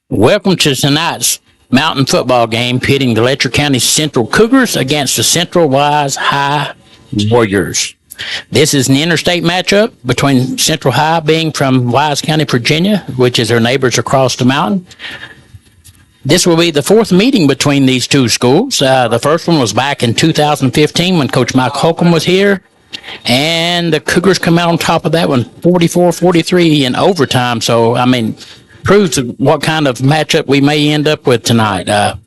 Welcome to tonight's Mountain football game pitting the Letcher County Central Cougars against the Central Wise High Warriors. This is an interstate matchup between Central High being from Wise County, Virginia, which is their neighbors across the mountain. This will be the fourth meeting between these two schools. The first one was back in 2015 when Coach Mike Holcomb was here. And the Cougars come out on top of that one, 44-43 in overtime. So, proves what kind of matchup we may end up with tonight. The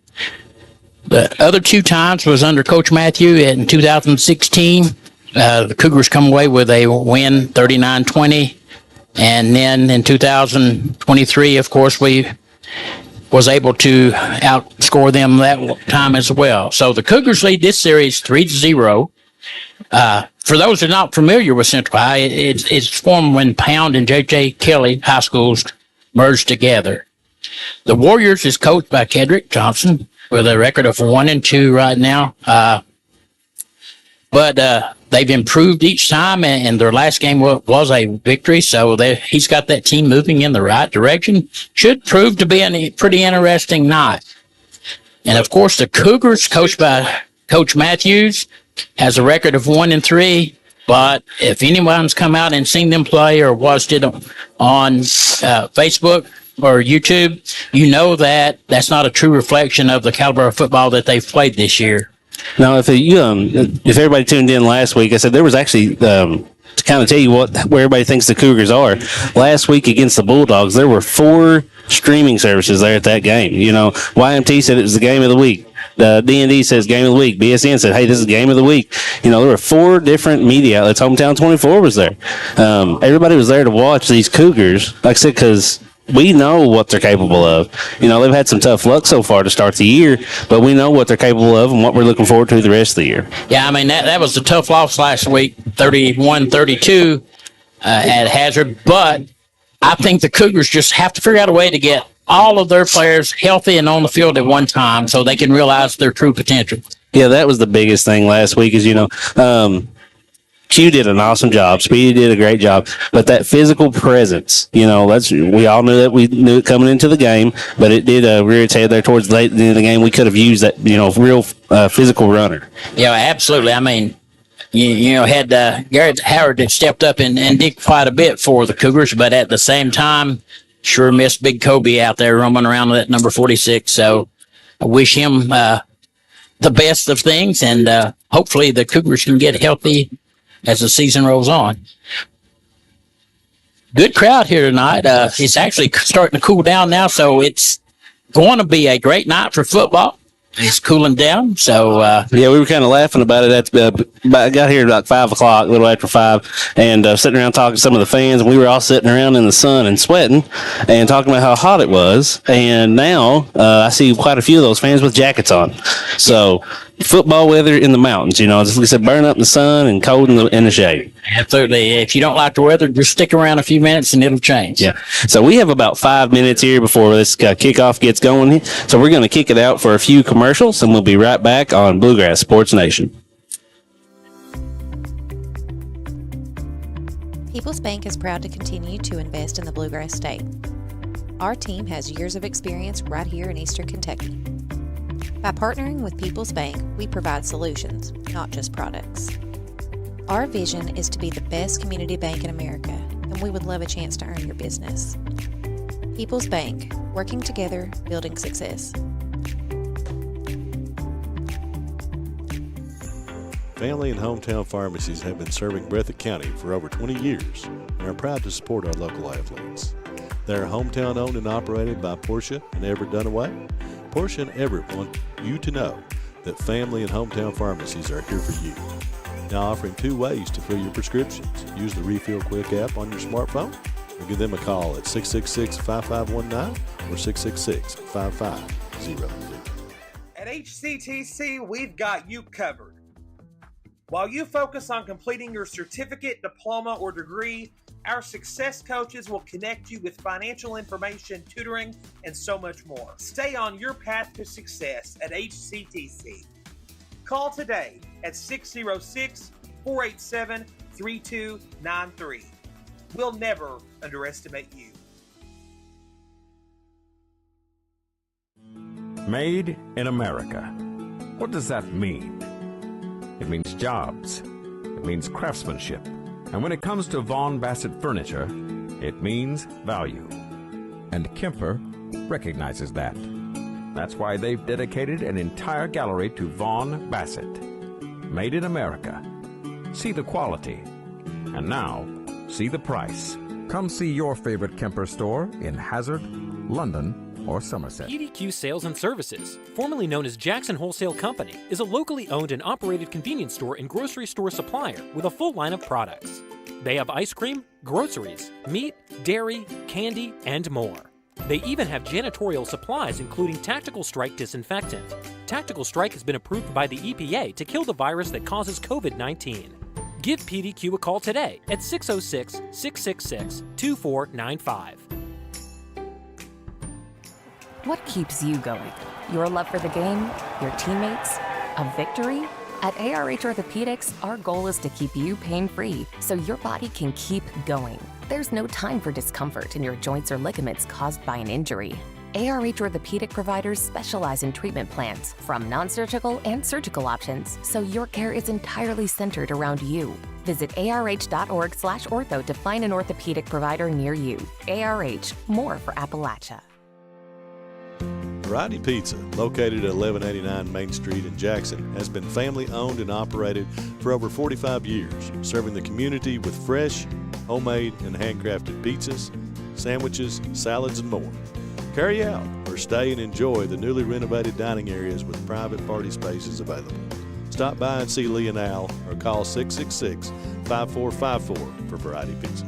other two times was under Coach Matthew in 2016. The Cougars come away with a win, 39-20. And then in 2023, of course, we was able to outscore them that time as well. So the Cougars lead this series 3-0. For those who are not familiar with Central High, it's formed when Pound and J.J. Kelly high schools merged together. The Warriors is coached by Kedrick Johnson with a record of 1-2 right now. But they've improved each time, and their last game was a victory. So he's got that team moving in the right direction. Should prove to be a pretty interesting night. And of course, the Cougars, coached by Coach Matthews, has a record of 1-3. But if anyone's come out and seen them play or watched it on Facebook or YouTube, you know that that's not a true reflection of the caliber of football that they've played this year. Now, if everybody tuned in last week, I said there was actually to kind of tell you where everybody thinks the Cougars are. Last week against the Bulldogs, there were 4 streaming services there at that game. YMT said it was the game of the week. The D&D says game of the week. BSN said, hey, this is game of the week. There were 4 different media outlets. Hometown 24 was there. Everybody was there to watch these Cougars, like I said, because we know what they're capable of. They've had some tough luck so far to start the year, but we know what they're capable of and what we're looking forward to the rest of the year. Yeah, that was a tough loss last week, 31-32 at Hazard, but I think the Cougars just have to figure out a way to get all of their players healthy and on the field at one time so they can realize their true potential. Yeah, that was the biggest thing last week is, Q did an awesome job. Speedy did a great job. But that physical presence, we all knew that. We knew it coming into the game, but it did rear its head there towards the end of the game. We could have used that, real physical runner. Yeah, absolutely. Had Garrett Howard that stepped up and did quite a bit for the Cougars, but at the same time, sure missed Big Kobe out there roaming around with that number 46. So I wish him the best of things, and hopefully the Cougars can get healthy as the season rolls on. Good crowd here tonight. It's actually starting to cool down now, so it's going to be a great night for football. It's cooling down, so we were kind of laughing about it. I got here about 5 o'clock, a little after 5, and sitting around talking to some of the fans, and we were all sitting around in the sun and sweating and talking about how hot it was. And now I see quite a few of those fans with jackets on. So football weather in the mountains, just like I said, burn up in the sun and cold in the shade. Absolutely. If you don't like the weather, just stick around a few minutes and it'll change. Yeah. So we have about 5 minutes here before this kickoff gets going. So we're going to kick it out for a few commercials, and we'll be right back on Bluegrass Sports Nation. People's Bank is proud to continue to invest in the Bluegrass State. Our team has years of experience right here in Eastern Kentucky. By partnering with People's Bank, we provide solutions, not just products. Our vision is to be the best community bank in America, and we would love a chance to earn your business. People's Bank, working together, building success. Family and hometown pharmacies have been serving Breathitt County for over 20 years and are proud to support our local athletes. They are hometown owned and operated by Portia and Everett Dunaway. Portia and Everett want you to know that family and hometown pharmacies are here for you. Now offering 2 ways to fill your prescriptions. Use the Refill Quick app on your smartphone or give them a call at 666-5519 or 666-5503. At HCTC, we've got you covered. While you focus on completing your certificate, diploma, or degree, our success coaches will connect you with financial information, tutoring, and so much more. Stay on your path to success at HCTC. Call today at 606-487-3293. We'll never underestimate you. Made in America. What does that mean? It means jobs. It means craftsmanship. And when it comes to Vaughn Bassett furniture, it means value. And Kemper recognizes that. That's why they've dedicated an entire gallery to Vaughn Bassett. Made in America. See the quality. And now, see the price. Come see your favorite Kemper store in Hazard, London, or Somerset. PDQ Sales and Services, formerly known as Jackson Wholesale Company, is a locally owned and operated convenience store and grocery store supplier with a full line of products. They have ice cream, groceries, meat, dairy, candy, and more. They even have janitorial supplies including Tactical Strike disinfectant. Tactical Strike has been approved by the EPA to kill the virus that causes COVID-19. Give PDQ a call today at 606-666-2495. What keeps you going? Your love for the game? Your teammates? A victory? At ARH Orthopedics, our goal is to keep you pain-free so your body can keep going. There's no time for discomfort in your joints or ligaments caused by an injury. ARH Orthopedic providers specialize in treatment plans, from non-surgical and surgical options, so your care is entirely centered around you. Visit arh.org/ortho to find an orthopedic provider near you. ARH, more for Appalachia. Variety Pizza, located at 1189 Main Street in Jackson, has been family owned and operated for over 45 years, serving the community with fresh, homemade, and handcrafted pizzas, sandwiches, salads, and more. Carry out or stay and enjoy the newly renovated dining areas with private party spaces available. Stop by and see Lee and Al or call 666-5454 for Variety Pizza.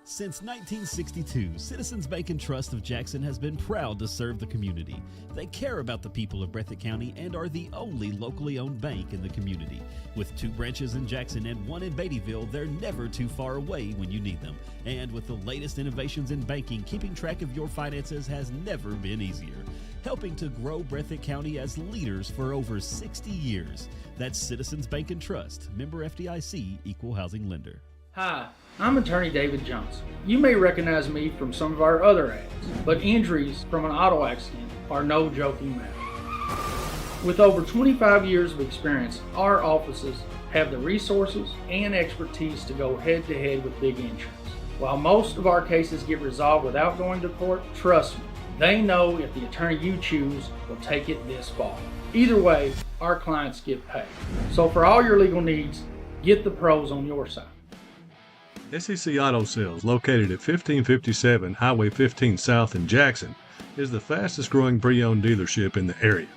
Since 1962, Citizens Bank and Trust of Jackson has been proud to serve the community. They care about the people of Breathitt County and are the only locally owned bank in the community. With 2 branches in Jackson and 1 in Beattyville, they're never too far away when you need them. And with the latest innovations in banking, keeping track of your finances has never been easier. Helping to grow Breathitt County as leaders for over 60 years. That's Citizens Bank and Trust, member FDIC, equal housing lender. Hi, I'm attorney David Johnson. You may recognize me from some of our other ads, but injuries from an auto accident are no joking matter. With over 25 years of experience, our offices have the resources and expertise to go head-to-head with big insurance. While most of our cases get resolved without going to court, trust me, they know if the attorney you choose will take it this far. Either way, our clients get paid. So for all your legal needs, get the pros on your side. SEC Auto Sales, located at 1557 Highway 15 South in Jackson, is the fastest growing pre-owned dealership in the area.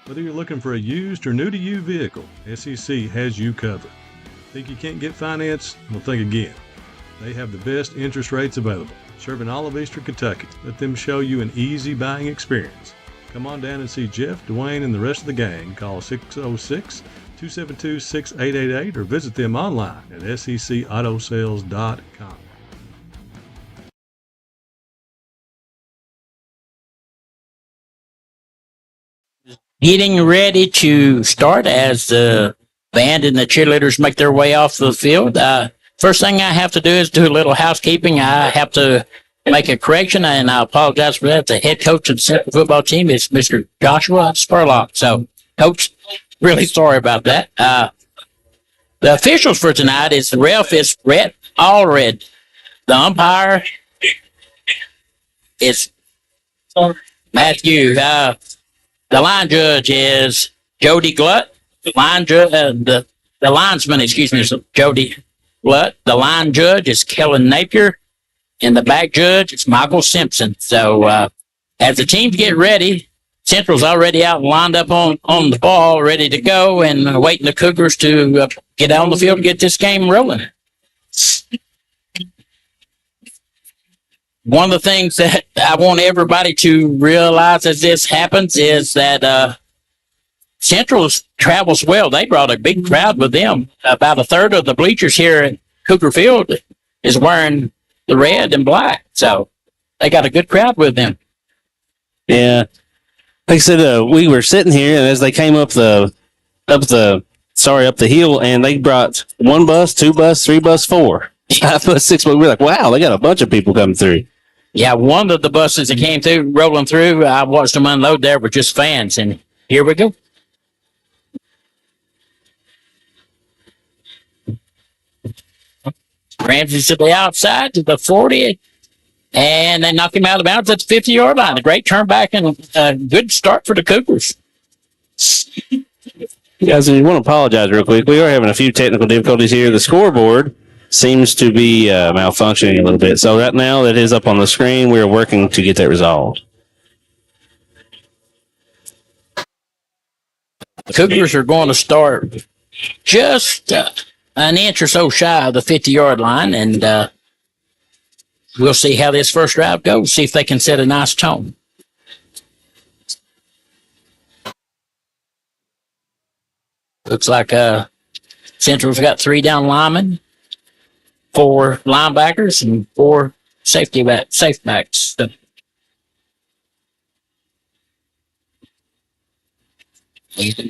Whether you're looking for a used or new-to-you vehicle, SEC has you covered. Think you can't get finance? Well, think again. They have the best interest rates available, serving all of Eastern Kentucky. Let them show you an easy buying experience. Come on down and see Jeff, Dwayne, and the rest of the gang. Call 606-272-6888 or visit them online at secautosales.com. Getting ready to start as the band and the cheerleaders make their way off the field. First thing I have to do is do a little housekeeping. I have to make a correction, and I apologize for that. The head coach of the Central football team is Mr. Joshua Spurlock. So, Coach, really sorry about that. The officials for tonight is the ref is Brett Allred. The umpire is Matthew. The line judge is Jody Glutt. The linesman, is Jody Glutt. The line judge is Kellen Napier. And the back judge is Michael Simpson. So as the teams get ready, Central's already out and lined up on the ball, ready to go, and waiting the Cougars to get out on the field and get this game rolling. One of the things that I want everybody to realize as this happens is that Central travels well. They brought a big crowd with them. About a third of the bleachers here at Cougar Field is wearing the red and black. So they got a good crowd with them. Yeah. Like I said, we were sitting here, and as they came up the hill, and they brought 1 bus, 2 bus, 3 bus, 4, 5 bus, 6 bus. We're like, wow, they got a bunch of people coming through. Yeah, one of the buses that came through, rolling through, I watched them unload there with just fans, and here we go. Ramsey to the outside to the 40, and they knock him out of bounds at the 50-yard line. A great turn back and a good start for the Cougars. Guys, I want to apologize real quick. We are having a few technical difficulties here. The scoreboard seems to be malfunctioning a little bit. So right now that is up on the screen. We're working to get that resolved. The Cougars are going to start just an inch or so shy of the 50-yard line, and we'll see how this first drive goes, see if they can set a nice tone. Looks like Central's got 3 down linemen, 4 linebackers, and 4 safe backs.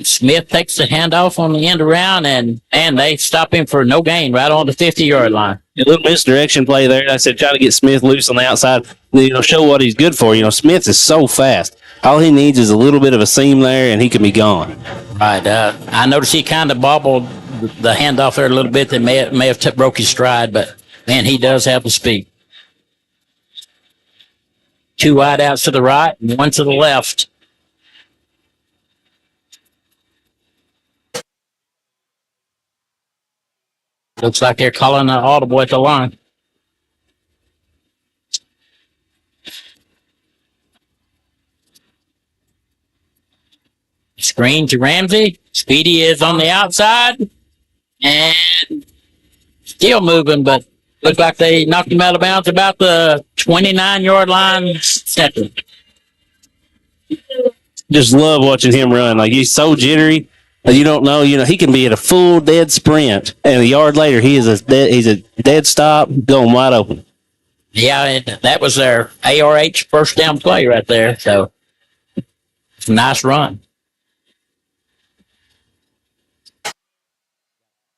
Smith takes the handoff on the end around, and they stop him for no gain right on the 50-yard line. A little misdirection play there. I said try to get Smith loose on the outside, show what he's good for. Smith is so fast. All he needs is a little bit of a seam there, and he can be gone. Right. I noticed he kind of bobbled the handoff there a little bit. That may have broke his stride, but, man, he does have the speed. 2 wide outs to the right and 1 to the left. Looks like they're calling an audible at the line. Screen to Ramsey. Speedy is on the outside. And still moving, but looks like they knocked him out of bounds about the 29-yard line. Center. Just love watching him run. Like, he's so jittery. You don't know, he can be at a full dead sprint, and a yard later he's a dead stop going wide open. Yeah, and that was their ARH first down play right there. So it's a nice run.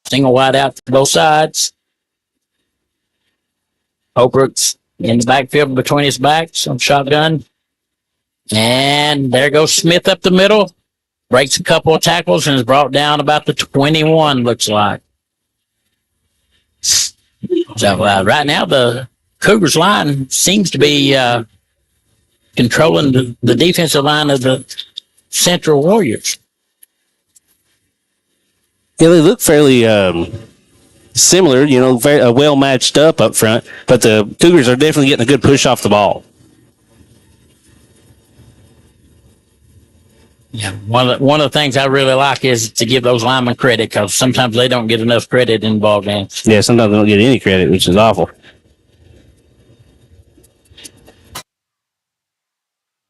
Single wide out to both sides. Holbrook's in the backfield between his backs on shotgun. And there goes Smith up the middle. Breaks a couple of tackles and is brought down about the 21, looks like. So right now the Cougars line seems to be controlling the defensive line of the Central Warriors. Yeah, they look fairly similar, very well matched up front, but the Cougars are definitely getting a good push off the ball. Yeah, one of the things I really like is to give those linemen credit, because sometimes they don't get enough credit in ball games. Yeah, sometimes they don't get any credit, which is awful.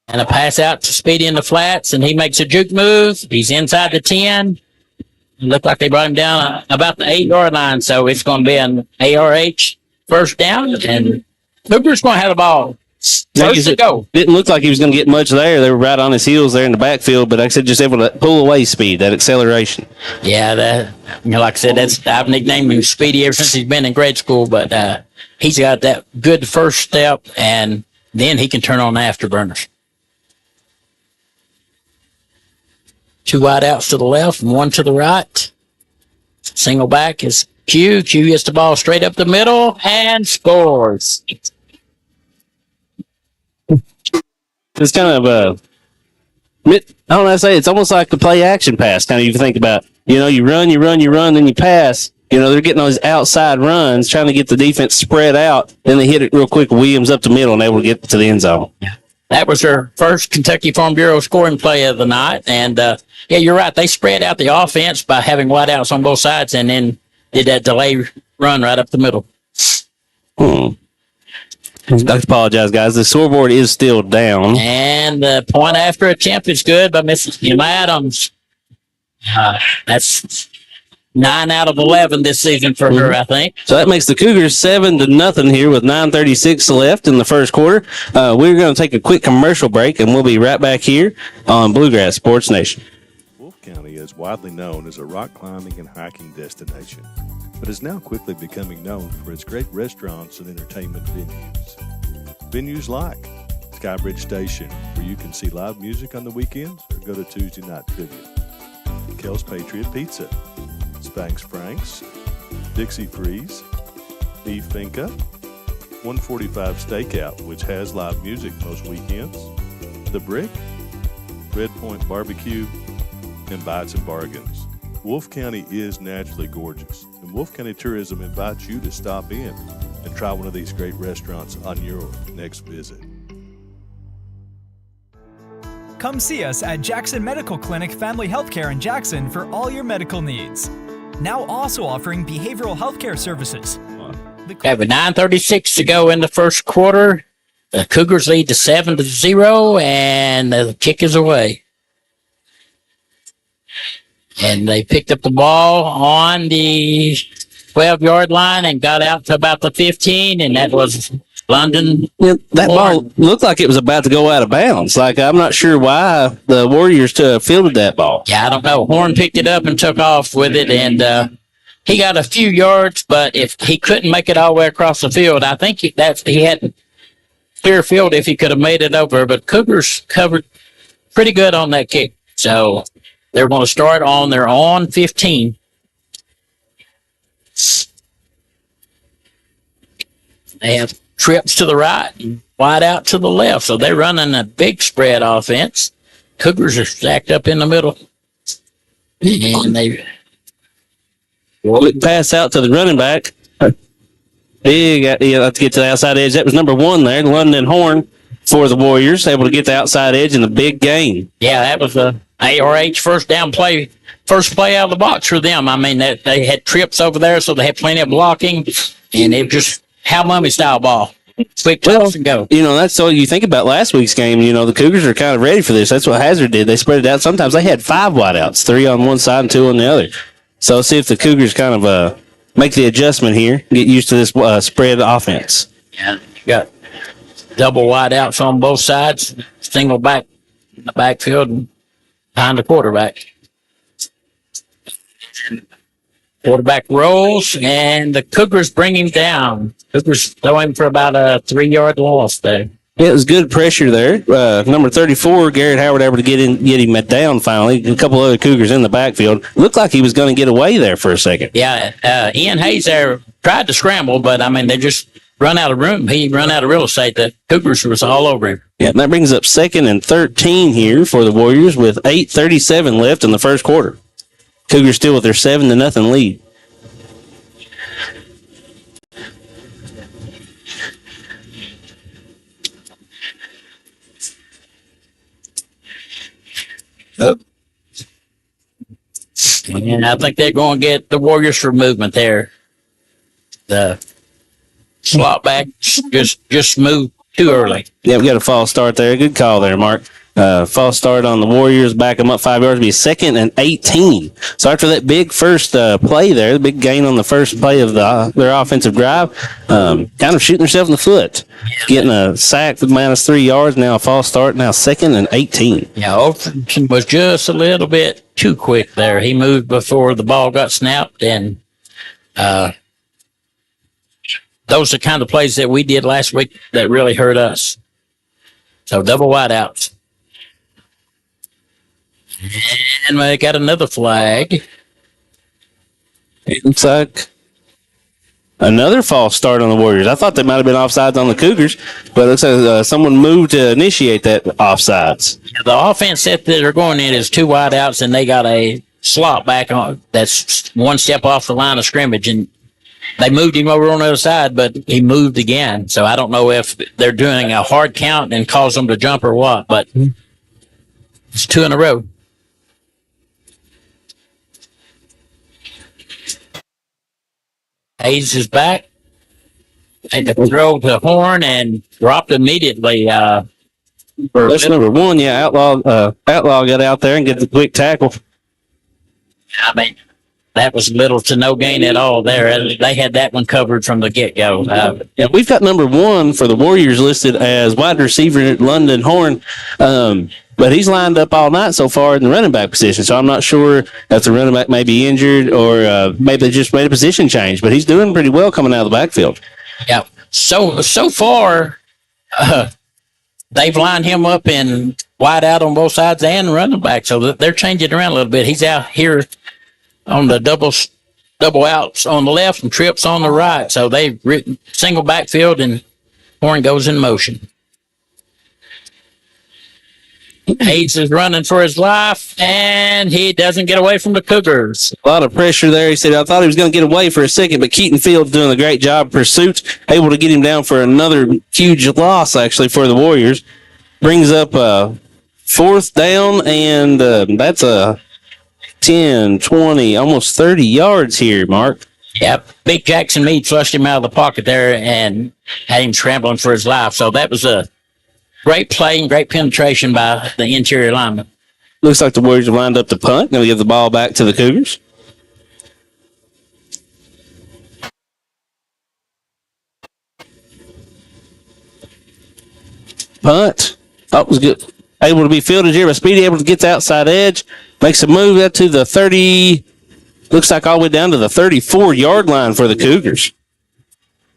And a pass out to Speedy in the flats, and he makes a juke move. He's inside the 10. Looked like they brought him down about the 8-yard line, so it's going to be an ARH first down, and Cougars going to have the ball. First to go. Didn't look like he was going to get much there. They were right on his heels there in the backfield, but like I said, just able to pull away speed, that acceleration. Yeah, like I said, I've nicknamed him Speedy ever since he's been in grade school, but he's got that good first step, and then he can turn on the afterburners. 2 wide outs to the left and 1 to the right. Single back is Q. Q gets the ball straight up the middle and scores. It's kind of I don't know how to say it. It's almost like the play action pass. Kind of, you think about, you run, then you pass. They're getting those outside runs, trying to get the defense spread out. Then they hit it real quick. Williams up the middle and able to get to the end zone. Yeah. That was their first Kentucky Farm Bureau scoring play of the night. And, yeah, you're right. They spread out the offense by having wideouts on both sides and then did that delay run right up the middle. I apologize, guys. The scoreboard is still down. And the point after attempt is good by Mrs. Kim Adams. That's 9 out of 11 this season for her, I think. So that makes the Cougars 7-0 here with 9:36 left in the first quarter. We're going to take a quick commercial break, and we'll be right back here on Bluegrass Sports Nation. Wolfe County is widely known as a rock climbing and hiking destination, but is now quickly becoming known for its great restaurants and entertainment venues. Venues like Skybridge Station, where you can see live music on the weekends or go to Tuesday night trivia. Kel's Patriot Pizza, Spanx Franks, Dixie Freeze, Beef Finca, 145 Stakeout, which has live music most weekends, The Brick, Red Point Barbecue, and Bites and Bargains. Wolfe County is naturally gorgeous, and Wolfe County Tourism invites you to stop in and try one of these great restaurants on your next visit. Come see us at Jackson Medical Clinic Family Healthcare in Jackson for all your medical needs. Now also offering behavioral healthcare services. Okay, with 9:36 to go in the first quarter, the Cougars lead to 7-0, and the kick is away. And they picked up the ball on the 12-yard line and got out to about the 15, and that was London. That Horn. ball looked like it was about to go out of bounds. Like, I'm not sure why the Warriors fielded that ball. Yeah, I don't know. Horn picked it up and took off with it, and he got a few yards, but if he couldn't make it all the way across the field, I think he had clear field if he could have made it over. But Cougars covered pretty good on that kick. So they're going to start on their own 15. They have trips to the right and wide out to the left. So they're running a big spread offense. Cougars are stacked up in the middle. And they Quick pass out to the running back. Big, let's get to the outside edge. That was number 1 there, London Horn for the Warriors, able to get the outside edge in the big gain. Yeah, that was a ARH first play out of the box for them. I mean, they had trips over there, so they had plenty of blocking, and it just how mummy style ball. Quick toss and go. That's all you think about last week's game. The Cougars are kind of ready for this. That's what Hazard did. They spread it out. Sometimes they had 5 wideouts, 3 on one side and 2 on the other. So let's see if the Cougars kind of make the adjustment here, get used to this spread offense. Yeah, you got double wide outs on both sides, single back in the backfield and behind the quarterback. Quarterback rolls, and the Cougars bring him down. Cougars throw him for about a 3-yard loss there. Yeah, it was good pressure there. Number 34, Garrett Howard, able to get him down finally. A couple other Cougars in the backfield. Looked like he was going to get away there for a second. Yeah, Ian Hayes there tried to scramble, but, I mean, they just run out of room. He run out of real estate. The Cougars was all over him. Yeah, and that brings up 2nd and 13 here for the Warriors with 8:37 left in the first quarter. Cougars still with their 7-0 lead. And I think they're going to get the Warriors for movement there. The slot back just moved too early. Yeah, we got a false start there. Good call there, Mark. False start on the Warriors, back them up 5 yards, be 2nd and 18. So after that big first play there, the big gain on the first play of their offensive drive, kind of shooting themselves in the foot. Getting a sack with -3 yards, now a false start, now 2nd and 18. Yeah, Overton was just a little bit too quick there. He moved before the ball got snapped, and those are the kind of plays that we did last week that really hurt us. So double wide outs. And we got another flag. It looks like another false start on the Warriors. I thought they might have been offsides on the Cougars, but it looks like someone moved to initiate that offsides. The offense that they're going in is 2 wide outs, and they got a slot back on that's 1 step off the line of scrimmage, and they moved him over on the other side, but he moved again. So I don't know if they're doing a hard count and cause them to jump or what, but it's 2 in a row. Hayes is back. Made the throw to Horn and dropped immediately. That's number 1. Yeah, Outlaw got out there and get the quick tackle. I mean, that was little to no gain at all there. They had that one covered from the get-go. Yeah, we've got number 1 for the Warriors listed as wide receiver London Horn. But he's lined up all night so far in the running back position, so I'm not sure if the running back may be injured or maybe they just made a position change. But he's doing pretty well coming out of the backfield. Yeah. So far, they've lined him up in wide out on both sides and running back, so they're changing around a little bit. He's out here on the double outs on the left and trips on the right, so they've written single backfield, and Horn goes in motion. Hayes is running for his life, and he doesn't get away from the Cougars. A lot of pressure there. He said, I thought he was going to get away for a second, but Keaton Field's doing a great job of pursuit, able to get him down for another huge loss, actually, for the Warriors. Brings up fourth down, and that's a 10, 20, almost 30 yards here, Mark. Yep. Big Jackson Meade flushed him out of the pocket there and had him scrambling for his life. So that was a great play and great penetration by the interior lineman. Looks like the Warriors have lined up the punt. Going to give the ball back to the Cougars. Punt. Oh, was good. Able to be fielded here by Speedy, able to get the outside edge. Makes a move that to the 30. Looks like all the way down to the 34-yard line for the Cougars.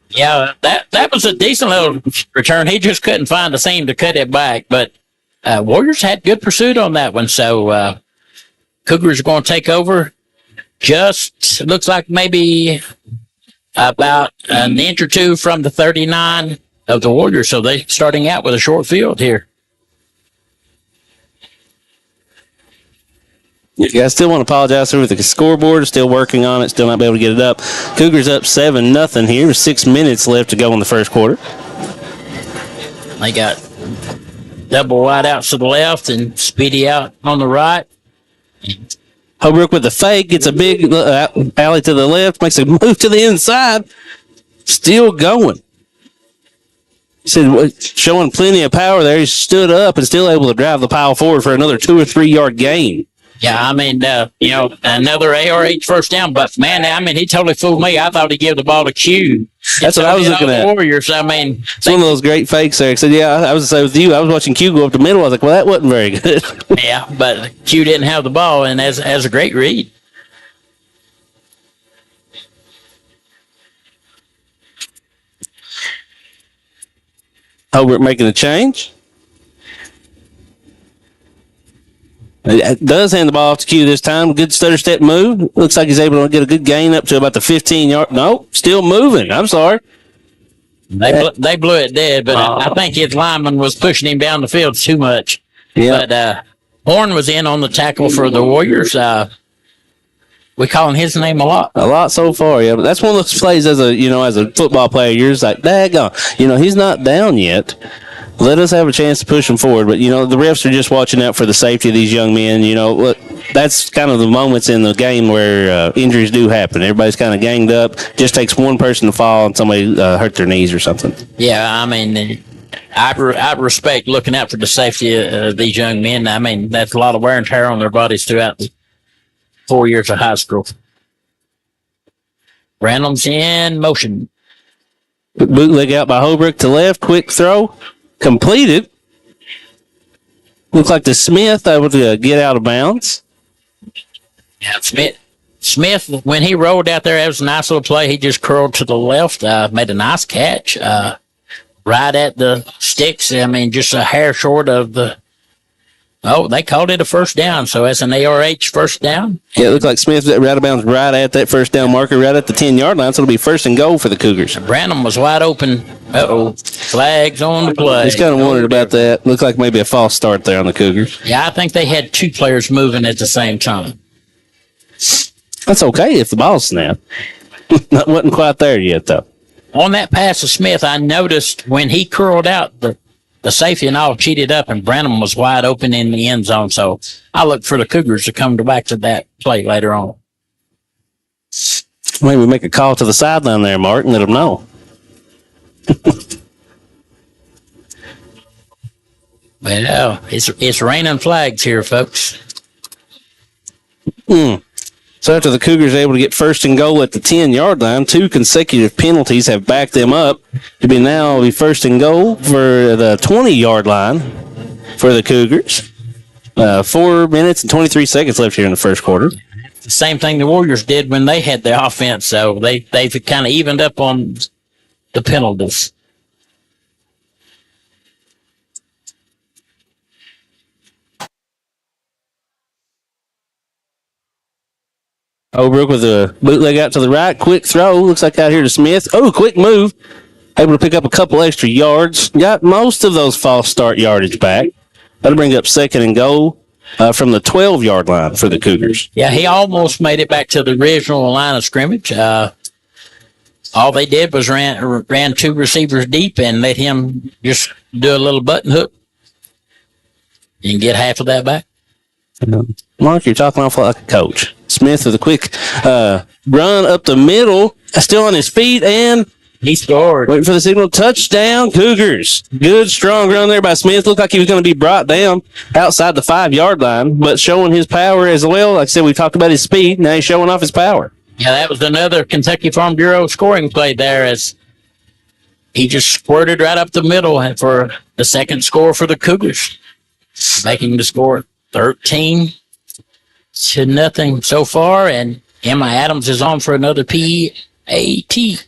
Yeah, that was a decent little return. He just couldn't find a seam to cut it back. But Warriors had good pursuit on that one. So Cougars are going to take over. Just looks like maybe about an inch or two from the 39 of the Warriors. So they're starting out with a short field here. You guys still want to apologize for the scoreboard. Still working on it. Still not be able to get it up. Cougars up 7-0 here with 6 minutes left to go in the first quarter. They got double wide outs to the left and Speedy out on the right. Holbrook with the fake. Gets a big alley to the left. Makes a move to the inside. Still going. He said, showing plenty of power there. He stood up and still able to drive the pile forward for another 2 or 3 yard gain. Yeah, I mean, another ARH first down, but man, I mean, he totally fooled me. I thought he'd give the ball to Q. That's what I was looking at. Warriors, I mean, it's one of those great fakes there. He said, yeah, I was with you. I was watching Q go up the middle. I was like, well, that wasn't very good. Yeah, but Q didn't have the ball, and as a great read. Hobart making a change. It does hand the ball off to Q this time. Good stutter step move. Looks like he's able to get a good gain up to about the 15-yard. No, still moving. I'm sorry. They blew it dead, but I think his lineman was pushing him down the field too much. Yeah. But Horn was in on the tackle for the Warriors. We calling his name a lot. A lot so far, yeah. But that's one of those plays as a football player. You're just like, daggone. He's not down yet. Let us have a chance to push them forward. But, the refs are just watching out for the safety of these young men. Look, that's kind of the moments in the game where injuries do happen. Everybody's kind of ganged up. Just takes one person to fall and somebody hurt their knees or something. Yeah, I mean, I respect looking out for the safety of these young men. I mean, that's a lot of wear and tear on their bodies throughout the 4 years of high school. Randall's in motion. Bootleg out by Holbrook to left. Quick throw. Completed. Looks like the Smith able to get out of bounds. Yeah, Smith, when he rolled out there, that was a nice little play. He just curled to the left, made a nice catch, right at the sticks. I mean, just a hair short of the. Oh, they called it a first down, so it's an ARH first down. Yeah, it looked like Smith right out of bounds right at that first down marker, right at the 10-yard line, so it'll be first and goal for the Cougars. Branham was wide open. Flags on the play. Just kind of wondered about that. Looked like maybe a false start there on the Cougars. Yeah, I think they had two players moving at the same time. That's okay if the ball snapped. That wasn't quite there yet, though. On that pass to Smith, I noticed when he curled out, the safety and all cheated up, and Branham was wide open in the end zone. So I look for the Cougars to come back to that play later on. Maybe make a call to the sideline there, Mark, and let them know. Well, it's raining flags here, folks. So after the Cougars are able to get first and goal at the 10-yard line, 2 consecutive penalties have backed them up to be first and goal for the 20-yard line for the Cougars. 4 minutes and 23 seconds left here in the first quarter. The same thing the Warriors did when they had the offense, so they've kind of evened up on the penalties. Holbrook with a bootleg out to the right. Quick throw. Looks like out here to Smith. Oh, quick move. Able to pick up a couple extra yards. Got most of those false start yardage back. That'll bring up 2nd and goal from the 12-yard line for the Cougars. Yeah, he almost made it back to the original line of scrimmage. All they did was ran 2 receivers deep and let him just do a little button hook and get half of that back. Mark, you're talking awful like a coach. Smith with a quick run up the middle, still on his feet, and he scored. Waiting for the signal. Touchdown, Cougars. Good, strong run there by Smith. Looked like he was going to be brought down outside the 5-yard line, but showing his power as well. Like I said, we talked about his speed. Now he's showing off his power. Yeah, that was another Kentucky Farm Bureau scoring play there as he just squirted right up the middle for the second score for the Cougars, making the score 13-0 so far, and Emma Adams is on for another PAT.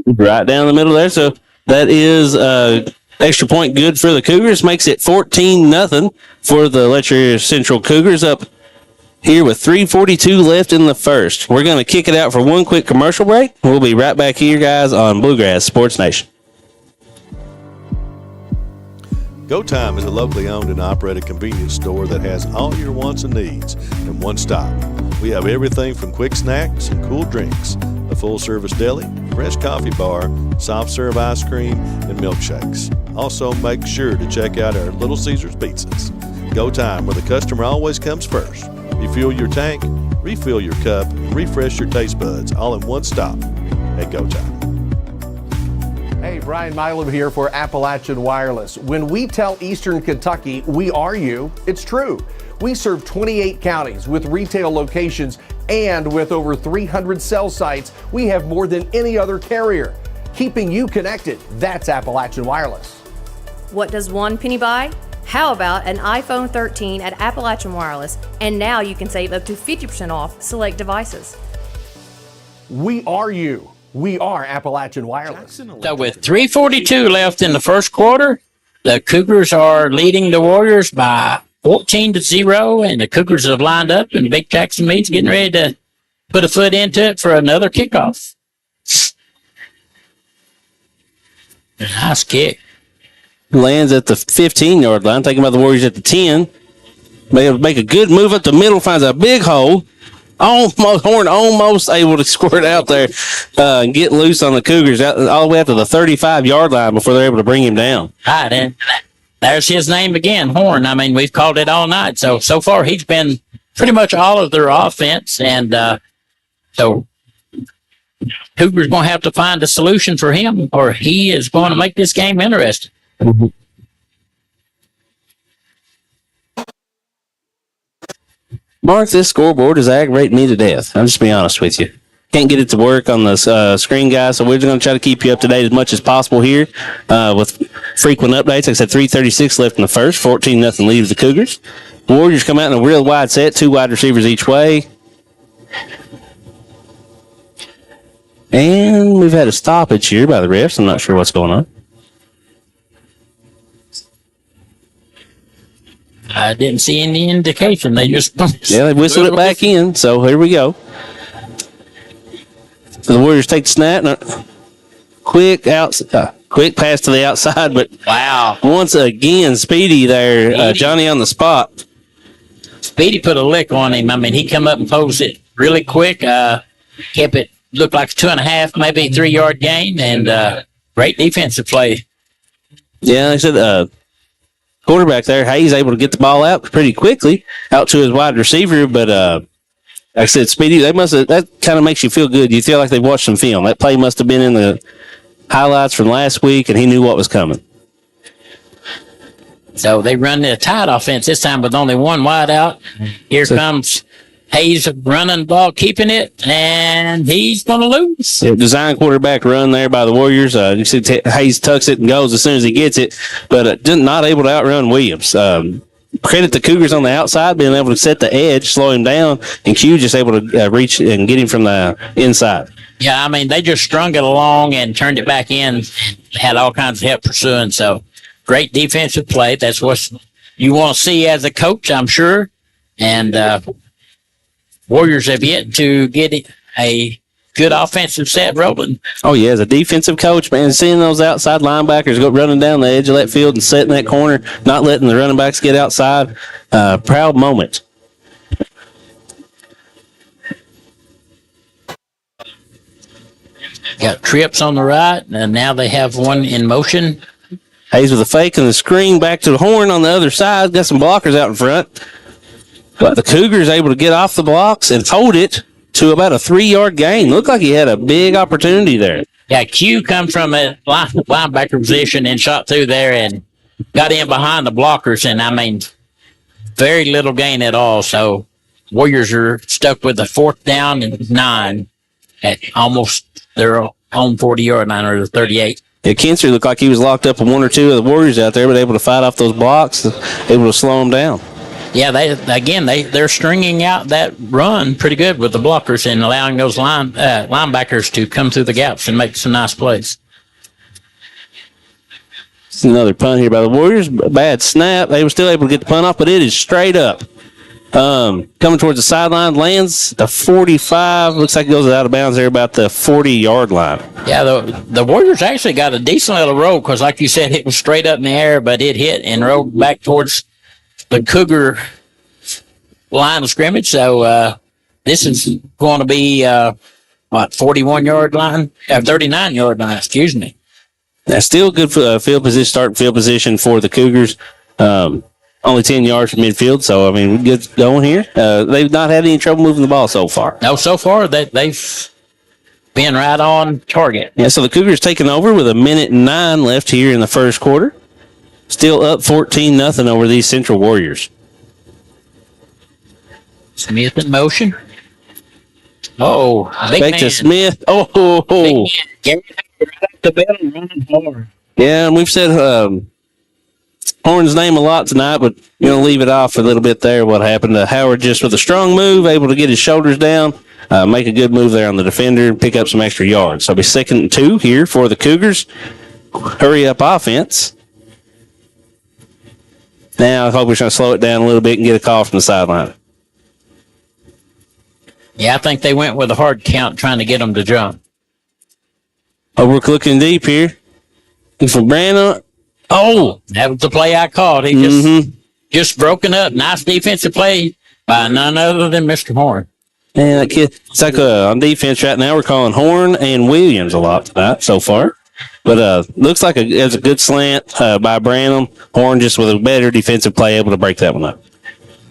Right down the middle there. So that is extra point good for the Cougars. Makes it 14-0 for the Letcher Central Cougars up here with 3:42 left in the first. We're going to kick it out for one quick commercial break. We'll be right back here, guys, on Bluegrass Sports Nation. Go Time is a locally owned and operated convenience store that has all your wants and needs in one stop. We have everything from quick snacks and cool drinks, a full-service deli, fresh coffee bar, soft-serve ice cream, and milkshakes. Also, make sure to check out our Little Caesars pizzas. Go Time, where the customer always comes first. Refuel your tank, refill your cup, and refresh your taste buds all in one stop at Go Time. Hey, Brian Milam here for Appalachian Wireless. When we tell Eastern Kentucky we are you, it's true. We serve 28 counties with retail locations, and with over 300 cell sites, we have more than any other carrier. Keeping you connected, that's Appalachian Wireless. What does one penny buy? How about an iPhone 13 at Appalachian Wireless? And now you can save up to 50% off select devices. We are you. We are Appalachian Wireless. So with 3:42 left in the first quarter, the Cougars are leading the Warriors by 14-0, and the Cougars have lined up, and Big Jackson Mead's getting ready to put a foot into it for another kickoff. Nice kick. Lands at the 15-yard line, taking by the Warriors at the 10. Make a good move up the middle, finds a big hole. Horn almost able to squirt out there and get loose on the Cougars all the way up to the 35-yard line before they're able to bring him down. Right, and there's his name again, Horn. I mean, we've called it all night. So far, he's been pretty much all of their offense, and so Cougars going to have to find a solution for him, or he is going to make this game interesting. Mm-hmm. Mark, this scoreboard is aggravating me to death. I'll just be honest with you. Can't get it to work on the screen, guys, so we're just going to try to keep you up to date as much as possible here with frequent updates. Like I said, 3:36 left in the first, 14-0 lead of the Cougars. The Warriors come out in a real wide set, 2 wide receivers each way. And we've had a stoppage here by the refs. I'm not sure what's going on. I didn't see any indication. They just they whistled it back in. So here we go. So the Warriors take the snap. Quick pass to the outside, but wow! Once again, Speedy there, Johnny on the spot. Speedy put a lick on him. I mean, he come up and posed it really quick. Kept it looked like 2.5, maybe 3-yard gain, and great defensive play. Yeah, like I said, quarterback there, Hayes able to get the ball out pretty quickly out to his wide receiver, but like I said, Speedy, that kind of makes you feel good. You feel like they've watched some film. That play must have been in the highlights from last week, and he knew what was coming. So they run the tight offense this time with only one wide out. Here comes Hayes running the ball, keeping it, and he's going to lose. Yeah, design quarterback run there by the Warriors. You see Hayes tucks it and goes as soon as he gets it, but not able to outrun Williams. Credit the Cougars on the outside being able to set the edge, slow him down, and Q just able to reach and get him from the inside. Yeah, I mean, they just strung it along and turned it back in. had all kinds of help pursuing. So great defensive play. That's what you want to see as a coach, I'm sure. And Warriors have yet to get a good offensive set rolling. Oh, yeah, as a defensive coach, man, seeing those outside linebackers go running down the edge of that field and setting that corner, not letting the running backs get outside, proud moment. Got trips on the right, and now they have one in motion. Hayes with a fake and the screen back to the Horn on the other side. Got some blockers out in front. But the Cougars able to get off the blocks and hold it to about a 3-yard gain. Looked like he had a big opportunity there. Yeah, Q come from a linebacker position and shot through there and got in behind the blockers. And, I mean, very little gain at all. So Warriors are stuck with a 4th down and 9 at almost their own 40-yard line, or the 38. Yeah, Kinser looked like he was locked up with 1 or 2 of the Warriors out there, but able to fight off those blocks, able to slow them down. Yeah, they're stringing out that run pretty good with the blockers and allowing those linebackers to come through the gaps and make some nice plays. It's another punt here by the Warriors. Bad snap. They were still able to get the punt off, but it is straight up. Coming towards the sideline, lands the 45. Looks like it goes out of bounds there about the 40-yard line. Yeah, the Warriors actually got a decent little roll because, like you said, it was straight up in the air, but it hit and rolled back towards the Cougar line of scrimmage. So this is going to be, 41-yard line? 39-yard line, excuse me. That's still good for starting field position for the Cougars. Only 10 yards from midfield, so, I mean, good going here. They've not had any trouble moving the ball so far. No, so far they've been right on target. Yeah, so the Cougars taking over with 1:09 left here in the first quarter. Still up 14-0 over these Central Warriors. Smith in motion. Oh, big back man. to Smith. Oh. Get right up the middle and running hard. Yeah, and we've said Horn's name a lot tonight, but you're going to leave it off a little bit there. What happened to Howard just with a strong move, able to get his shoulders down, make a good move there on the defender, and pick up some extra yards. So it'll be 2nd and 2 here for the Cougars. Hurry up offense. Now I hope we're trying to slow it down a little bit and get a call from the sideline. Yeah, I think they went with a hard count trying to get them to jump. Overlook looking deep here. Looking for Brandon. Oh! That was the play I called. He just broken up. Nice defensive play by none other than Mr. Horn. Man, that kid, it's like on defense right now, we're calling Horn and Williams a lot tonight so far. But looks like it's a good slant by Branham. Horn just with a better defensive play, able to break that one up.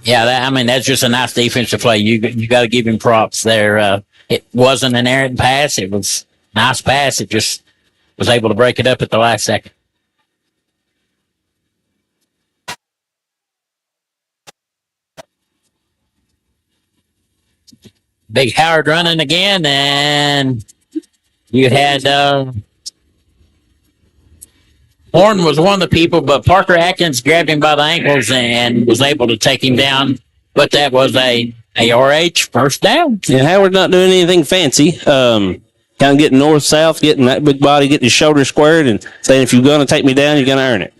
Yeah, that's just a nice defensive play. You got to give him props there. It wasn't an errant pass. It was a nice pass. It just was able to break it up at the last second. Big Howard running again, and you had Horn was one of the people, but Parker Atkins grabbed him by the ankles and was able to take him down. But that was a RH first down. And Howard not doing anything fancy. Kind of getting north-south, getting that big body, getting his shoulders squared, and saying, if you're going to take me down, you're going to earn it.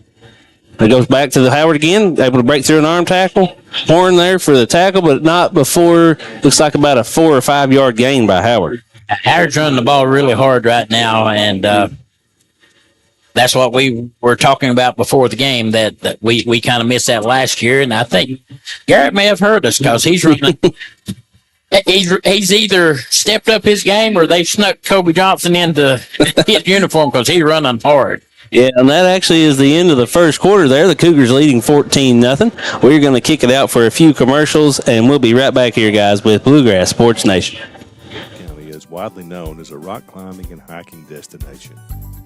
It goes back to the Howard again, able to break through an arm tackle. Horn there for the tackle, but not before, looks like about a 4 or 5 yard gain by Howard. Howard's running the ball really hard right now, and that's what we were talking about before the game, that we kind of missed that last year. And I think Garrett may have heard us because he's running. He's either stepped up his game or they snuck Kobe Johnson into his uniform because he's running hard. Yeah, and that actually is the end of the first quarter there. The Cougars leading 14-0. We're going to kick it out for a few commercials, and we'll be right back here, guys, with Bluegrass Sports Nation. County is widely known as a rock climbing and hiking destination,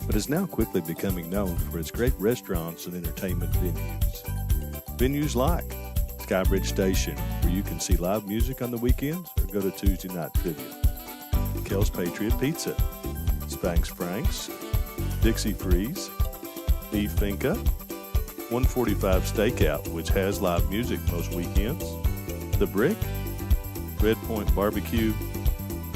but is now quickly becoming known for its great restaurants and entertainment venues. Venues like Skybridge Station, where you can see live music on the weekends or go to Tuesday night trivia. Kel's Patriot Pizza, Spanx Frank's, Dixie Freeze, Eve Finca, 145 Stakeout, which has live music most weekends, The Brick, Red Point Barbecue,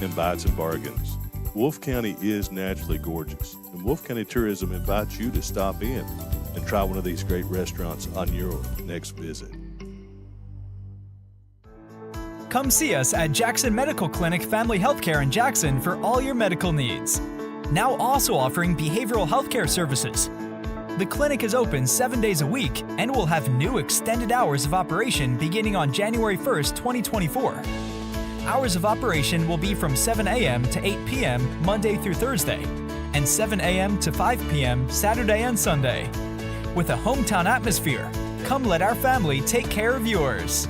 and Bites and Bargains. Wolfe County is naturally gorgeous, and Wolfe County Tourism invites you to stop in and try one of these great restaurants on your next visit. Come see us at Jackson Medical Clinic Family Healthcare in Jackson for all your medical needs. Now also offering behavioral healthcare services. The clinic is open 7 days a week and will have new extended hours of operation beginning on January 1st, 2024. Hours of operation will be from 7 a.m. to 8 p.m. Monday through Thursday, and 7 a.m. to 5 p.m. Saturday and Sunday. With a hometown atmosphere, come let our family take care of yours.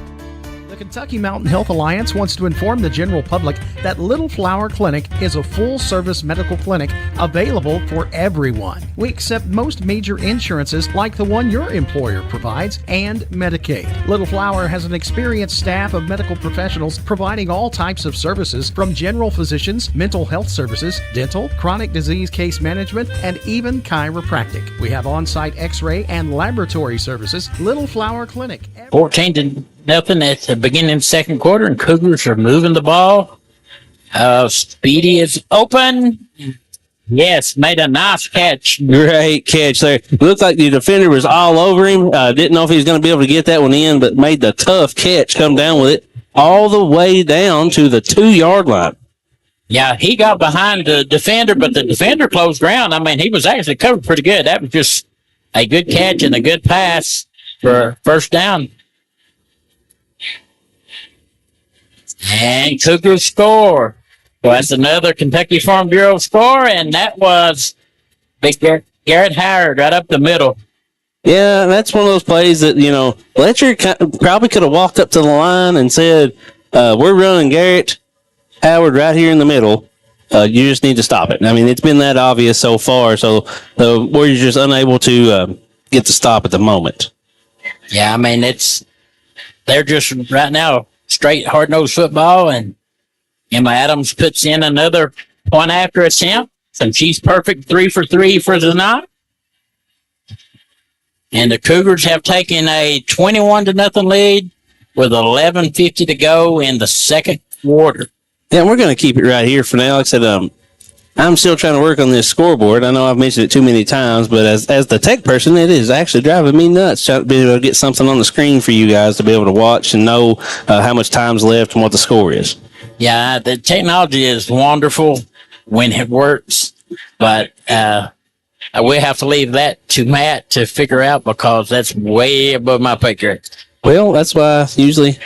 The Kentucky Mountain Health Alliance wants to inform the general public that Little Flower Clinic is a full-service medical clinic available for everyone. We accept most major insurances like the one your employer provides and Medicaid. Little Flower has an experienced staff of medical professionals providing all types of services from general physicians, mental health services, dental, chronic disease case management, and even chiropractic. We have on-site x-ray and laboratory services. Little Flower Clinic. 14-0 at the beginning of the second quarter, and Cougars are moving the ball. Speedy is open. Yes, made a nice catch. Great catch there. Looked like the defender was all over him. Didn't know if he was going to be able to get that one in, but made the tough catch, come down with it all the way down to the 2-yard line. Yeah, he got behind the defender, but the defender closed ground. I mean, he was actually covered pretty good. That was just a good catch and a good pass for first down. And Cougars score. Well, that's another Kentucky Farm Bureau score, and that was big Garrett Howard right up the middle. Yeah, that's one of those plays that, Letcher probably could have walked up to the line and said, we're running Garrett Howard right here in the middle. You just need to stop it. I mean, it's been that obvious so far, so the Warriors just unable to get the stop at the moment. Yeah, I mean, they're just right now straight hard-nosed football, and Emma Adams puts in another point after attempt, and she's perfect 3 for 3 for the night. And the Cougars have taken a 21-0 lead with 11:50 to go in the second quarter. Yeah, we're going to keep it right here for now. Like I said, I'm still trying to work on this scoreboard. I know I've mentioned it too many times, but as the tech person, it is actually driving me nuts trying to be able to get something on the screen for you guys to be able to watch and know how much time's left and what the score is. Yeah, the technology is wonderful when it works, but we have to leave that to Matt to figure out because that's way above my pay grade. Well, that's why usually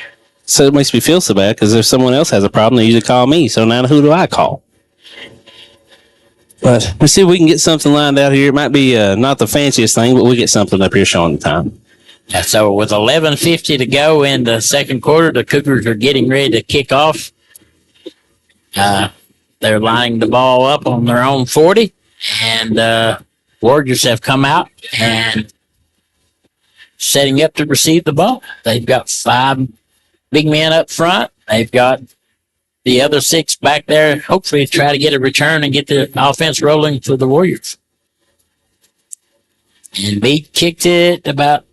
so it makes me feel so bad because if someone else has a problem, they usually call me. So now who do I call? But let's see if we can get something lined out here. It might be not the fanciest thing, but we'll get something up here showing the time. Yeah, so with 11:50 to go in the second quarter, the Cougars are getting ready to kick off. They're lining the ball up on their own 40, and Warriors have come out and setting up to receive the ball. They've got 5 big men up front. They've got the other 6 back there, hopefully try to get a return and get the offense rolling for the Warriors. And Meade kicked it about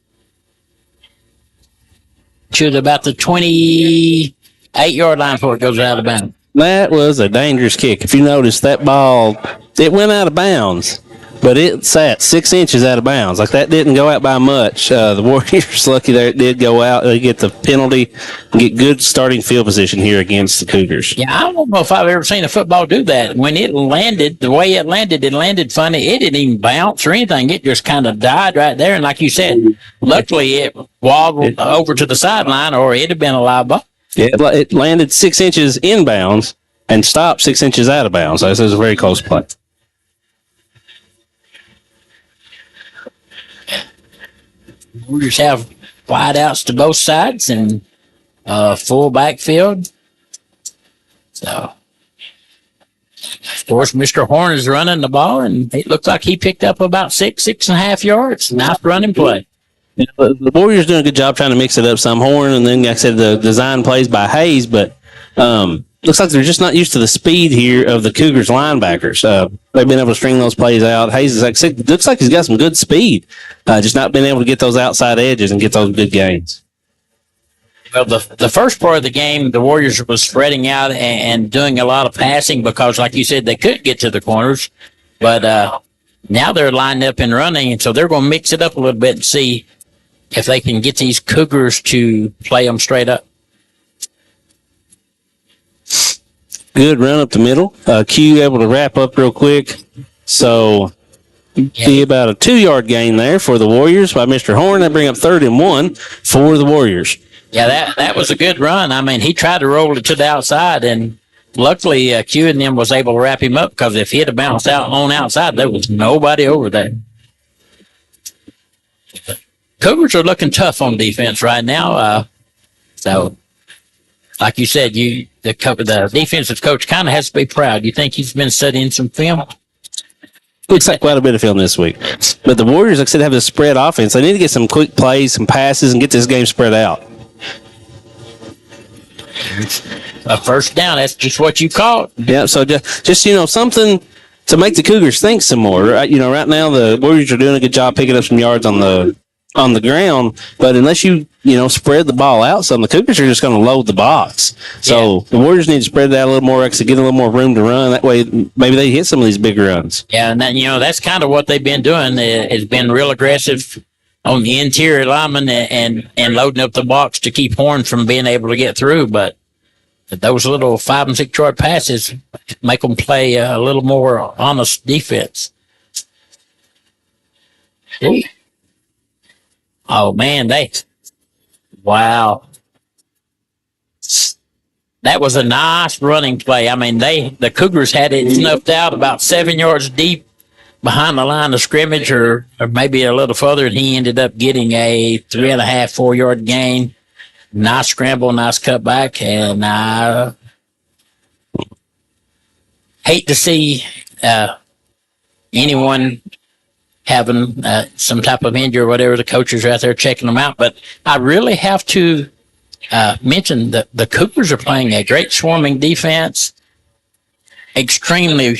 to about the 28-yard line before it goes out of bounds. That was a dangerous kick. If you notice, that ball, it went out of bounds, but it sat 6 inches out of bounds. Like, that didn't go out by much. The Warriors, lucky there it did go out. They get the penalty and get good starting field position here against the Cougars. Yeah, I don't know if I've ever seen a football do that. When it landed, the way it landed funny. It didn't even bounce or anything. It just kind of died right there. And like you said, luckily it wobbled over to the sideline or it'd have been a live ball. Yeah, it landed 6 inches inbounds and stopped 6 inches out of bounds. So this is a very close play. Warriors have wide outs to both sides and full backfield. So, of course, Mr. Horn is running the ball, and it looks like he picked up about 6.5 yards. Nice running play. You know, the Warriors doing a good job trying to mix it up some. Horn, and then, like I said, the design plays by Hayes, but looks like they're just not used to the speed here of the Cougars linebackers. They've been able to string those plays out. Hayes is looks like he's got some good speed, just not been able to get those outside edges and get those good gains. Well, the first part of the game, the Warriors was spreading out and doing a lot of passing because, like you said, they could get to the corners. But Now they're lined up and running, and so they're going to mix it up a little bit and see if they can get these Cougars to play them straight up. Good run up the middle. Q able to wrap up real quick. So be about a 2-yard gain there for the Warriors by Mr. Horn. That bring up 3rd and 1 for the Warriors. Yeah, that was a good run. I mean, he tried to roll it to the outside, and luckily Q and them was able to wrap him up, because if he'd have bounced out on outside, there was nobody over there. Cougars are looking tough on defense right now. So, like you said, the defensive coach kind of has to be proud. You think he's been studying some film? Looks like quite a bit of film this week. But the Warriors, like I said, have this spread offense. They need to get some quick plays, some passes, and get this game spread out. A first down, that's just what you call it. Yeah, so just something to make the Cougars think some more. Right now the Warriors are doing a good job picking up some yards on the ground, but unless you spread the ball out some, the Cougars are just going to load the box. So the Warriors need to spread it out a little more, actually get a little more room to run. That way maybe they hit some of these big runs. Yeah, and then, that's kind of what they've been doing. Has been real aggressive on the interior lineman and loading up the box to keep Horn from being able to get through. But those little 5 and 6 yard passes make them play a little more honest defense. Oh man, wow. That was a nice running play. I mean, the Cougars had it snuffed out about 7 yards deep behind the line of scrimmage, or maybe a little further, and he ended up getting a 3.5, 4 yard gain. Nice scramble, nice cutback, and I hate to see anyone having some type of injury or whatever. The coaches are out there checking them out, but I really have to mention that the Cougars are playing a great swarming defense, extremely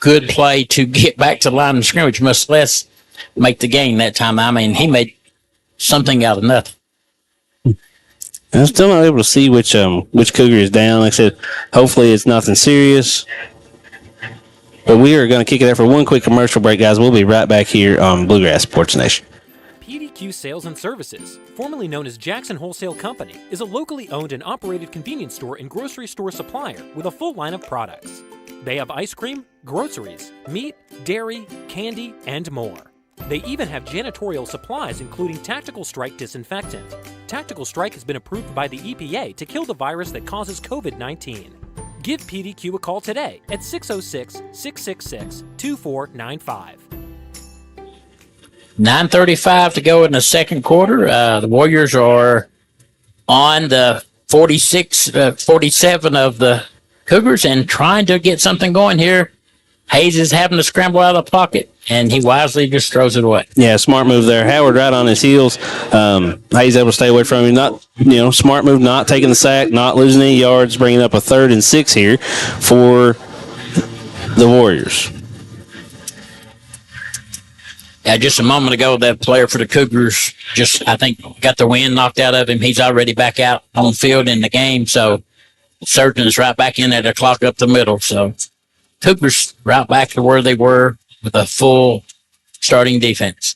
good play to get back to the line of scrimmage, much less make the gain that time. I mean, he made something out of nothing. I'm still not able to see which Cougar is down. Like I said, hopefully it's nothing serious. But we are going to kick it out for one quick commercial break, guys. We'll be right back here on Bluegrass Sports Nation. PDQ Sales and Services, formerly known as Jackson Wholesale Company, is a locally owned and operated convenience store and grocery store supplier with a full line of products. They have ice cream, groceries, meat, dairy, candy, and more. They even have janitorial supplies, including Tactical Strike disinfectant. Tactical Strike has been approved by the EPA to kill the virus that causes COVID-19. Give PDQ a call today at 606-666-2495. 9:35 to go in the second quarter. The Warriors are on the 47 of the Cougars and trying to get something going here. Hayes is having to scramble out of the pocket, and he wisely just throws it away. Yeah, smart move there. Howard right on his heels. Hayes able to stay away from him. Not, smart move, not taking the sack, not losing any yards, bringing up a 3rd and 6 here for the Warriors. Yeah, just a moment ago, that player for the Cougars I think, got the wind knocked out of him. He's already back out on field in the game, so Surgeon's right back in there to clock up the middle. So Cougars right back to where they were with a full starting defense.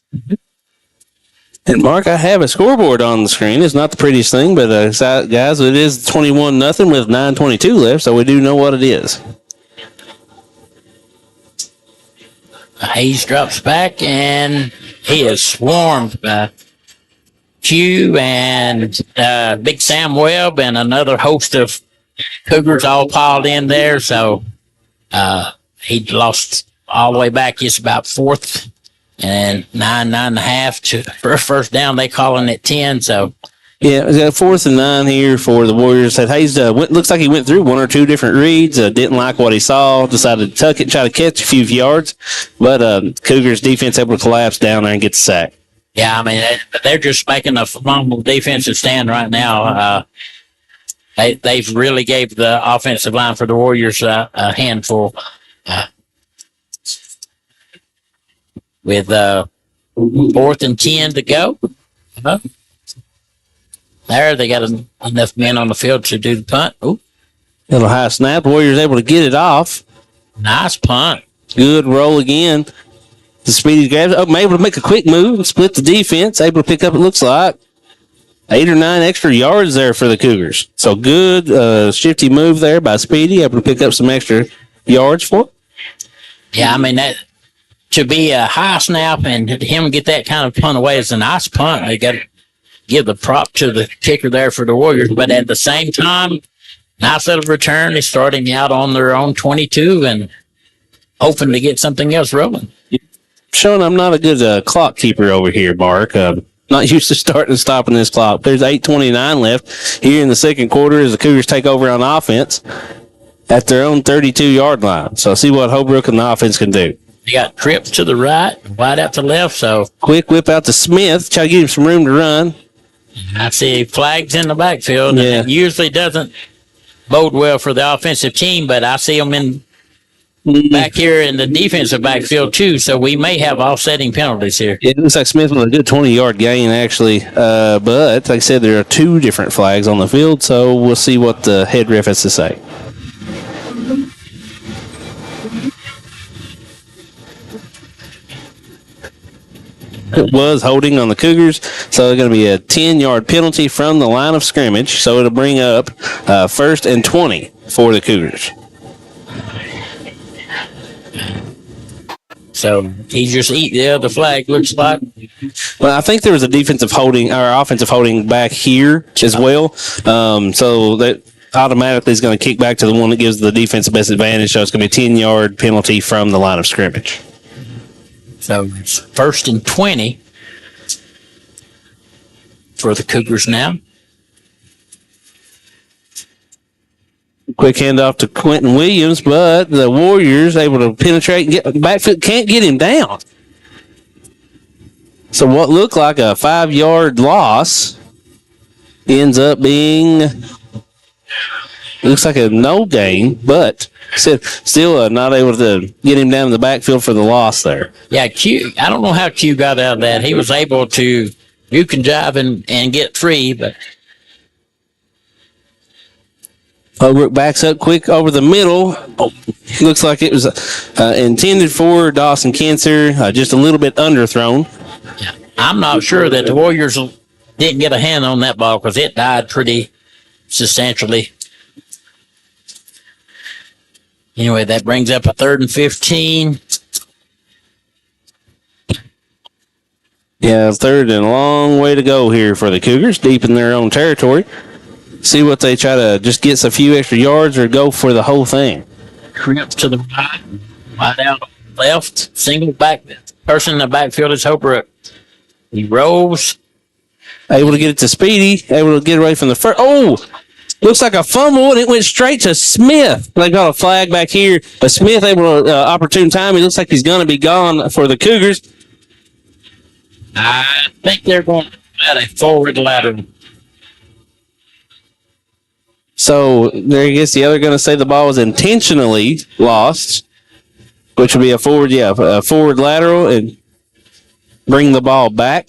And Mark, I have a scoreboard on the screen. It's not the prettiest thing, but guys, it is 21-0 with 9:22 left, so we do know what it is. Hayes drops back, and he is swarmed by Q and Big Sam Webb and another host of Cougars all piled in there. So he lost all the way back. It's about 4th and 9.5 for a first down. They calling it 10. So yeah, it's got 4th and 9 here for the Warriors. That Hayes looks like he went through 1 or 2 different reads. Didn't like what he saw. Decided to tuck it, try to catch a few yards. But Cougars defense able to collapse down there and get the sack. Yeah, I mean they're just making a phenomenal defensive stand right now. They've really gave the offensive line for the Warriors a handful. With 4th and 10 to go. There, they got enough men on the field to do the punt. Ooh. Little high snap. Warriors able to get it off. Nice punt. Good roll again. The Speedy grabs it. Oh, able to make a quick move and split the defense. Able to pick up, it looks like, 8 or 9 extra yards there for the Cougars. So good shifty move there by Speedy. Able to pick up some extra yards for it. Yeah, I mean, that to be a high snap and him get that kind of punt away is a nice punt. They got to give the prop to the kicker there for the Warriors. But at the same time, nice little return. They're starting out on their own 22 and hoping to get something else rolling. Showing I'm not a good clock keeper over here, Mark. Not used to starting and stopping this clock. There's 8:29 left here in the second quarter as the Cougars take over on offense at their own 32-yard line. So see what Holbrook and the offense can do. They got trips to the right, wide out to left. So quick whip out to Smith. Try to give him some room to run. I see flags in the backfield. Yeah. And it usually doesn't bode well for the offensive team, but I see them in back here in the defensive backfield too, so we may have offsetting penalties here. It looks like Smith with a good 20-yard gain, actually. But like I said, there are 2 different flags on the field, so we'll see what the head ref has to say. It was holding on the Cougars, so it's going to be a 10-yard penalty from the line of scrimmage, so it'll bring up 1st and 20 for the Cougars. So he just eat the other flag, looks like. Well, I think there was a defensive holding or offensive holding back here as well. So that automatically is going to kick back to the one that gives the defense the best advantage. So it's going to be a 10-yard penalty from the line of scrimmage. So it's 1st and 20 for the Cougars now. Quick handoff to Quentin Williams, but the Warriors able to penetrate and get backfield, can't get him down. So what looked like a 5-yard loss ends up being, looks like a no gain, but still not able to get him down in the backfield for the loss there. Yeah, Q. I don't know how Q got out of that. He was able to juke and jive and get free, but Holbrook backs up quick over the middle. Looks like it was intended for Dawson Kinser, just a little bit underthrown. Yeah. I'm not sure that the Warriors didn't get a hand on that ball because it died pretty substantially. Anyway, that brings up a 3rd and 15. Yeah, 3rd and a long way to go here for the Cougars, deep in their own territory. See what they try to just get a few extra yards or go for the whole thing. Crip to the right, wide out left, single back person in the backfield is Holbrook. He rolls. Able to get it to Speedy, able to get away from the first. Oh, looks like a fumble, and it went straight to Smith. They got a flag back here, but Smith able to opportune time. He looks like he's going to be gone for the Cougars. I think they're going to add a forward lateral. So there, I guess the other going to say the ball was intentionally lost, which would be a forward lateral and bring the ball back.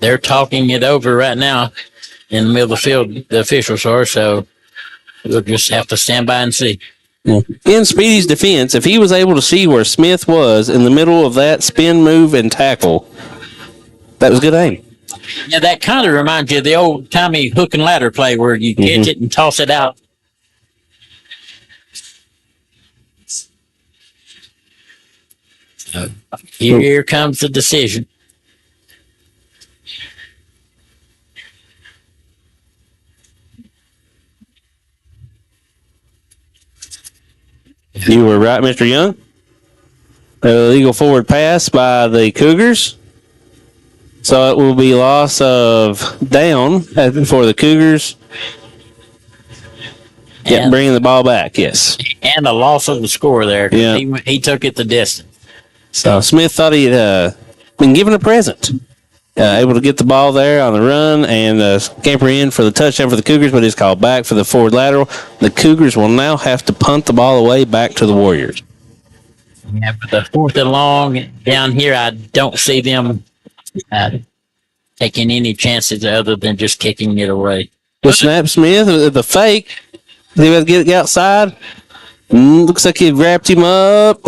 They're talking it over right now in the middle of the field, the officials are, so we'll just have to stand by and see. In Speedy's defense, if he was able to see where Smith was in the middle of that spin move and tackle, that was good aim. Yeah, that kind of reminds you of the old-timey hook and ladder play where you catch it and toss it out. Here comes the decision. You were right, Mr. Young. Illegal forward pass by the Cougars. So it will be loss of down for the Cougars. Yeah, bringing the ball back, yes. And a loss of the score there. Yeah. He took it the distance. So Smith thought he had been given a present. Able to get the ball there on the run and scamper in for the touchdown for the Cougars, but it's called back for the forward lateral. The Cougars will now have to punt the ball away back to the Warriors. Yeah, but the 4th and long down here, I don't see them taking any chances other than just kicking it away. The snap Smith, the fake, they able to get it outside. Looks like he wrapped him up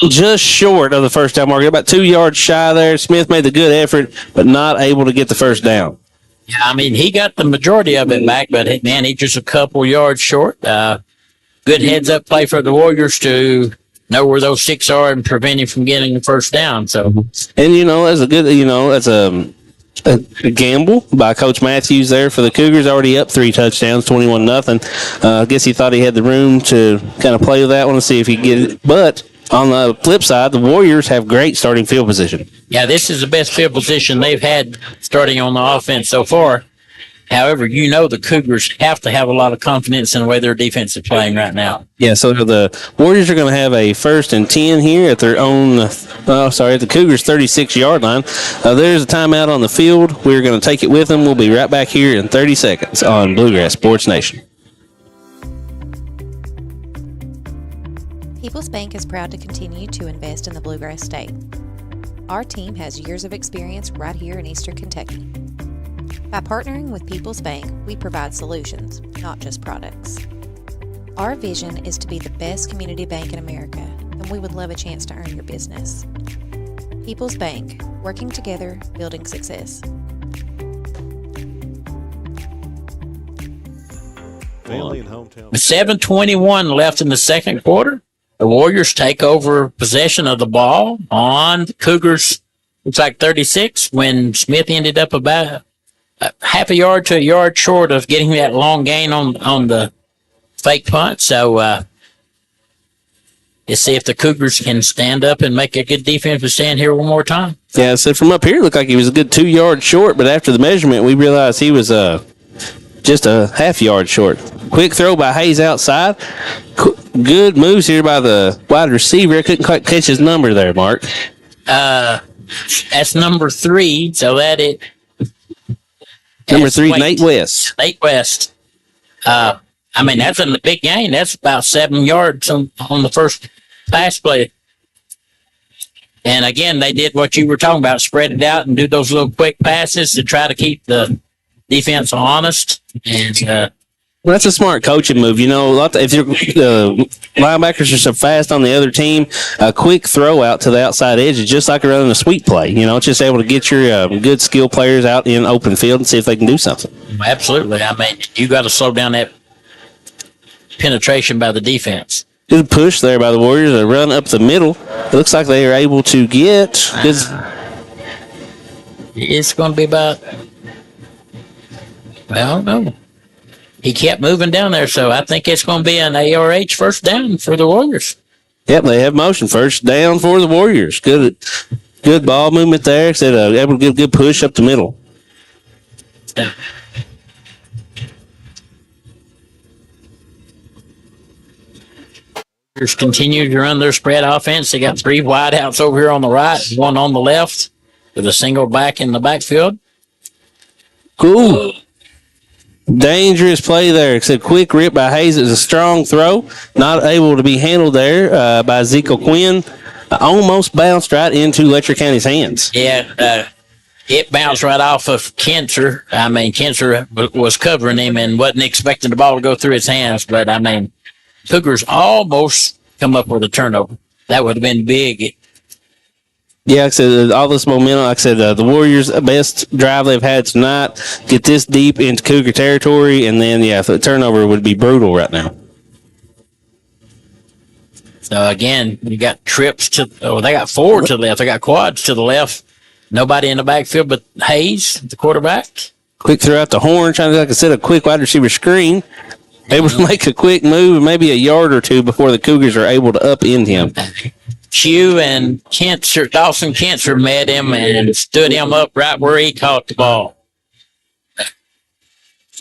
just short of the first down marker. About 2 yards shy there. Smith made the good effort, but not able to get the first down. Yeah, I mean, he got the majority of it back, but man, he's just a couple yards short. Good heads-up play for the Warriors to know where those sticks are and prevent him from getting the first down. So, and that's a good, that's a gamble by Coach Matthews there for the Cougars. Already up 3 touchdowns, 21-0. I guess he thought he had the room to kind of play with that one and see if he could get it. But on the flip side, the Warriors have great starting field position. Yeah, this is the best field position they've had starting on the offense so far. However, the Cougars have to have a lot of confidence in the way their defense is playing right now. Yeah, so the Warriors are going to have a 1st and 10 here at their own, at the Cougars' 36-yard line. There's a timeout on the field. We're going to take it with them. We'll be right back here in 30 seconds on Bluegrass Sports Nation. People's Bank is proud to continue to invest in the Bluegrass State. Our team has years of experience right here in Eastern Kentucky. By partnering with People's Bank, we provide solutions, not just products. Our vision is to be the best community bank in America, and we would love a chance to earn your business. People's Bank, working together, building success. Family and hometown. 7:21 left in the second quarter. The Warriors take over possession of the ball on the Cougars. Looks like 36 when Smith ended up about half a yard to a yard short of getting that long gain on the fake punt. So let's see if the Cougars can stand up and make a good defensive stand here one more time. Yeah, so from up here, it looked like he was a good 2 yards short, but after the measurement, we realized he was just a half yard short. Quick throw by Hayes outside. Good moves here by the wide receiver. I couldn't quite catch his number there, Mark. That's number 3, so that it... Number 3, Nate West. Nate West. I mean, that's in the big game. That's about 7 yards on the first pass play. And again, they did what you were talking about, spread it out and do those little quick passes to try to keep the defense honest. And well, that's a smart coaching move. If your linebackers are so fast on the other team, a quick throw out to the outside edge is just like running a sweep play. It's just able to get your good skill players out in open field and see if they can do something. Absolutely. I mean, you got to slow down that penetration by the defense. Good push there by the Warriors. A run up the middle. It looks like they are able to get. It's going to be about. Well, no. He kept moving down there, so I think it's going to be an ARH first down for the Warriors. Yep, they have motion. First down for the Warriors. Good ball movement there. Said able to get a good push up the middle. Yeah. Warriors continue to run their spread offense. They got 3 wideouts over here on the right, 1 on the left, with a single back in the backfield. Cool. Dangerous play there. It's a quick rip by Hayes. It's a strong throw. Not able to be handled there by Ezekiel Quinn. Almost bounced right into Letcher County's hands. Yeah, it bounced right off of Kinser. I mean, Kinser was covering him and wasn't expecting the ball to go through his hands. But, I mean, Cougars almost come up with a turnover. That would have been big. Yeah, like I said, all this momentum. Like I said, the Warriors' best drive they've had tonight. Get this deep into Cougar territory, and then, the turnover would be brutal right now. So, again, you got trips they got 4 to the left. They got quads to the left. Nobody in the backfield but Hayes, the quarterback. Quick throw out the horn, trying to, like I said, a quick wide receiver screen. Able to make a quick move, maybe a yard or two before the Cougars are able to upend him. Chew and Dawson Kinser met him and stood him up right where he caught the ball.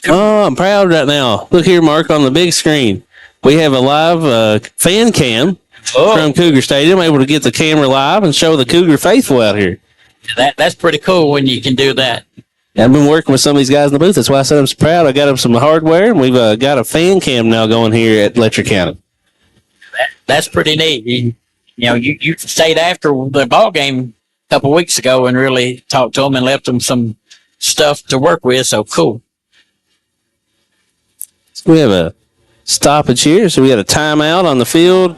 Oh, I'm proud right now. Look here, Mark, on the big screen. We have a live fan cam from Cougar Stadium, able to get the camera live and show the Cougar faithful out here. That's pretty cool when you can do that. I've been working with some of these guys in the booth. That's why I said I'm so proud. I got them some hardware, and we've got a fan cam now going here at Letcher County. That's pretty neat. You stayed after the ball game a couple weeks ago and really talked to them and left them some stuff to work with. So cool. We have a stoppage here. So we got a timeout on the field.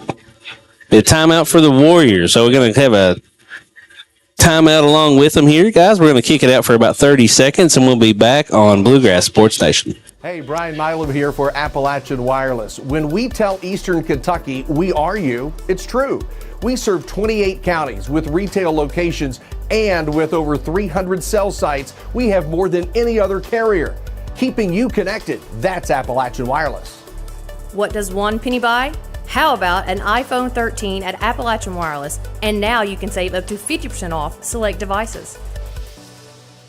A timeout for the Warriors. So we're going to have a timeout along with them here, guys. We're going to kick it out for about 30 seconds, and we'll be back on Bluegrass Sports Station. Hey, Brian Milam here for Appalachian Wireless. When we tell Eastern Kentucky we are you, it's true. We serve 28 counties with retail locations, and with over 300 cell sites, we have more than any other carrier. Keeping you connected, that's Appalachian Wireless. What does one penny buy? How about an iPhone 13 at Appalachian Wireless? And now you can save up to 50% off select devices.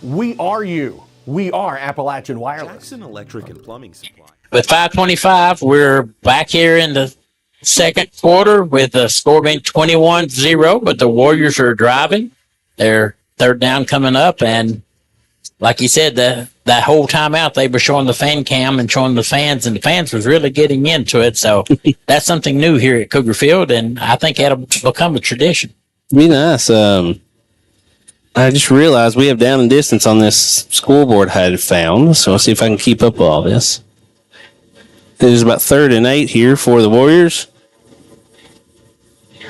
We are you. We are Appalachian Wireless. Jackson Electric and Plumbing Supply. With 5:25, we're back here in the second quarter with the score being 21-0, but the Warriors are driving. They're third down coming up, and like you said, that whole time out, they were showing the fan cam and showing the fans, and the fans was really getting into it. So that's something new here at Cougar Field, and I think that'll become a tradition. Be nice. I just realized we have down and distance on this scoreboard I had found, so I'll see if I can keep up with all this. It is about 3rd and 8 here for the Warriors.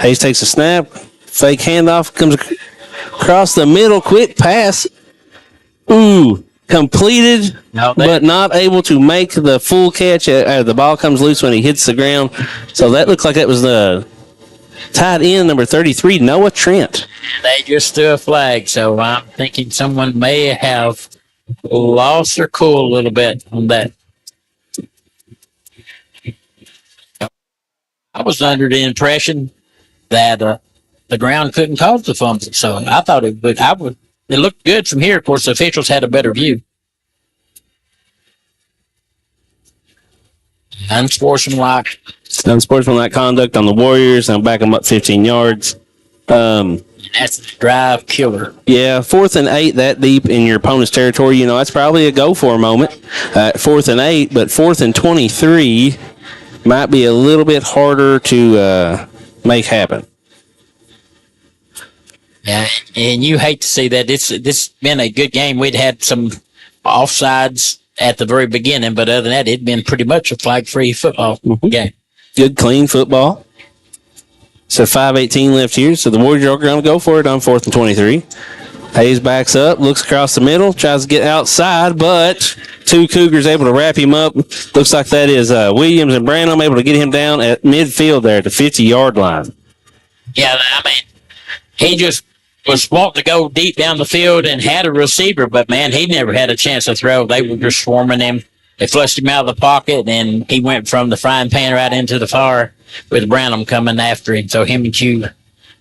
Hayes takes a snap, fake handoff, comes across the middle, quick pass. Ooh, completed, but not able to make the full catch. The ball comes loose when he hits the ground. So that looked like that was the tight end, number 33, Noah Trent. They just threw a flag, so I'm thinking someone may have lost their cool a little bit on that. I was under the impression that the ground couldn't cause the fumble, so I thought it would. It looked good from here. Of course, the officials had a better view. Unsportsmanlike Conduct on the Warriors. I'm back them up 15 yards. That's the drive killer. Yeah, 4th and 8 that deep in your opponent's territory. You know, that's probably a go for a moment. 4th and 8, but 4th and 23 might be a little bit harder to make happen. Yeah, and you hate to see that. This been a good game. We'd had some offsides at the very beginning, but other than that, it'd been pretty much a flag-free football game. Good, clean football. So 5:18 left here. So the Warriors are going to go for it on 4th and 23. Hayes backs up, looks across the middle, tries to get outside, but two Cougars able to wrap him up. Looks like that is Williams and Branham able to get him down at midfield there at the 50-yard line. Yeah, I mean, he just was wanting to go deep down the field and had a receiver, but, man, he never had a chance to throw. They were just swarming him. They flushed him out of the pocket, and he went from the frying pan right into the fire with Branham coming after him. So him and Q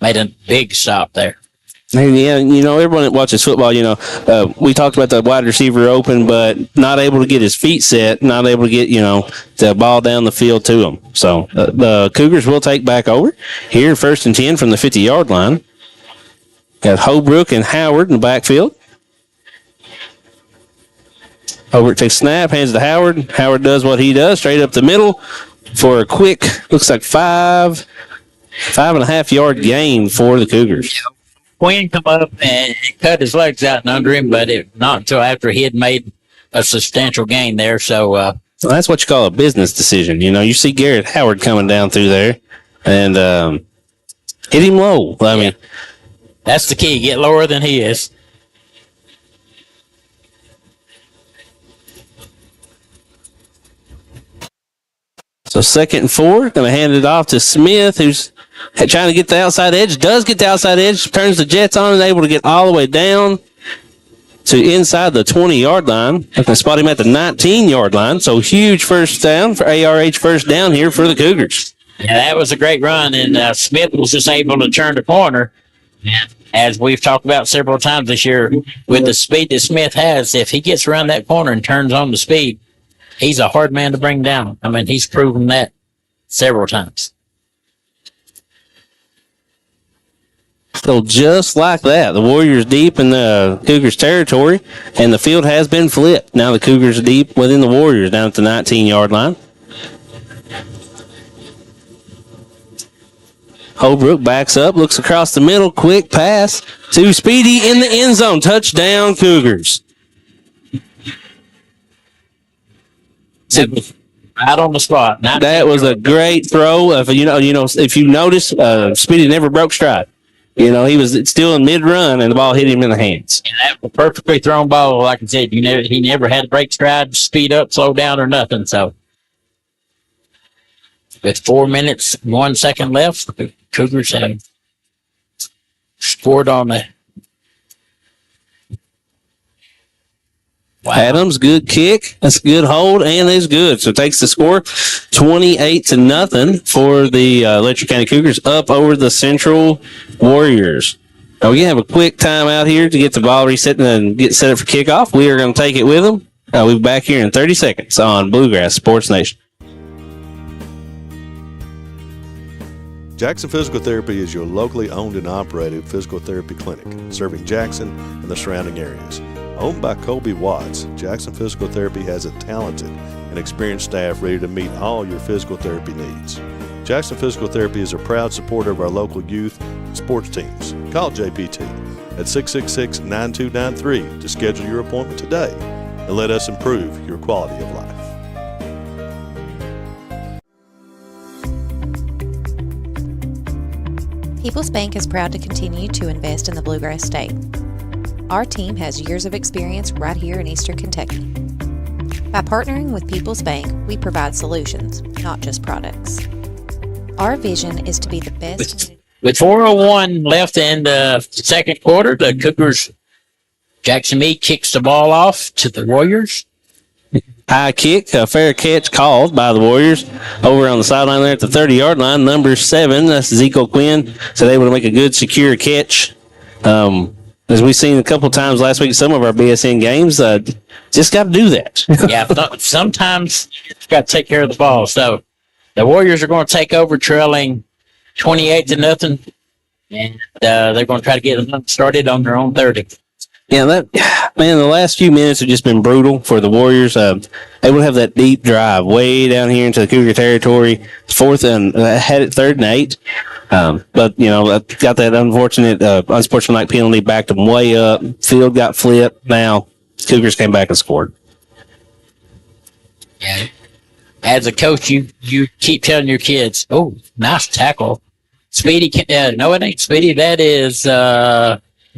made a big stop there. Yeah, you know, everyone that watches football, you know, we talked about the wide receiver open, but not able to get his feet set, not able to get, you know, the ball down the field to him. So the Cougars will take back over here, 1st and 10 from the 50-yard line. Got Holbrook and Howard in the backfield. Holbrook takes a snap, hands it to Howard. Howard does what he does, straight up the middle for a quick, looks like 5.5 yard gain for the Cougars. Quinn come up and cut his legs out and under him, but not until after he had made a substantial gain there. So well, that's what you call a business decision. You know, you see Garrett Howard coming down through there and hit him low. I mean, that's the key. Get lower than he is. So 2nd and 4, going to hand it off to Smith, who's trying to get the outside edge. Does get the outside edge, turns the Jets on and able to get all the way down to inside the 20-yard line. I can spot him at the 19-yard line. So huge first down for ARH, first down here for the Cougars. Yeah, that was a great run, and Smith was just able to turn the corner. As we've talked about several times this year, with the speed that Smith has, if he gets around that corner and turns on the speed, he's a hard man to bring down. I mean, he's proven that several times. So just like that, the Warriors deep in the Cougars territory, and the field has been flipped. Now the Cougars are deep within the Warriors down at the 19-yard line. Holbrook backs up, looks across the middle, quick pass to Speedy in the end zone. Touchdown, Cougars. Right on the spot. That was a great throw. If you notice, Speedy never broke stride. He was still in mid-run, and the ball hit him in the hands. And that was a perfectly thrown ball. Like I said, he never had to break stride, speed up, slow down, or nothing. So, with 4 minutes, 1 second left, the Cougars have scored on the. Wow. Adams, good kick. That's a good hold, and it's good. So it takes the score 28-0 for the Letcher County Cougars up over the Central Warriors. Now, we have a quick time out here to get the ball reset and get set up for kickoff. We are going to take it with them. We'll be back here in 30 seconds on Bluegrass Sports Nation. Jackson Physical Therapy is your locally owned and operated physical therapy clinic, serving Jackson and the surrounding areas. Owned by Colby Watts, Jackson Physical Therapy has a talented and experienced staff ready to meet all your physical therapy needs. Jackson Physical Therapy is a proud supporter of our local youth and sports teams. Call JPT at 666-9293 to schedule your appointment today and let us improve your quality of life. People's Bank is proud to continue to invest in the Bluegrass State. Our team has years of experience right here in Eastern Kentucky. By partnering with People's Bank, we provide solutions, not just products. Our vision is to be the best. With 4:01 left in the second quarter, the Cougars, Jackson Meade kicks the ball off to the Warriors. High kick, a fair catch called by the Warriors over on the sideline there at the 30-yard line. Number 7, that's Ezekiel Quinn, so they able to make a good, secure catch. As we've seen a couple times last week in some of our BSN games, just got to do that. Yeah, sometimes you just got to take care of the ball. So the Warriors are going to take over trailing 28-0, and they're going to try to get them started on their own 30. Yeah, the last few minutes have just been brutal for the Warriors. Able to have that deep drive way down here into the Cougar territory. Fourth and had it 3rd and 8. But, got that unsportsmanlike penalty, backed them way up. Field got flipped. Now, Cougars came back and scored. Yeah. As a coach, you keep telling your kids, oh, nice tackle. Speedy, no, it ain't Speedy. That is,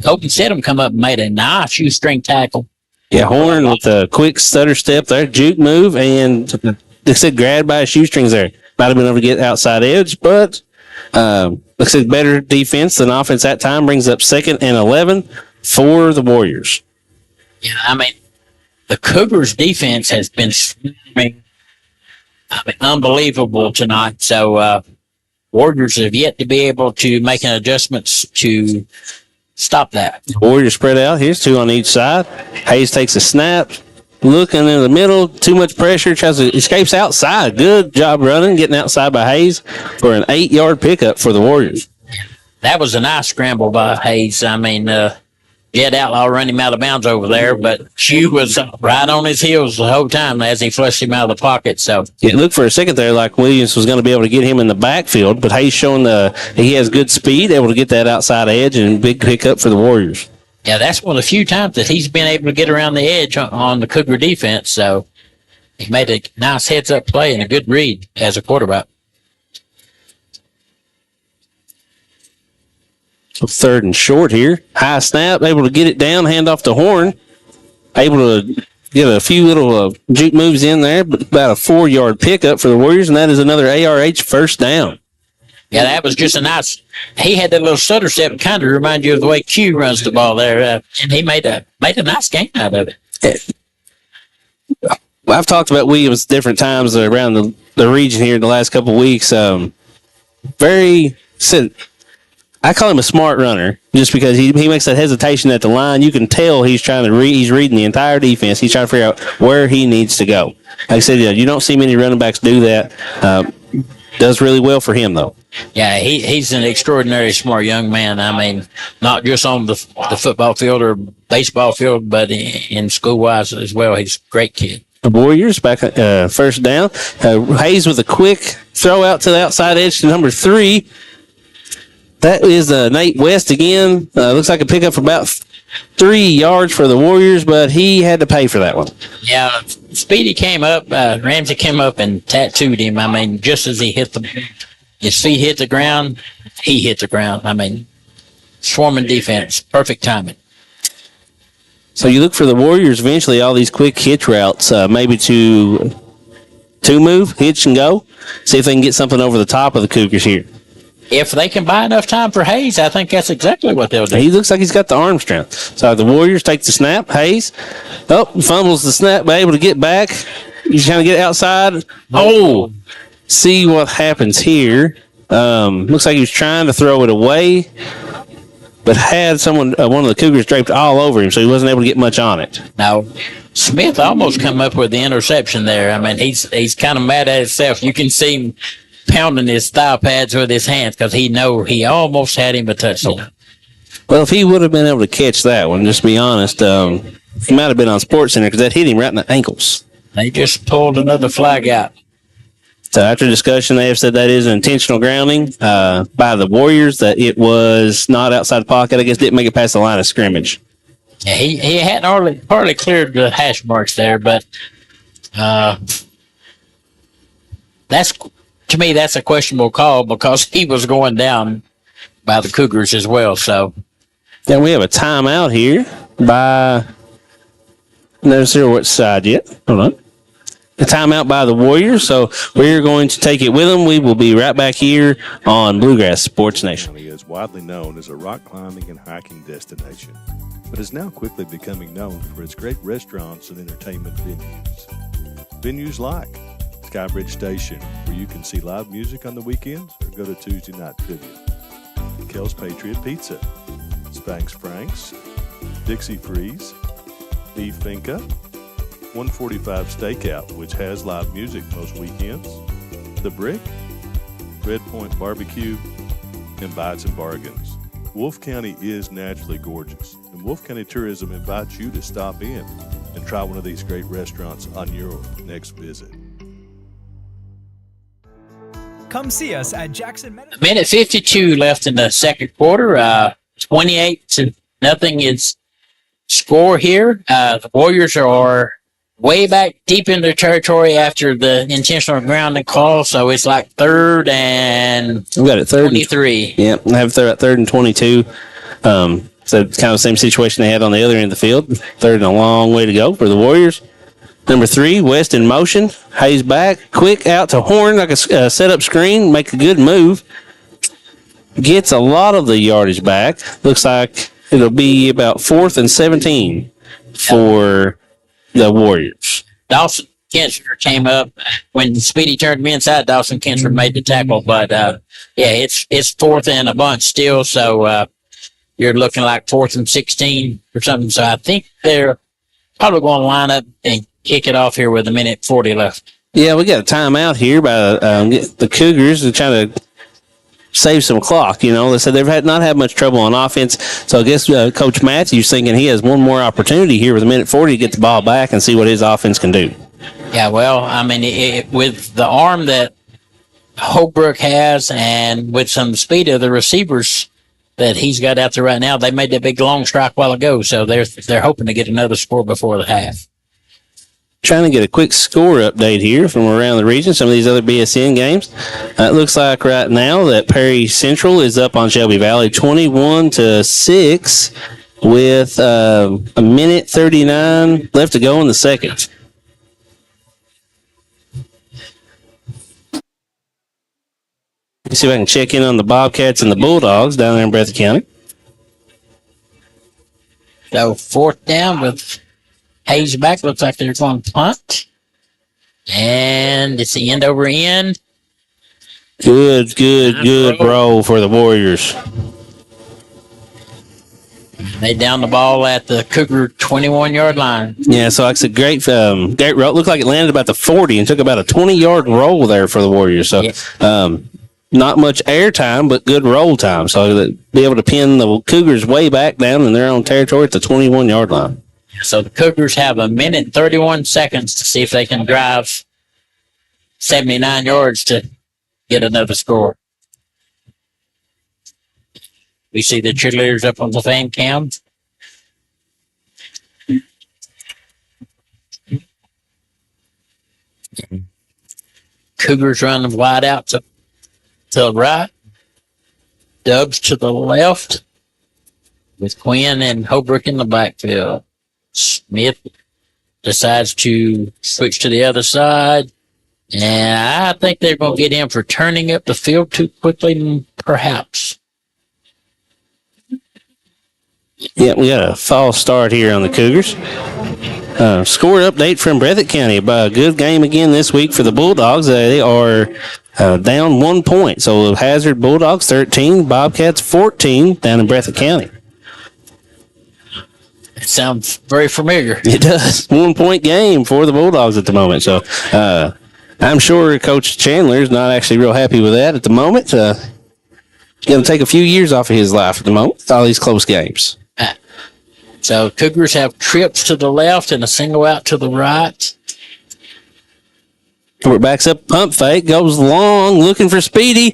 Hope and Stedham come up and made a nice shoestring tackle. Yeah, Horn with a quick stutter step there, juke move, and they said grabbed by his shoestrings there. Might have been able to get outside edge, but like I said, better defense than offense that time brings up 2nd and 11 for the Warriors. Yeah, the Cougars' defense has been unbelievable tonight. So Warriors have yet to be able to make an adjustments to stop that. Warriors spread out. Here's 2 on each side. Hayes takes a snap. Looking in the middle, too much pressure, tries to escapes outside. Good job running, getting outside by Hayes for an 8-yard pickup for the Warriors. That was a nice scramble by Hayes. Jed Outlaw run him out of bounds over there, but Hugh was right on his heels the whole time as he flushed him out of the pocket. So it looked for a second there like Williams was going to be able to get him in the backfield, but Hayes showing he has good speed, able to get that outside edge, and big pickup for the Warriors. Yeah, that's one of the few times that he's been able to get around the edge on the Cougar defense. So he made a nice heads-up play and a good read as a quarterback. So 3rd and short here. High snap, able to get it down, hand off to Horn. Able to get a few little juke moves in there, but about a 4-yard pickup for the Warriors, and that is another ARH first down. Yeah, that was just a nice. He had that little stutter step and kind of remind you of the way Q runs the ball there, and he made a nice game out of it. I've talked about Williams different times around the region here in the last couple of weeks. I call him a smart runner just because he makes that hesitation at the line. You can tell he's trying to he's reading the entire defense. He's trying to figure out where he needs to go. Like I said, you don't see many running backs do that. Does really well for him, though. Yeah, he's an extraordinary smart young man. Not just on the football field or baseball field, but in school-wise as well. He's a great kid. The Warriors back first down. Hayes with a quick throw out to the outside edge to number 3. That is Nate West again. Looks like a pickup for about 3 yards for the Warriors, but he had to pay for that one. Yeah, Speedy came up, Ramsey came up and tattooed him. I mean, just as his feet hit the ground, he hit the ground. I mean, swarming defense, perfect timing. So you look for the Warriors eventually, all these quick hitch routes, maybe to move, hitch and go, see if they can get something over the top of the Cougars here. If they can buy enough time for Hayes, I think that's exactly what they'll do. He looks like he's got the arm strength. So the Warriors take the snap. Hayes, fumbles the snap, but able to get back. He's trying to get outside. Oh, see what happens here. Looks like he was trying to throw it away, but had one of the Cougars draped all over him, so he wasn't able to get much on it. Now, Smith almost come up with the interception there. I mean, he's kind of mad at himself. You can see him pounding his thigh pads with his hands because he almost had him a touchdown. Well, if he would have been able to catch that one, just to be honest, he might have been on SportsCenter because that hit him right in the ankles. They just pulled another flag out. So after discussion, they have said that is an intentional grounding by the Warriors, that it was not outside the pocket. I guess didn't make it past the line of scrimmage. Yeah, he hadn't hardly cleared the hash marks there, but to me, that's a questionable call because he was going down by the Cougars as well. So, then we have a timeout here by no sure what side yet. Hold on. A timeout by the Warriors, so we're going to take it with them. We will be right back here on Bluegrass Sports Nation. County is widely known as a rock climbing and hiking destination, but is now quickly becoming known for its great restaurants and entertainment venues. Venues like Skybridge Station, where you can see live music on the weekends or go to Tuesday night trivia. Kel's Patriot Pizza, Spanx Frank's, Dixie Freeze, Beef Finca, 145 Stakeout, which has live music most weekends, The Brick, Red Point Barbecue, and Bites and Bargains. Wolfe County is naturally gorgeous, and Wolfe County Tourism invites you to stop in and try one of these great restaurants on your next visit. Come see us at Jackson Medical. minute 52 left in the second quarter. 28-0 is score here. The Warriors are way back deep in their territory after the intentional grounding call, so it's like third and we got it 23. Yeah, we have third and 22. So it's kind of the same situation they had on the other end of the field. Third and a long way to go for the Warriors. Number 3, West in motion. Hayes back. Quick out to Horn, like a setup screen. Make a good move. Gets a lot of the yardage back. Looks like it'll be about 4th and 17 for the Warriors. Dawson Kensler came up when Speedy turned him inside. Dawson Kensler made the tackle, but it's 4th and a bunch still. So you're looking like 4th and 16 or something. So I think they're probably going to line up and kick it off here with a minute 40 left. Yeah, we got a timeout here by the Cougars. They're trying to save some clock. You know, they said they've not had much trouble on offense. So I guess Coach Matthews thinking he has one more opportunity here with a minute 40 to get the ball back and see what his offense can do. Yeah, well, I mean, with the arm that Holbrook has and with some speed of the receivers that he's got out there right now, they made that big long strike a while ago. So they're hoping to get another score before the half. Trying to get a quick score update here from around the region, some of these other BSN games. It looks like right now that Perry Central is up on Shelby Valley 21-6 with a minute 39 left to go in the second. Let's see if I can check in on the Bobcats and the Bulldogs down there in Breathitt County. So 4th down with Hayes back. Looks like they're going to punt. And it's the end over end. Good roll for the Warriors. They down the ball at the Cougar 21-yard line. Yeah, so it's a great roll. It looked like it landed about the 40 and took about a 20-yard roll there for the Warriors. So not much air time, but good roll time. So they'll be able to pin the Cougars way back down in their own territory at the 21-yard line. So the Cougars have a minute and 31 seconds to see if they can drive 79 yards to get another score. We see the cheerleaders up on the fan cam. Cougars running wide out to the right. Dubs to the left with Quinn and Holbrook in the backfield. Smith decides to switch to the other side. And I think they're going to get him for turning up the field too quickly, perhaps. Yeah, we got a false start here on the Cougars. Score update from Breathitt County. A good game again this week for the Bulldogs. They are down 1 point. So Hazard Bulldogs 13, Bobcats 14 down in Breathitt County. It sounds very familiar. It does. 1 point game for the Bulldogs at the moment. So I'm sure Coach Chandler is not actually real happy with that at the moment. He's going to take a few years off of his life at the moment with all these close games. So Cougars have trips to the left and a single out to the right. We're backs up, pump fake, goes long, looking for Speedy.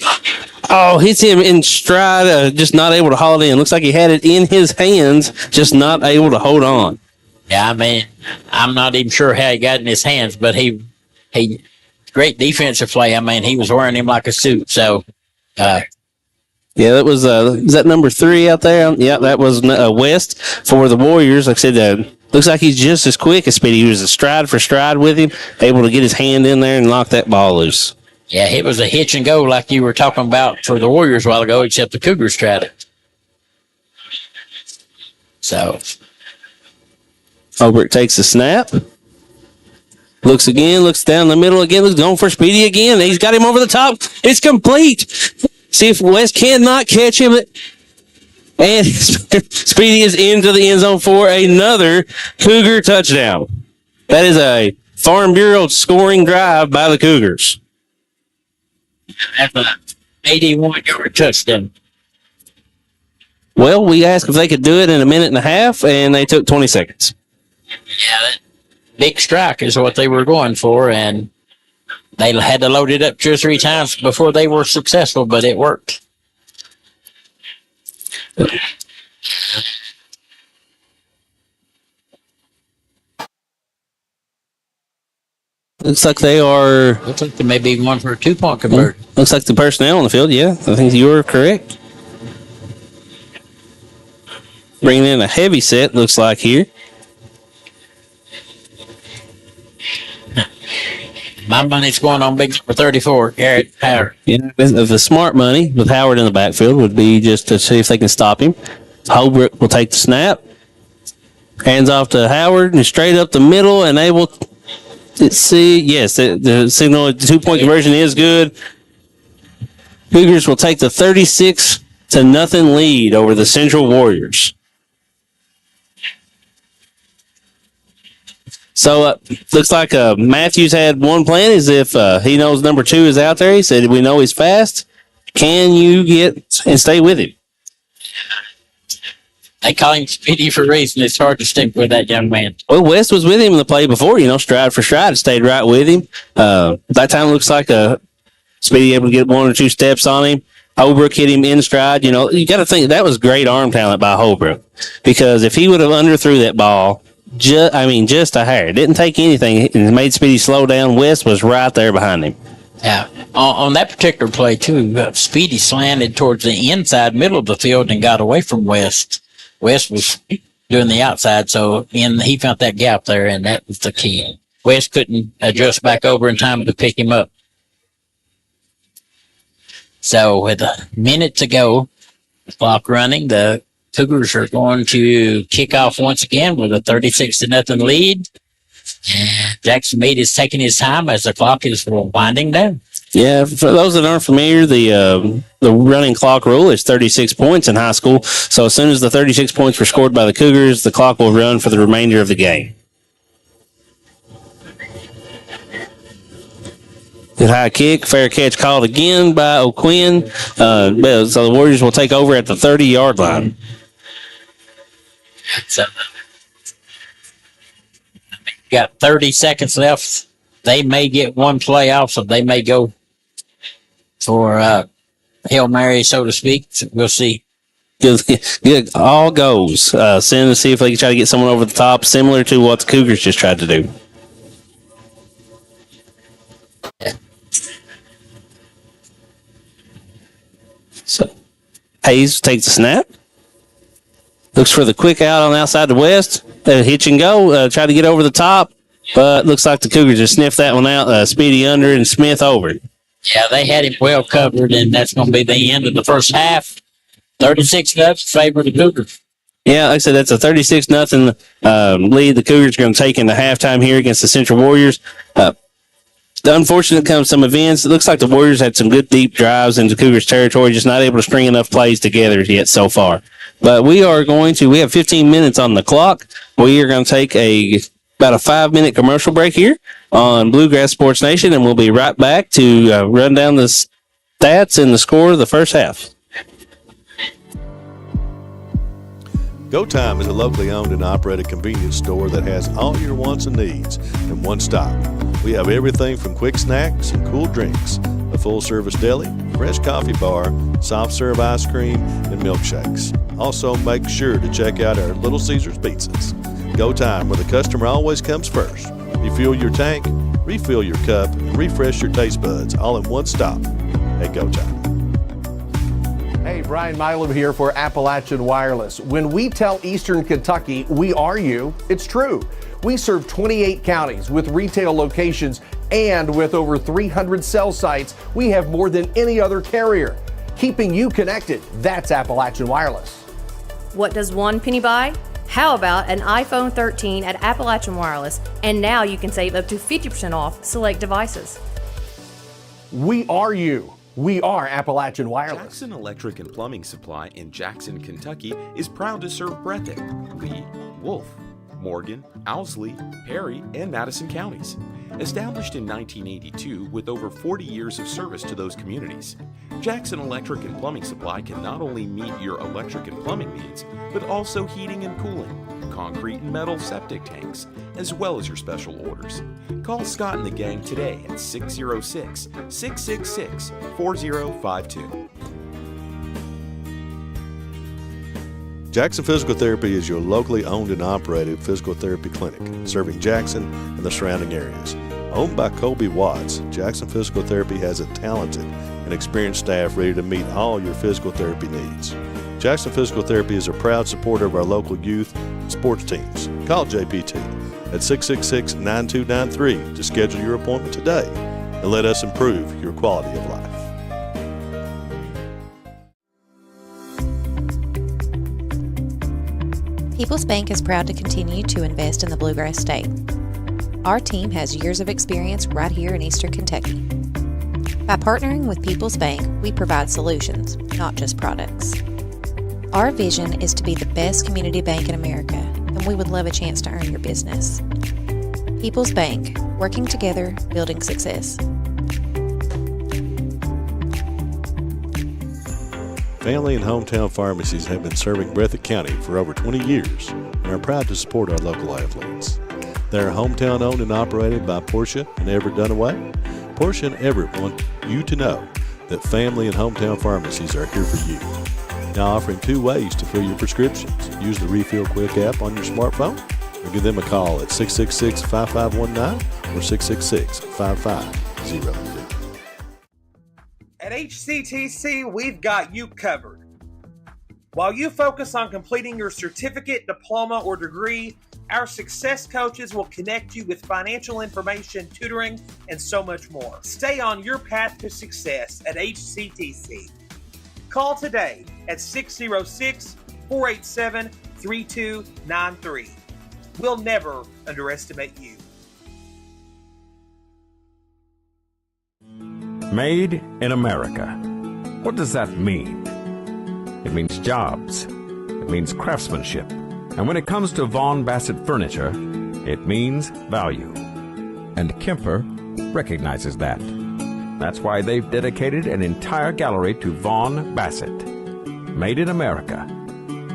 Oh, hits him in stride, just not able to haul it in. Looks like he had it in his hands, just not able to hold on. Yeah, I mean, I'm not even sure how he got it in his hands, but he great defensive play. I mean, he was wearing him like a suit. So, yeah, that was is that number 3 out there? Yeah, that was West for the Warriors. Like I said, looks like he's just as quick as Speedy. He was a stride for stride with him, able to get his hand in there and knock that ball loose. Yeah, it was a hitch and go like you were talking about for the Warriors a while ago, except the Cougars tried it. So, Holbrook takes the snap. Looks again, looks down the middle again, looks going for Speedy again. He's got him over the top. It's complete. See if West cannot catch him. And Speedy is into the end zone for another Cougar touchdown. That is a Farm Bureau scoring drive by the Cougars. That's an 81-yard touchdown. Well, we asked if they could do it in a minute and a half, and they took 20 seconds. Yeah, that big strike is what they were going for, and they had to load it up 2 or 3 times before they were successful, but it worked. Looks like they are. Looks like they may be going for a 2-point conversion. Looks like the personnel on the field, yeah. I think you're correct. Bringing in a heavy set, looks like here. My money's going on big number 34, Garrett Howard. Yeah, the smart money with Howard in the backfield would be just to see if they can stop him. Holbrook will take the snap. Hands off to Howard and straight up the middle, and they will see. Yes, the signal, the 2-point conversion is good. Cougars will take the 36-0 lead over the Central Warriors. So, looks like Matthews had one plan, as if he knows number 2 is out there. He said, we know he's fast. Can you get and stay with him? They call him Speedy for a reason. It's hard to stick with that young man. Well, West was with him in the play before, stride for stride, stayed right with him. That time looks like Speedy able to get 1 or 2 steps on him. Holbrook hit him in stride. You got to think that was great arm talent by Holbrook, because if he would have underthrew that ball, just a hair. It didn't take anything. It made Speedy slow down. West was right there behind him. Yeah. On that particular play, too, Speedy slanted towards the inside middle of the field and got away from West. West was doing the outside, so he found that gap there, and that was the key. West couldn't adjust back over in time to pick him up. So with a minute to go, clock running, the Cougars are going to kick off once again with a 36-0 lead. And Jackson Meade is taking his time as the clock is winding down. Yeah, for those that aren't familiar, the running clock rule is 36 points in high school. So as soon as the 36 points were scored by the Cougars, the clock will run for the remainder of the game. Good high kick, fair catch called again by O'Quinn. So the Warriors will take over at the 30-yard line. So, got 30 seconds left. They may get one play off, so they may go for Hail Mary, so to speak. We'll see. Good. All goes. Send to see if they can try to get someone over the top, similar to what the Cougars just tried to do. Hayes takes the snap. Looks for the quick out on the outside to West. Hitch and go. Try to get over the top. But looks like the Cougars just sniffed that one out. Speedy under and Smith over. Yeah, they had him well covered, and that's going to be the end of the first half. 36-0 favor the Cougars. Yeah, like I said, that's a 36-0 lead the Cougars are going to take into halftime here against the Central Warriors. The unfortunate comes some events. It looks like the Warriors had some good deep drives into Cougars territory, just not able to string enough plays together yet so far. But we have 15 minutes on the clock. We are going to take about a 5-minute commercial break here on Bluegrass Sports Nation, and we'll be right back to run down the stats and the score of the first half. Go Time is a locally owned and operated convenience store that has all your wants and needs in one stop. We have everything from quick snacks and cool drinks, a full-service deli, fresh coffee bar, soft-serve ice cream, and milkshakes. Also, make sure to check out our Little Caesars pizzas. Go Time, where the customer always comes first. Refuel your tank, refill your cup, and refresh your taste buds all in one stop at Go Time. Hey, Brian Milam here for Appalachian Wireless. When we tell Eastern Kentucky we are you, it's true. We serve 28 counties with retail locations, and with over 300 cell sites, we have more than any other carrier. Keeping you connected, that's Appalachian Wireless. What does one penny buy? How about an iPhone 13 at Appalachian Wireless? And now you can save up to 50% off select devices. We are you. We are Appalachian Wireless. Jackson Electric and Plumbing Supply in Jackson, Kentucky is proud to serve Breathitt, Lee, Wolf, Morgan, Owsley, Perry, and Madison counties. Established in 1982 with over 40 years of service to those communities, Jackson Electric and Plumbing Supply can not only meet your electric and plumbing needs, but also heating and cooling, concrete and metal septic tanks, as well as your special orders. Call Scott and the gang today at 606-666-4052. Jackson Physical Therapy is your locally owned and operated physical therapy clinic, serving Jackson and the surrounding areas. Owned by Colby Watts, Jackson Physical Therapy has a talented and experienced staff ready to meet all your physical therapy needs. Jackson Physical Therapy is a proud supporter of our local youth and sports teams. Call JPT at 666-9293 to schedule your appointment today and let us improve your quality of life. People's Bank is proud to continue to invest in the Bluegrass State. Our team has years of experience right here in Eastern Kentucky. By partnering with People's Bank, we provide solutions, not just products. Our vision is to be the best community bank in America, and we would love a chance to earn your business. People's Bank, working together, building success. Family and hometown pharmacies have been serving Breathitt County for over 20 years and are proud to support our local athletes. They are hometown owned and operated by Portia and Everett Dunaway. Portia and Everett want you to know that family and hometown pharmacies are here for you. Now offering 2 ways to fill your prescriptions. Use the Refill Quick app on your smartphone or give them a call at 666-5519 or 666-5502. At HCTC, we've got you covered. While you focus on completing your certificate, diploma, or degree, our success coaches will connect you with financial information, tutoring, and so much more. Stay on your path to success at HCTC. Call today at 606-487-3293. We'll never underestimate you. Made in America. What does that mean? It means jobs. It means craftsmanship. And when it comes to Vaughn Bassett furniture, it means value. And Kemper recognizes that. That's why they've dedicated an entire gallery to Vaughn Bassett. Made in America.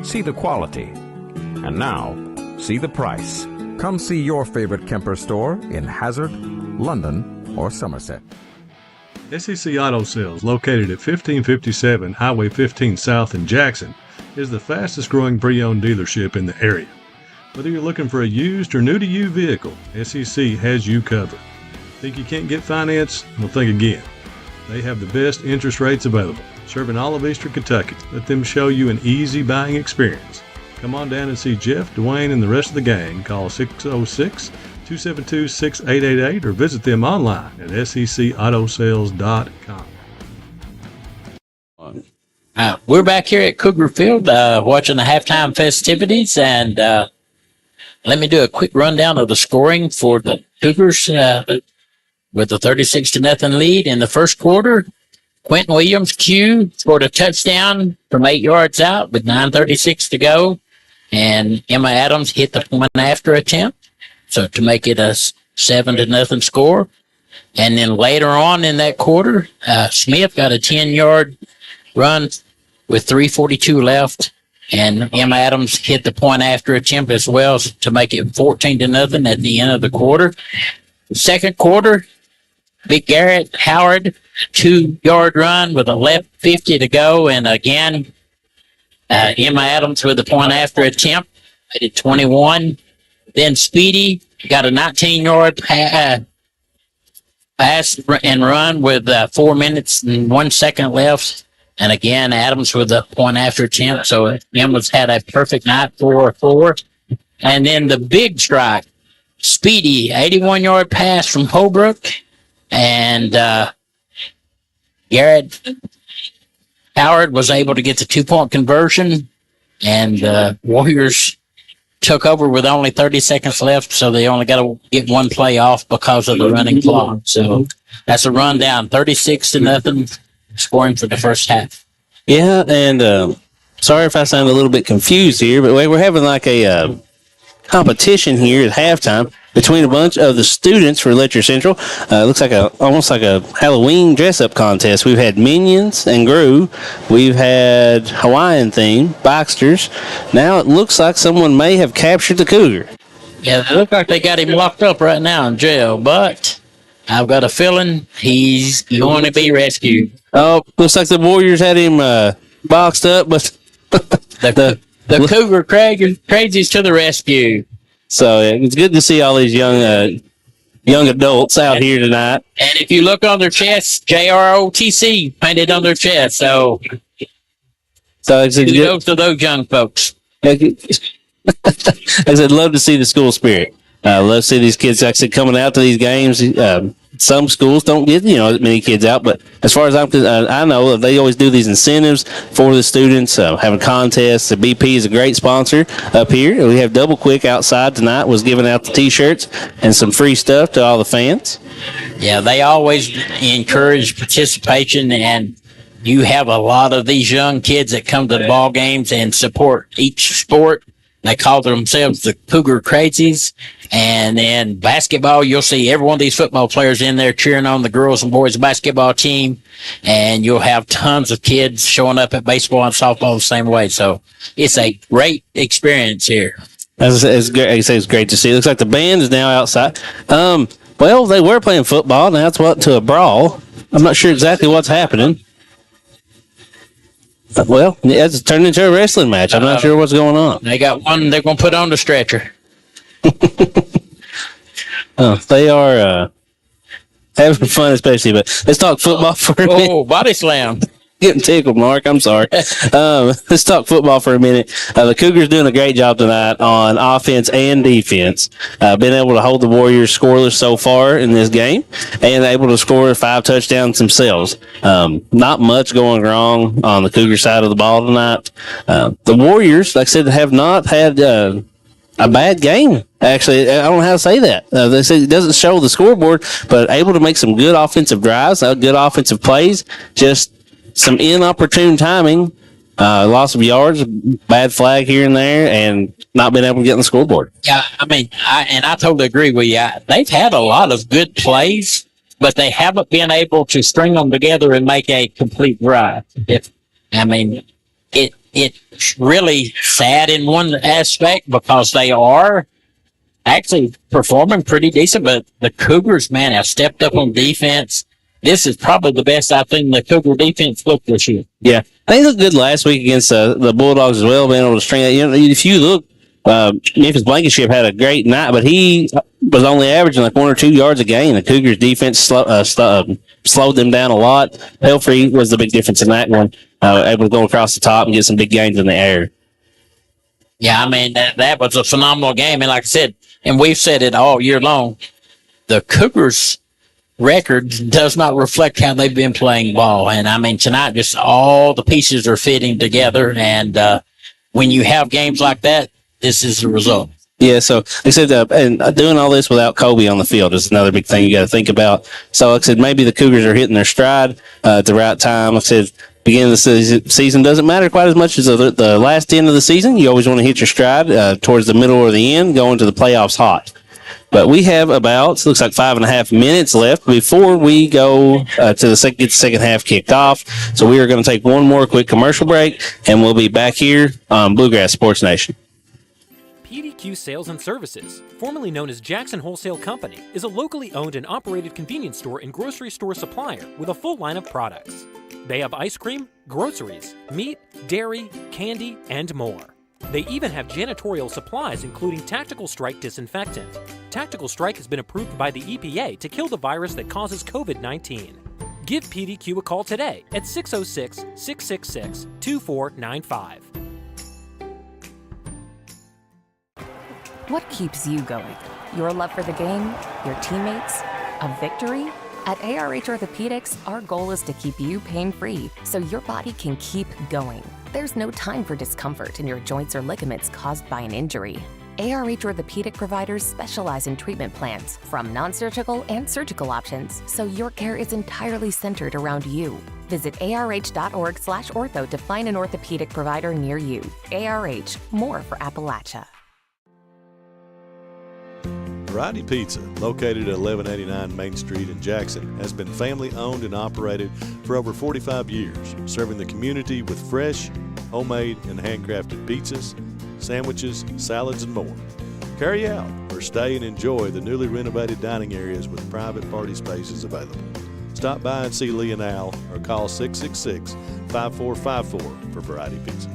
See the quality. And now, see the price. Come see your favorite Kemper store in Hazard, London, or Somerset. SEC Auto Sales, located at 1557 Highway 15 South in Jackson, is the fastest growing pre-owned dealership in the area. Whether you're looking for a used or new-to-you vehicle, SEC has you covered. Think you can't get finance? Well, think again. They have the best interest rates available. serving all of Eastern Kentucky. Let them show you an easy buying experience. Come on down and see Jeff, Dwayne, and the rest of the gang. Call 606-272-6888 or visit them online at secautosales.com. We're back here at Cougar Field watching the halftime festivities, and let me do a quick rundown of the scoring for the Cougars with a 36-0 lead in the first quarter. Quentin Williams, Q, scored a touchdown from 8 yards out with 9:36 to go, and Emma Adams hit the point after attempt, so to make it a 7-0 score. And then later on in that quarter, Smith got a 10-yard run with 3:42 left, and Emma Adams hit the point after attempt as well to make it 14-0 at the end of the quarter. Second quarter, Big Garrett Howard, 2-yard run with a left 50 to go, and again, Emma Adams with the point after attempt, made it 21. Then Speedy got a 19-yard pass and run with 4 minutes and 1 second left. And again, Adams with the point after attempt. So Emma's had a perfect night, 4-4. And then the big strike, Speedy, 81-yard pass from Holbrook. And Garrett Howard was able to get the 2-point conversion. And Warriors took over with only 30 seconds left. So they only got to get one play off because of the running clock. So that's a rundown, 36-0. Scoring for the first half. Yeah, and sorry if I sound a little bit confused here, but we're having like a competition here at halftime between a bunch of the students for Letcher Central. It looks like almost like a Halloween dress-up contest. We've had Minions and Gru. We've had Hawaiian theme, Boxsters. Now it looks like someone may have captured the Cougar. Yeah, it looks like they got him locked up right now in jail, but I've got a feeling he's going to be rescued. Oh, looks like the Warriors had him boxed up, but the Cougar crazies to the rescue. So it's good to see all these young adults out here tonight. And if you look on their chest, JROTC painted on their chest. So it's kudos to those young folks. I said, love to see the school spirit. Love to see these kids actually coming out to these games. Some schools don't get as many kids out, but as far as I know, they always do these incentives for the students, having contests. The BP is a great sponsor up here. We have Double Quick outside tonight was giving out the T-shirts and some free stuff to all the fans. Yeah, they always encourage participation, and you have a lot of these young kids that come to the ball games and support each sport. They call themselves the Cougar Crazies. And then basketball, you'll see every one of these football players in there cheering on the girls and boys basketball team. And you'll have tons of kids showing up at baseball and softball the same way. So it's a great experience here. It's great to see. It looks like the band is now outside. Well, they were playing football. Now it's to a brawl. I'm not sure exactly what's happening. Well, it's turned into a wrestling match. I'm not sure what's going on. They got one they're going to put on the stretcher. They are having fun, especially. But let's talk football for a minute. Oh, body slam. Getting tickled, Mark. I'm sorry. Let's talk football for a minute. The Cougars doing a great job tonight on offense and defense. Been able to hold the Warriors scoreless so far in this game and able to score 5 touchdowns themselves. Not much going wrong on the Cougar side of the ball tonight. The Warriors, like I said, have not had a bad game. Actually, I don't know how to say that. They say it doesn't show the scoreboard, but able to make some good offensive drives, good offensive plays, just some inopportune timing, loss of yards, bad flag here and there, and not being able to get on the scoreboard. Yeah, I mean, I totally agree with you. They've had a lot of good plays, but they haven't been able to string them together and make a complete drive. It's really sad in one aspect because they are actually performing pretty decent, but the Cougars, man, have stepped up on defense. This is probably the best I've seen the Cougar defense look this year. Yeah, they looked good last week against the Bulldogs as well, being able to string that. If you look, Memphis Blankenship had a great night, but he was only averaging like 1 or 2 yards a gain. The Cougars defense slowed them down a lot. Pelfrey was the big difference in that one, able to go across the top and get some big gains in the air. Yeah, I mean, that was a phenomenal game. And like I said, and we've said it all year long, the Cougars' record does not reflect how they've been playing ball. And I mean, tonight, just all the pieces are fitting together. And when you have games like that, this is the result. Yeah, so like I said, and doing all this without Kobe on the field is another big thing you got to think about. So like I said, maybe the Cougars are hitting their stride at the right time. Like I said, beginning of the season doesn't matter quite as much as the last end of the season. You always want to hit your stride towards the middle or the end, going to the playoffs hot. But we have about, looks like 5.5 minutes left before we go get the second half kicked off. So we are going to take one more quick commercial break, and we'll be back here on Bluegrass Sports Nation. PDQ Sales and Services, formerly known as Jackson Wholesale Company, is a locally owned and operated convenience store and grocery store supplier with a full line of products. They have ice cream, groceries, meat, dairy, candy, and more. They even have janitorial supplies, including Tactical Strike disinfectant. Tactical Strike has been approved by the EPA to kill the virus that causes COVID-19. Give PDQ a call today at 606-666-2495. What keeps you going? Your love for the game? Your teammates? A victory? At ARH Orthopedics, our goal is to keep you pain-free so your body can keep going. There's no time for discomfort in your joints or ligaments caused by an injury. ARH Orthopedic providers specialize in treatment plans, from non-surgical and surgical options, so your care is entirely centered around you. Visit arh.org/ortho to find an orthopedic provider near you. ARH, more for Appalachia. Variety Pizza, located at 1189 Main Street in Jackson, has been family owned and operated for over 45 years, serving the community with fresh, homemade, and handcrafted pizzas, sandwiches, salads, and more. Carry out or stay and enjoy the newly renovated dining areas with private party spaces available. Stop by and see Lee and Al or call 666-5454 for Variety Pizza.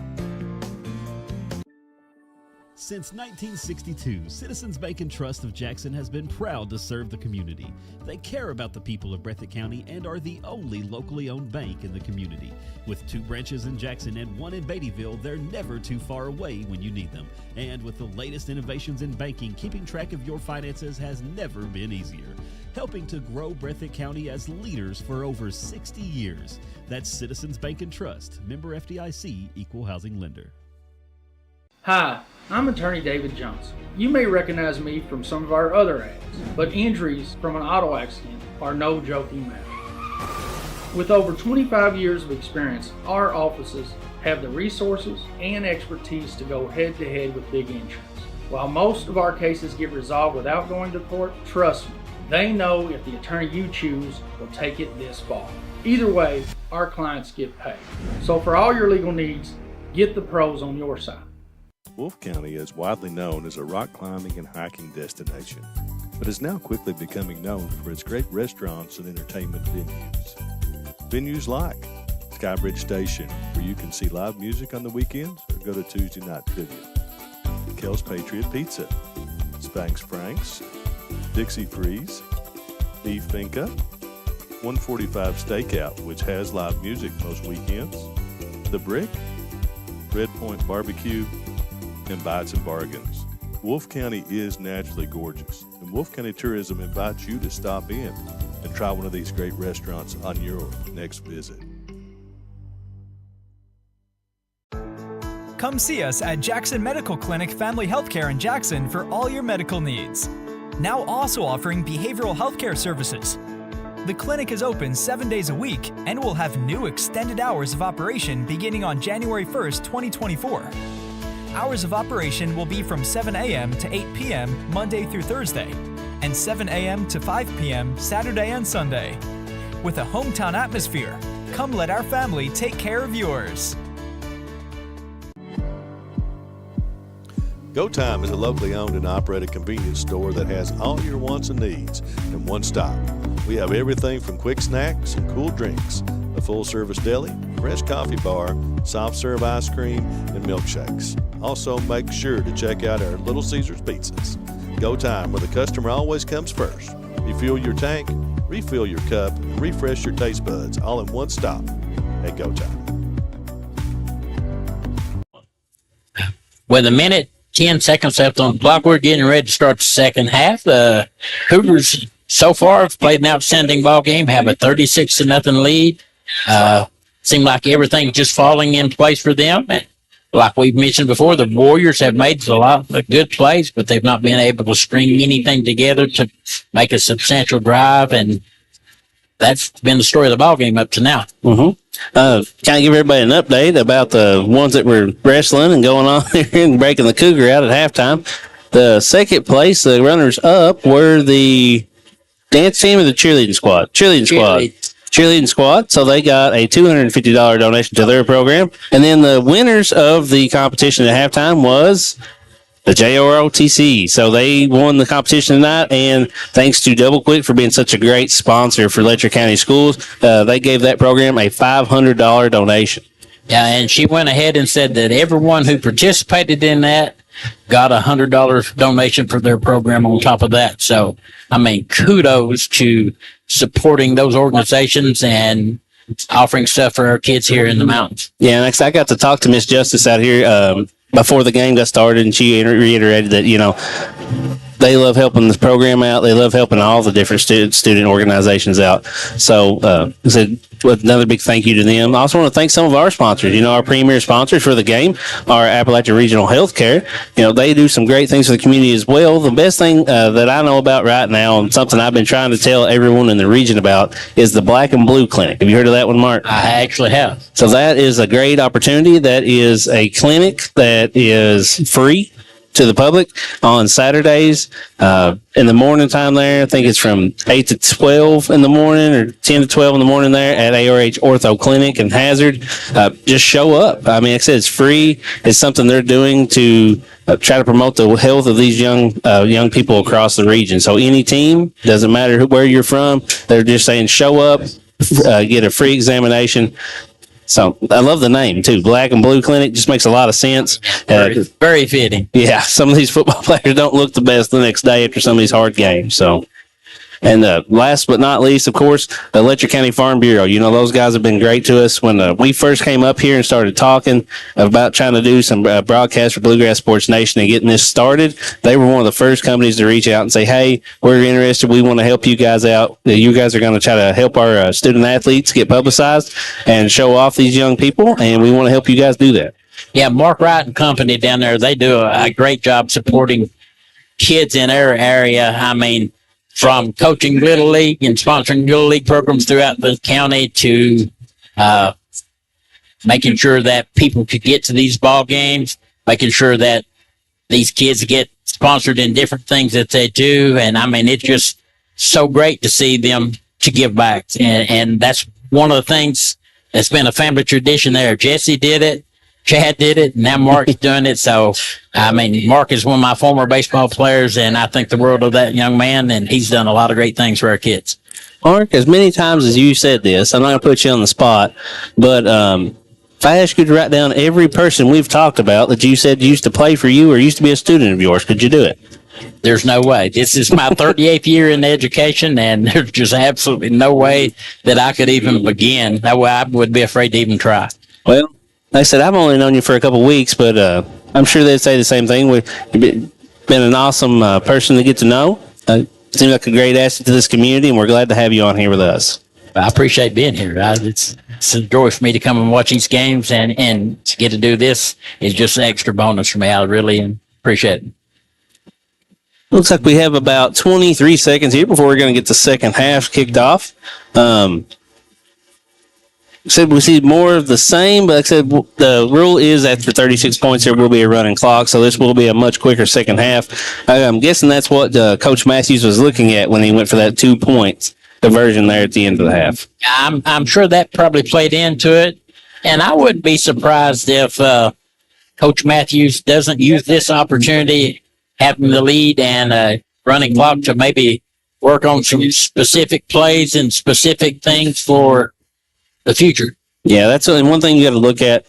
Since 1962, Citizens Bank and Trust of Jackson has been proud to serve the community. They care about the people of Breathitt County and are the only locally owned bank in the community. With 2 branches in Jackson and 1 in Beattyville, they're never too far away when you need them. And with the latest innovations in banking, keeping track of your finances has never been easier. Helping to grow Breathitt County as leaders for over 60 years. That's Citizens Bank and Trust, member FDIC, equal housing lender. Hi, I'm attorney David Johnson. You may recognize me from some of our other ads, but injuries from an auto accident are no joking matter. With over 25 years of experience, our offices have the resources and expertise to go head-to-head with big insurance. While most of our cases get resolved without going to court, trust me, they know if the attorney you choose will take it this far. Either way, our clients get paid. So for all your legal needs, get the pros on your side. Wolfe County is widely known as a rock climbing and hiking destination, but is now quickly becoming known for its great restaurants and entertainment venues. Venues like Skybridge Station, where you can see live music on the weekends or go to Tuesday night trivia. Kel's Patriot Pizza, Spanx Frank's, Dixie Freeze, Beef Finca, 145 Stakeout, which has live music most weekends, The Brick, Red Point Barbecue, and Bites and Bargains. Wolfe County is naturally gorgeous, and Wolfe County Tourism invites you to stop in and try one of these great restaurants on your next visit. Come see us at Jackson Medical Clinic Family Healthcare in Jackson for all your medical needs. Now also offering behavioral healthcare services. The clinic is open 7 days a week and will have new extended hours of operation beginning on January 1st, 2024. Hours of operation will be from 7 a.m. to 8 p.m. Monday through Thursday, and 7 a.m. to 5 p.m. Saturday and Sunday. With a hometown atmosphere, come let our family take care of yours. Go Time is a locally owned and operated convenience store that has all your wants and needs in one stop. We have everything from quick snacks and cool drinks, a full-service deli, fresh coffee bar, soft-serve ice cream, and milkshakes. Also, make sure to check out our Little Caesars pizzas. Go Time, where the customer always comes first. Refuel your tank, refill your cup, and refresh your taste buds all in one stop at Go Time. With a minute, 10 seconds left on the clock, we're getting ready to start the second half. The Cougars so far have played an outstanding ball game, have a 36-0 lead. Seemed like everything just falling in place for them. And like we've mentioned before, the Warriors have made a lot of good plays, but they've not been able to string anything together to make a substantial drive, and that's been the story of the ball game up to now. Kind of give everybody an update about the ones that were wrestling and going on there and breaking the Cougar out at halftime. The second place, the runners up, were the dance team or the cheerleading squad? Cheerleading squad. So they got a $250 donation to their program. And then the winners of the competition at halftime was the JROTC. So they won the competition tonight, and thanks to Double Quick for being such a great sponsor for Letcher County Schools, they gave that program a $500 donation. Yeah, and she went ahead and said that everyone who participated in that got a $100 donation for their program on top of that. So, I mean, kudos to supporting those organizations and offering stuff for our kids here in the mountains. Yeah, next I got to talk to Miss Justice out here before the game got started, and she reiterated that, you know, they love helping this program out. They love helping all the different student organizations out. So, I said, another big thank you to them. I also want to thank some of our sponsors. You know, our premier sponsors for the game are Appalachian Regional Healthcare. You know, they do some great things for the community as well. The best thing that I know about right now, and something I've been trying to tell everyone in the region about, is the Black and Blue Clinic. Have you heard of that one, Mark? I actually have. So that is a great opportunity. That is a clinic that is free to the public on Saturdays in the morning time there. I think it's from 8 to 12 in the morning or 10 to 12 in the morning there at ARH Ortho Clinic in Hazard. Just show up. I mean, like I said, it's free. It's something they're doing to try to promote the health of these young people across the region. So any team, doesn't matter where you're from, they're just saying show up, get a free examination. So I love the name too. Black and Blue Clinic just makes a lot of sense. Very fitting. Yeah, some of these football players don't look the best the next day after some of these hard games. So, and last but not least, of course, the Letcher County Farm Bureau. You know, those guys have been great to us. When we first came up here and started talking about trying to do some broadcast for Bluegrass Sports Nation and getting this started, they were one of the first companies to reach out and say, hey, we're interested. We want to help you guys out. You guys are going to try to help our student athletes get publicized and show off these young people, and we want to help you guys do that. Yeah, Mark Wright and company down there, they do a great job supporting kids in our area. I mean, from coaching Little League and sponsoring Little League programs throughout the county to making sure that people could get to these ball games, making sure that these kids get sponsored in different things that they do. And, I mean, it's just so great to see them to give back. And that's one of the things that's been a family tradition there. Jesse did it. Chad did it, and now Mark's doing it. So, I mean, Mark is one of my former baseball players, and I think the world of that young man, and he's done a lot of great things for our kids. Mark, as many times as you said this, I'm not going to put you on the spot, but if I ask you to write down every person we've talked about that you said used to play for you or used to be a student of yours, could you do it? There's no way. This is my 38th year in education, and there's just absolutely no way that I could even begin. That way I would be afraid to even try. Well, like I said, I've only known you for a couple of weeks, but I'm sure they'd say the same thing. You've been an awesome person to get to know. Seems like a great asset to this community, and we're glad to have you on here with us. I appreciate being here. It's a joy for me to come and watch these games, and to get to do this is just an extra bonus for me. I really appreciate it. Looks like we have about 23 seconds here before we're going to get the second half kicked off. Said we see more of the same, but like I said, the rule is after 36 points there will be a running clock, so this will be a much quicker second half. I'm guessing that's what Coach Matthews was looking at when he went for that 2 points conversion there at the end of the half. I'm sure that probably played into it, and I wouldn't be surprised if Coach Matthews doesn't use this opportunity, having the lead and running clock, to maybe work on some specific plays and specific things for the future. Yeah, that's one thing you got to look at.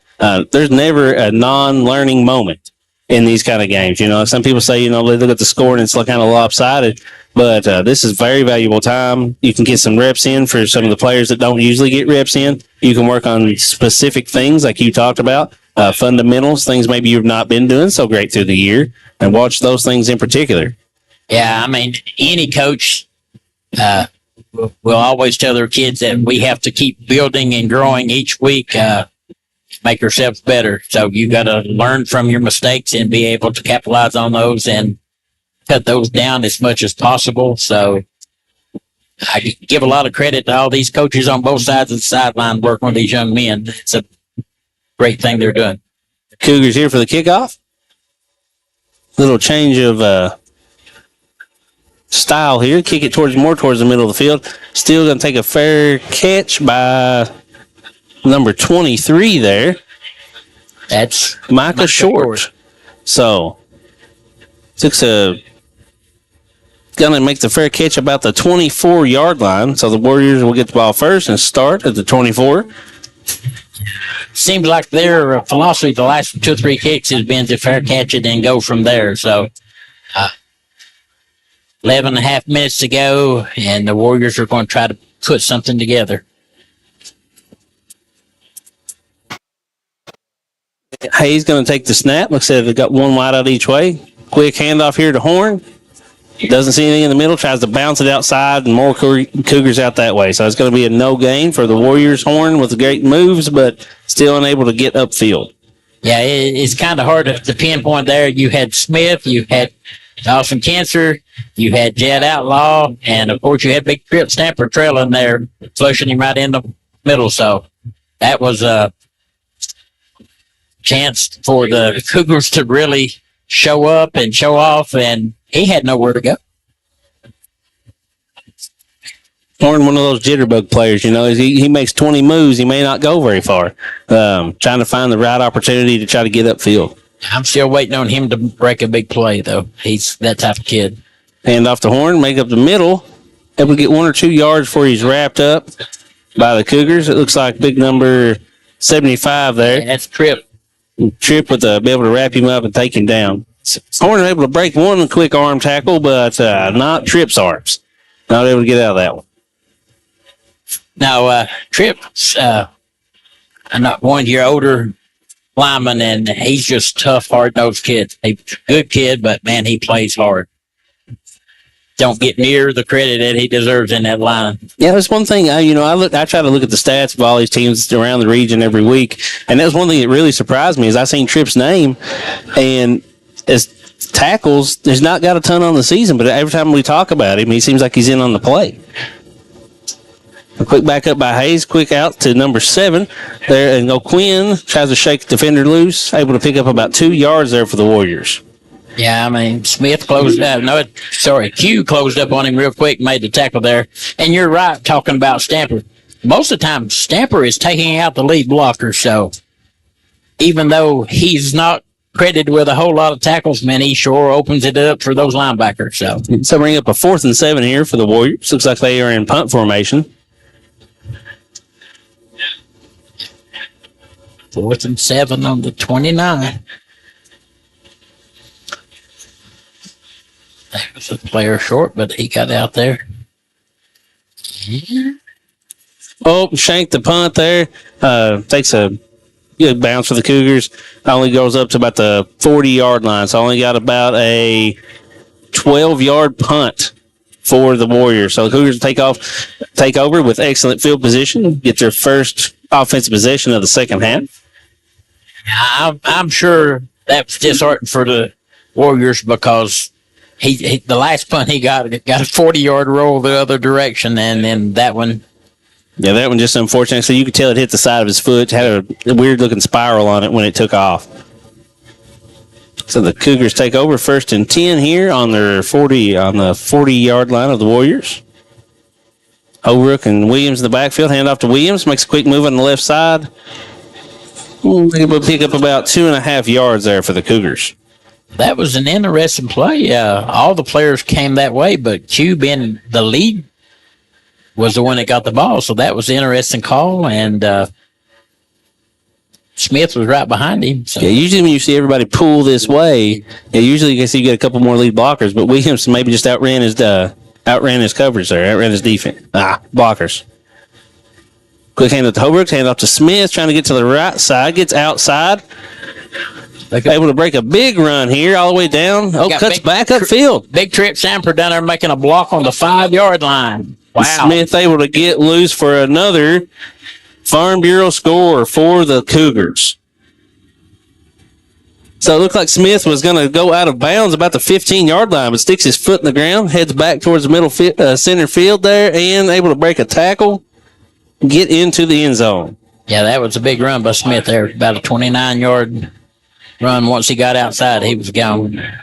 There's never a non-learning moment in these kind of games. Some people say, they look at the score and it's kind of lopsided, but this is very valuable time. You can get some reps in for some of the players that don't usually get reps in. You can work on specific things like you talked about, fundamentals, things maybe you've not been doing so great through the year, and watch those things in particular. Yeah, I mean, any coach will always tell their kids that we have to keep building and growing each week, make yourselves better. So you got to learn from your mistakes and be able to capitalize on those and cut those down as much as possible. So I give a lot of credit to all these coaches on both sides of the sideline working with these young men. It's a great thing they're doing. Cougars here for the kickoff. Little change of style here. Kick it more towards the middle of the field. Still going to take a fair catch by number 23 there. That's Micah Short. So, going to make the fair catch about the 24-yard line. So the Warriors will get the ball first and start at the 24. Seems like their philosophy the last 2 or 3 kicks has been to fair catch it and go from there. So 11 and a half minutes to go, and the Warriors are going to try to put something together. Hayes going to take the snap. Looks like they've got one wide out each way. Quick handoff here to Horn. Doesn't see anything in the middle. Tries to bounce it outside, and more Cougars out that way. So it's going to be a no gain for the Warriors. Horn with great moves, but still unable to get upfield. Yeah, it's kind of hard to pinpoint there. You had Smith, you had Dawson Cancer, you had Jed Outlaw, and of course you had Big Trip Stamper trailing there, flushing him right in the middle. So that was a chance for the Cougars to really show up and show off, and he had nowhere to go. Horn, one of those jitterbug players, he makes 20 moves. He may not go very far. Trying to find the right opportunity to try to get upfield. I'm still waiting on him to break a big play, though. He's that type of kid. Hand off to Horn, make up the middle. Able to get 1 or 2 yards before he's wrapped up by the Cougars. It looks like big number 75 there. Yeah, that's Tripp. Tripp with be able to wrap him up and take him down. Horn able to break one quick arm tackle, but not Tripp's arms. Not able to get out of that one. Now, Tripp's not one of your older linemen, and he's just tough, hard-nosed kid. He's a good kid, but, man, he plays hard. Don't get near the credit that he deserves in that line. Yeah, that's one thing. I try to look at the stats of all these teams around the region every week, and that's one thing that really surprised me is I seen Tripp's name, and as tackles, he's not got a ton on the season, but every time we talk about him, he seems like he's in on the play. A quick back up by Hayes, quick out to number 7 there, and O'Quinn tries to shake the defender loose, able to pick up about 2 yards there for the Warriors. Yeah, I mean, Smith closed up. Q closed up on him real quick, made the tackle there. And you're right, talking about Stamper. Most of the time, Stamper is taking out the lead blocker, so even though he's not credited with a whole lot of tackles, man, he sure opens it up for those linebackers. So bring up a 4th and 7 here for the Warriors. Looks like they are in punt formation. 4th and 7 on the 29. That was a player short, but he got out there. Oh, shanked the punt there. Takes a good bounce for the Cougars. Only goes up to about the 40-yard line, so only got about a 12-yard punt for the Warriors. So the Cougars take over with excellent field position, get their first offensive possession of the second half. I'm sure that's disheartening for the Warriors because he the last punt he got a 40-yard roll the other direction, and then that one. Yeah, that one just unfortunate. So you could tell it hit the side of his foot. It had a weird-looking spiral on it when it took off. So the Cougars take over 1st and 10 here on their 40-yard line of the Warriors. Holbrook and Williams in the backfield. Hand off to Williams. Makes a quick move on the left side. Able to pick up about 2.5 yards there for the Cougars. That was an interesting play. All the players came that way, but Q being the lead was the one that got the ball, so that was an interesting call. And Smith was right behind him. So. Yeah, usually when you see everybody pull this way, usually you can see you get a couple more lead blockers, but Williamson maybe just outran his coverage there, outran his defense. Blockers. Quick hand up to Holbrook, hand off to Smith, trying to get to the right side, gets outside. Able to break a big run here all the way down. Cuts back upfield. Big Trip Samper down there making a block on the 5-yard line. Wow. Smith able to get loose for another Farm Bureau score for the Cougars. So it looked like Smith was going to go out of bounds about the 15-yard line, but sticks his foot in the ground, heads back towards the middle center field there, and able to break a tackle, get into the end zone. Yeah, that was a big run by Smith there. About a 29-yard run. Once he got outside, he was gone. I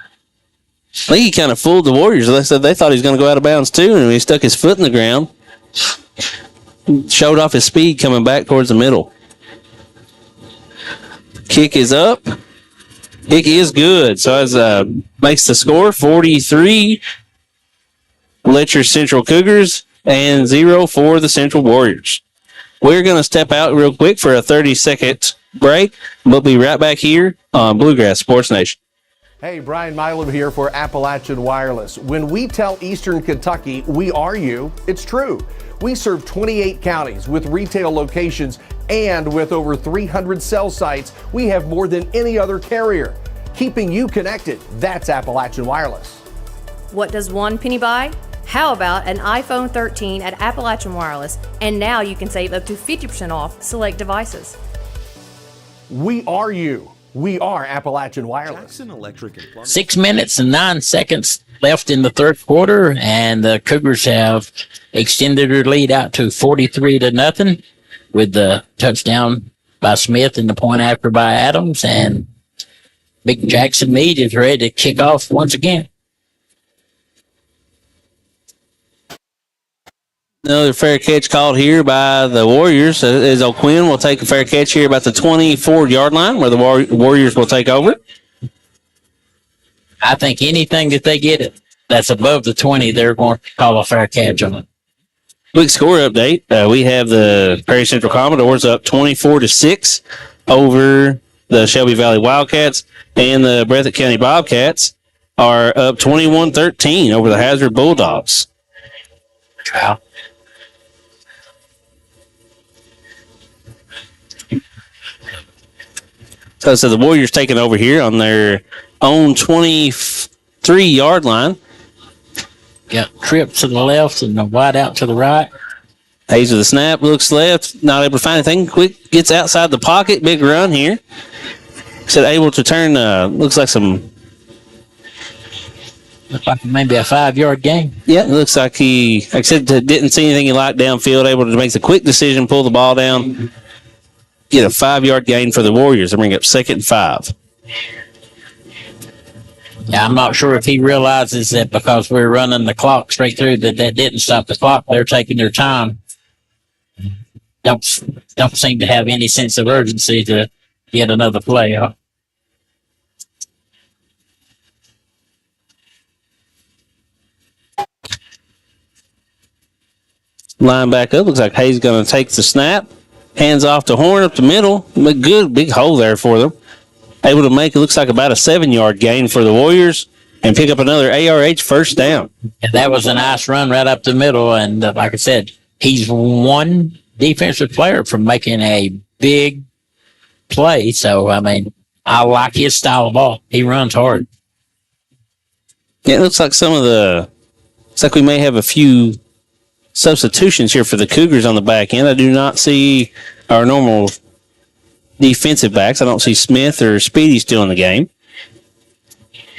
think he kind of fooled the Warriors. They said they thought he was going to go out of bounds too, and he stuck his foot in the ground. Showed off his speed coming back towards the middle. Kick is up. Kick is good. So as makes the score 43 Letcher Central Cougars and 0 for the Central Warriors. We're going to step out real quick for a 30-second break. We'll be right back here on Bluegrass Sports Nation. Hey, Brian Milam here for Appalachian Wireless. When we tell Eastern Kentucky we are you, it's true. We serve 28 counties with retail locations, and with over 300 cell sites, we have more than any other carrier. Keeping you connected, that's Appalachian Wireless. What does one penny buy? How about an iPhone 13 at Appalachian Wireless? And now you can save up to 50% off select devices. We are you. We are Appalachian Wireless. Jackson Electric and Plumbing. 6 minutes and 9 seconds left in the third quarter, and the Cougars have extended their lead out to 43-0 with the touchdown by Smith and the point after by Adams, and Big Jackson Meade is ready to kick off once again. Another fair catch called here by the Warriors. As O'Quinn will take a fair catch here about the 24-yard line where the Warriors will take over. I think anything that they get that's above the 20, they're going to call a fair catch on it. Quick score update. We have the Perry Central Commodores up 24-6 over the Shelby Valley Wildcats, and the Breathitt County Bobcats are up 21-13 over the Hazard Bulldogs. Wow. So the Warriors taking over here on their own 23-yard line. Got Tripp to the left and the wide out to the right. Hayes with the snap, looks left, not able to find anything. Quick gets outside the pocket, big run here. Said able to turn, looks like maybe a 5-yard gain. Yeah, it looks like he, like I said, didn't see anything he liked downfield, able to make the quick decision, pull the ball down, get a 5-yard gain for the Warriors and bring up 2nd and 5. Yeah, I'm not sure if he realizes that because we're running the clock straight through that didn't stop the clock. They're taking their time. Don't seem to have any sense of urgency to get another play up. Line back up. Looks like Hayes going to take the snap. Hands off to Horn up the middle. A good big hole there for them. Able to make it looks like about a 7-yard gain for the Warriors and pick up another ARH first down. And that was a nice run right up the middle. And like I said, he's one defensive player from making a big play. So, I mean, I like his style of ball. He runs hard. Yeah, it looks like looks like we may have a few substitutions here for the Cougars on the back end. I do not see our normal defensive backs. I don't see Smith or Speedy still in the game.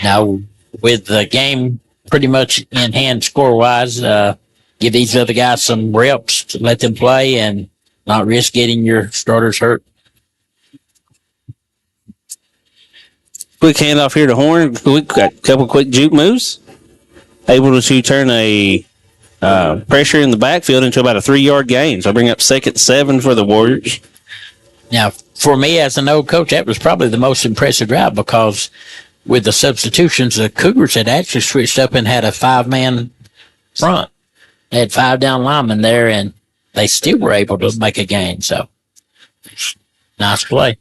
Now, with the game pretty much in hand score-wise, give these other guys some reps to let them play and not risk getting your starters hurt. Quick handoff here to Horn. Couple quick juke moves. Able to turn a pressure in the backfield into about a 3-yard gain. So bring up 2nd and 7 for the Warriors. Now, for me as an old coach, that was probably the most impressive drive because with the substitutions, the Cougars had actually switched up and had a 5-man front. They had 5 down linemen there, and they still were able to make a gain. So, nice play.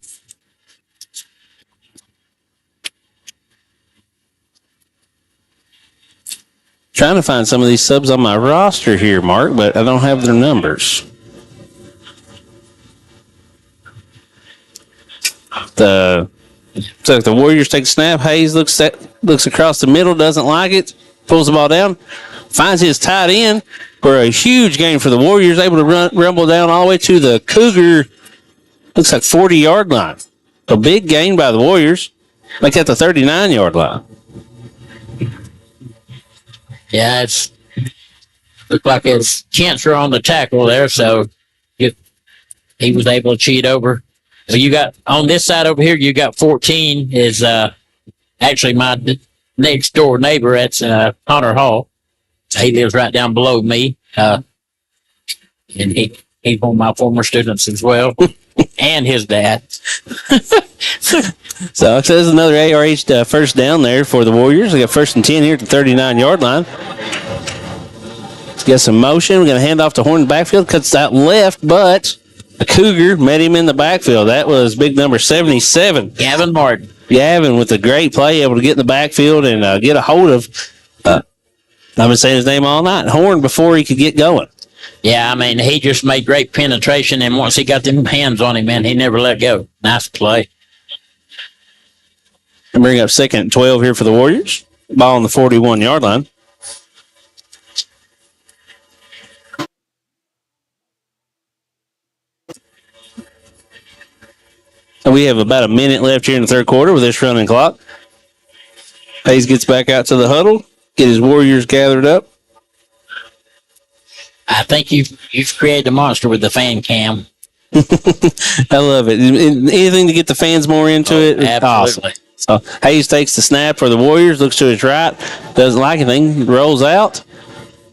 Trying to find some of these subs on my roster here, Mark, but I don't have their numbers. So the Warriors take a snap. Hayes looks across the middle, doesn't like it, pulls the ball down, finds his tight end for a huge gain for the Warriors, able to rumble down all the way to the Cougar, looks like 40-yard line. A big gain by the Warriors. Make that the 39-yard line. Yeah, it's looked like his chance were on the tackle there, so if he was able to cheat over. So you got on this side over here, you got 14 is actually my next door neighbor. That's Hunter Hall. He lives right down below me, and he's one of my former students as well, and his dad. So there's another ARH first down there for the Warriors. We got 1st and 10 here at the 39-yard line. Get some motion. We're going to hand off to Horn in the backfield. Cuts out left, but a Cougar met him in the backfield. That was big number 77. Gavin Martin. Gavin with a great play, able to get in the backfield and get a hold of, I've been saying his name all night, Horn, before he could get going. Yeah, I mean, he just made great penetration, and once he got them hands on him, man, he never let go. Nice play. And bring up 2nd and 12 here for the Warriors. Ball on the 41-yard line. And we have about a minute left here in the third quarter with this running clock. Hayes gets back out to the huddle, get his Warriors gathered up. I think you've created a monster with the fan cam. I love it. Anything to get the fans more into it. Absolutely. Awesome. So Hayes takes the snap for the Warriors, looks to his right, doesn't like anything, rolls out,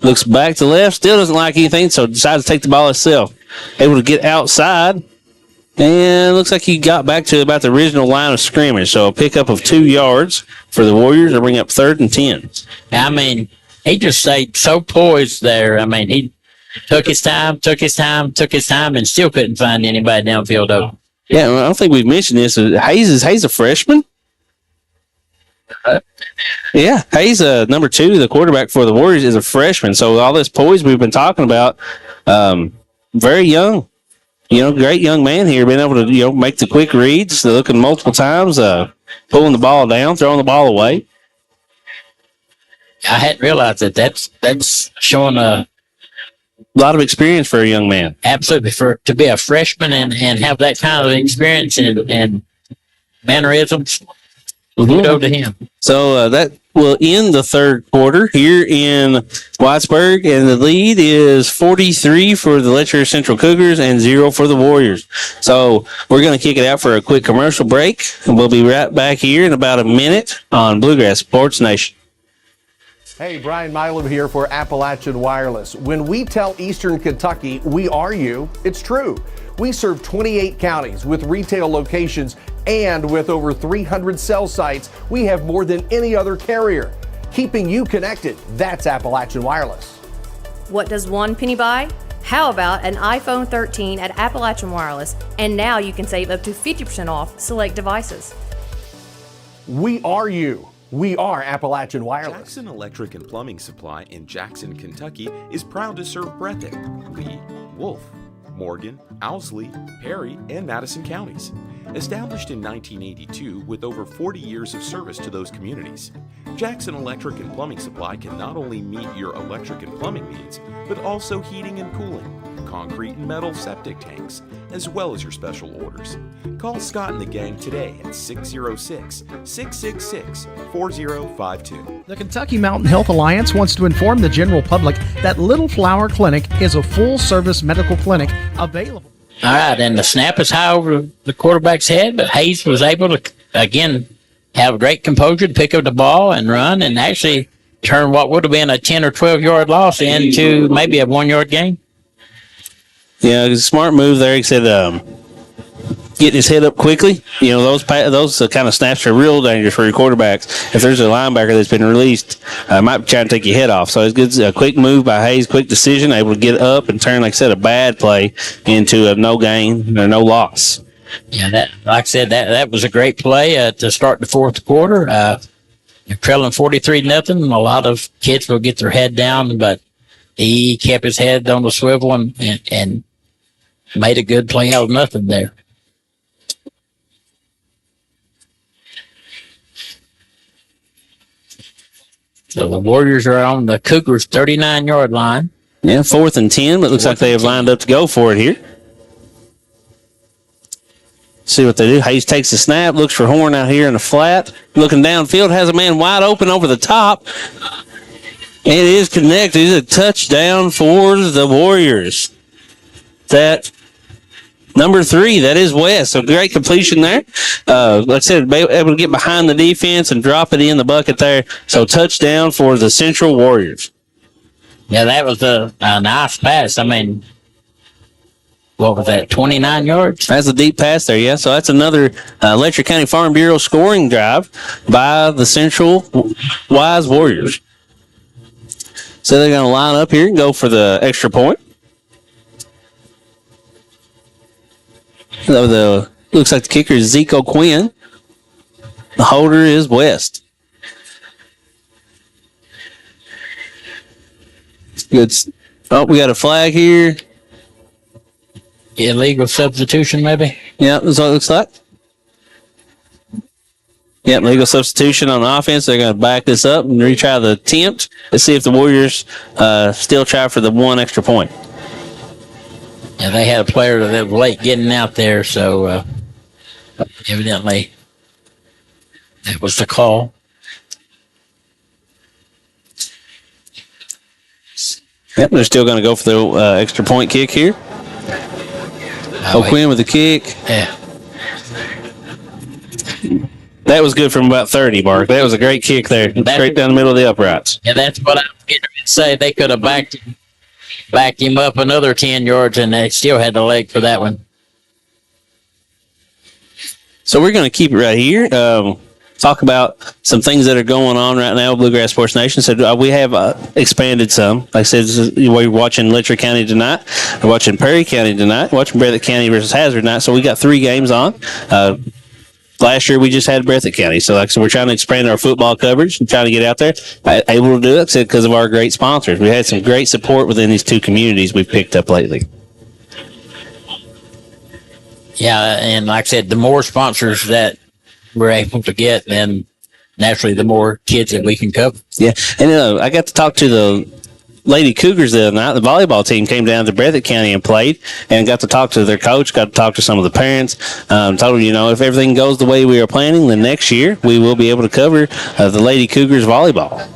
looks back to left, still doesn't like anything, so decides to take the ball himself. Able to get outside, and looks like he got back to about the original line of scrimmage. So a pickup of 2 yards for the Warriors to bring up 3rd and 10. I mean, he just stayed so poised there. I mean, he took his time, and still couldn't find anybody downfield open. Yeah, I don't think we've mentioned this. Hayes a freshman? Yeah, Hayes, number 2, the quarterback for the Warriors, is a freshman. So all this poise we've been talking about, very young. Great young man here, being able to, make the quick reads, looking multiple times, pulling the ball down, throwing the ball away. I hadn't realized that. That's showing a lot of experience for a young man. Absolutely. To be a freshman and have that kind of experience and mannerisms, kudos to him. So that will end the third quarter here in Whitesburg, and the lead is 43 for the Letcher Central Cougars and 0 for the Warriors. So we're going to kick it out for a quick commercial break, and we'll be right back here in about a minute on Bluegrass Sports Nation. Hey, Brian Milam here for Appalachian Wireless. When we tell Eastern Kentucky we are you, it's true. We serve 28 counties with retail locations, and with over 300 cell sites, we have more than any other carrier. Keeping you connected, that's Appalachian Wireless. What does one penny buy? How about an iPhone 13 at Appalachian Wireless? And now you can save up to 50% off select devices. We are you. We are Appalachian Wireless. Jackson Electric and Plumbing Supply in Jackson, Kentucky is proud to serve Breathitt, Lee, Wolf, Morgan, Owsley, Perry, and Madison counties. Established in 1982 with over 40 years of service to those communities, Jackson Electric and Plumbing Supply can not only meet your electric and plumbing needs, but also heating and cooling, concrete and metal septic tanks, as well as your special orders. Call Scott and the gang today at 606-666-4052. The Kentucky Mountain Health Alliance wants to inform the general public that Little Flower Clinic is a full-service medical clinic available. All right, and the snap is high over the quarterback's head, but Hayes was able to, again, have great composure to pick up the ball and run and actually turn what would have been a 10 or 12-yard loss into maybe a 1-yard gain. Yeah, it was a smart move there. He said getting his head up quickly. Those kind of snaps are real dangerous for your quarterbacks. If there's a linebacker that's been released, might be trying to take your head off. So it's good, a quick move by Hayes, quick decision, able to get up and turn, like I said, a bad play into a no gain or no loss. Yeah, that was a great play to start the fourth quarter. They're trailing 43-0. A lot of kids will get their head down, but he kept his head on the swivel and made a good play out of nothing there. So the Warriors are on the Cougars' 39-yard line. Yeah, 4th and 10, but it looks like they have lined up to go for it here. See what they do. Hayes takes the snap, looks for Horn out here in the flat. Looking downfield, has a man wide open over the top. It is connected. It's a touchdown for the Warriors. That number 3, that is West. So great completion there. Like I said, able to get behind the defense and drop it in the bucket there. So touchdown for the Central Warriors. Yeah, that was a nice pass. I mean, what was that, 29 yards? That's a deep pass there, yeah. So that's another Letcher County Farm Bureau scoring drive by the Central Wise Warriors. So they're going to line up here and go for the extra point. So looks like the kicker is Zeke O'Quinn. The holder is West. Good. Oh, we got a flag here. Illegal substitution, maybe? Yeah, that's what it looks like. Yeah, legal substitution on the offense. They're going to back this up and retry the attempt. Let's see if the Warriors still try for the one extra point. Yeah, they had a player that was late getting out there, so evidently that was the call. Yep, they're still going to go for the extra point kick here. O'Quinn with the kick. Yeah. That was good from about 30, Mark. That was a great kick there. Straight down the middle of the uprights. Yeah, that's what I was getting ready to say. They could have backed him up another 10 yards, and they still had the leg for that one. So we're going to keep it right here. Talk about some things that are going on right now with Bluegrass Sports Nation. So we have expanded some. Like I said, we're watching Letcher County tonight. We're watching Perry County tonight. We're watching Breathitt County versus Hazard tonight. So we got 3 games on. Last year we just had Breathitt County. So like I said, we're trying to expand our football coverage and trying to get out there. Able to do it because of our great sponsors. We had some great support within these 2 communities we've picked up lately. Yeah, and like I said, the more sponsors that we're able to get, then naturally the more kids that we can cover. Yeah, and I got to talk to the Lady Cougars the other night. The volleyball team came down to Breathitt County and played, and got to talk to their coach, got to talk to some of the parents. Told them, if everything goes the way we are planning, then next year we will be able to cover the Lady Cougars volleyball.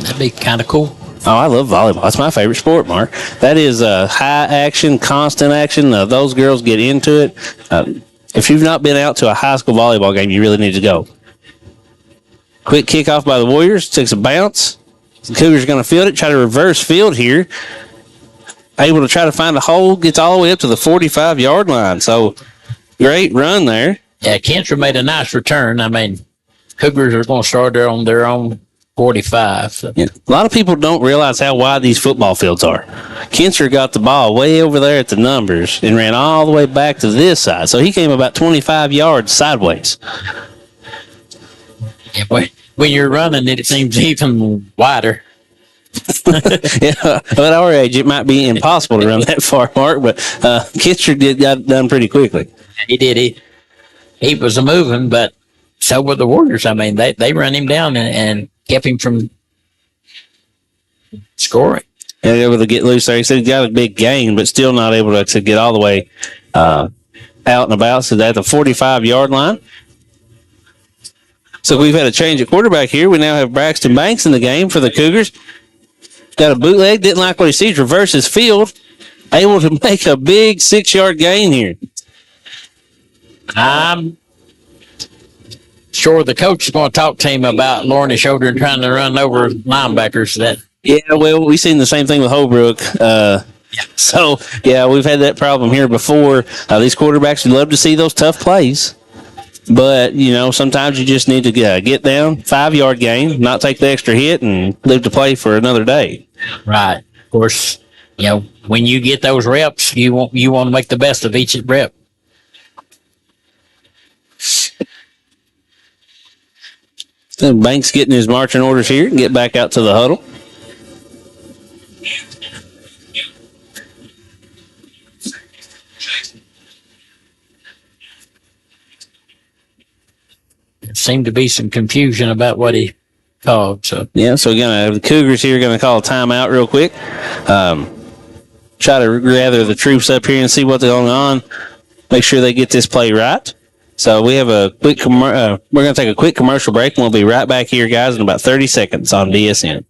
That'd be kind of cool. Oh, I love volleyball. That's my favorite sport, Mark. That is high action, constant action. Those girls get into it. If you've not been out to a high school volleyball game, you really need to go. Quick kickoff by the Warriors. Takes a bounce. The Cougars are going to field it. Try to reverse field here. Able to try to find a hole. Gets all the way up to the 45-yard line. So, great run there. Yeah, Kensler made a nice return. I mean, Cougars are going to start there on their own 45. So. Yeah. A lot of people don't realize how wide these football fields are. Kensler got the ball way over there at the numbers and ran all the way back to this side. So he came about 25 yards sideways. Yeah, when you're running, it seems even wider. Yeah, at our age, it might be impossible to run that far, Mark, but Kensler got it done pretty quickly. He did. He was moving, but so were the Warriors. I mean, they run him down and kept him from scoring. And able to get loose there. He said he got a big gain, but still not able to get all the way out and about. So at the 45-yard line. So we've had a change at quarterback here. We now have Braxton Banks in the game for the Cougars. Got a bootleg. Didn't like what he sees. Reverses field. Able to make a big 6-yard gain here. I'm sure the coach is going to talk to him about lowering his shoulder and trying to run over linebackers. Yeah, well, we've seen the same thing with Holbrook. So, yeah, we've had that problem here before. These quarterbacks would love to see those tough plays. But, sometimes you just need to get down, 5-yard gain, not take the extra hit, and live to play for another day. Right. Of course, when you get those reps, you want to make the best of each rep. And Banks getting his marching orders here and get back out to the huddle. There seemed to be some confusion about what he called. So the Cougars here are going to call a timeout real quick. Try to gather the troops up here and see what's going on. Make sure they get this play right. So we have a quick. We're going to take a quick commercial break, and we'll be right back here, guys, in about 30 seconds on DSN.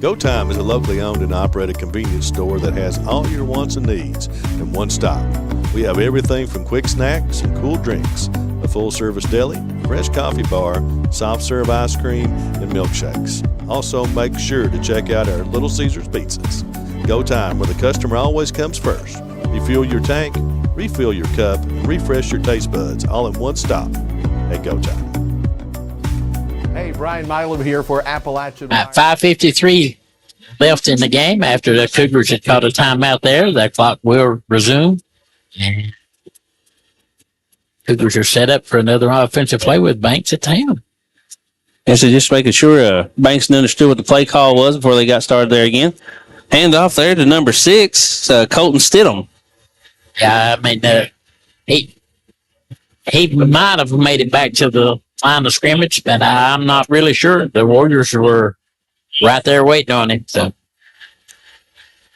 Go Time is a locally owned and operated convenience store that has all your wants and needs in one stop. We have everything from quick snacks and cool drinks, a full-service deli, fresh coffee bar, soft-serve ice cream, and milkshakes. Also, make sure to check out our Little Caesars pizzas. Go Time, where the customer always comes first. Refuel your tank, refill your cup, and refresh your taste buds all in one stop at Go Time. Hey, Brian Milam here for Appalachian. At 5:53 left in the game after the Cougars had called a timeout there. That clock will resume. Cougars are set up for another offensive play with Banks at town. And so just making sure Banks understood what the play call was before they got started there again. Hand off there to number 6, Colton Stidham. Yeah, I mean, he might have made it back to the line of scrimmage, but I'm not really sure. The Warriors were right there waiting on him. So.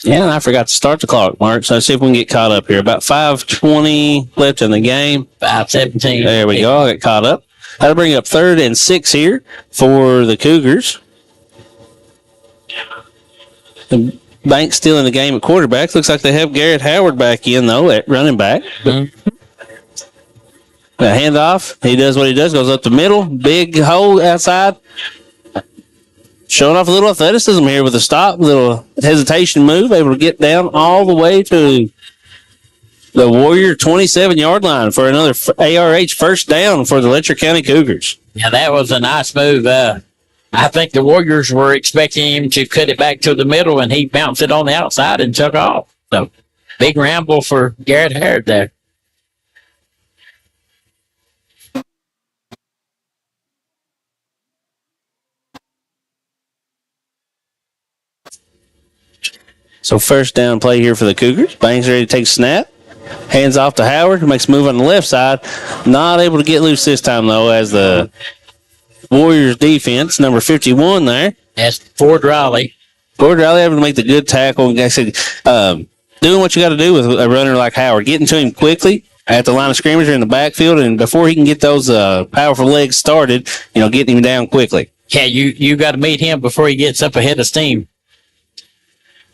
Yeah, and I forgot to start the clock, Mark. So let's see if we can get caught up here. About 5:20 left in the game. 5:17. There we go. I got caught up. That'll bring up 3rd and 6 here for the Cougars. The Banks still in the game at quarterback. Looks like they have Garrett Howard back in, though, at running back. Mm-hmm. Handoff. He does what he does. Goes up the middle. Big hole outside. Showing off a little athleticism here with a stop, little hesitation move, able to get down all the way to the Warrior 27-yard line for another ARH first down for the Letcher County Cougars. Yeah, that was a nice move. I think the Warriors were expecting him to cut it back to the middle, and he bounced it on the outside and took off. So, big ramble for Garrett Harrod there. So first down play here for the Cougars. Banks ready to take a snap. Hands off to Howard, who makes a move on the left side. Not able to get loose this time, though, as the Warriors defense, number 51 there. That's Ford Riley. Ford Riley able to make the good tackle. Like I said, doing what you got to do with a runner like Howard. Getting to him quickly at the line of scrimmage or in the backfield, and before he can get those powerful legs started, getting him down quickly. Yeah, you got to meet him before he gets up ahead of steam.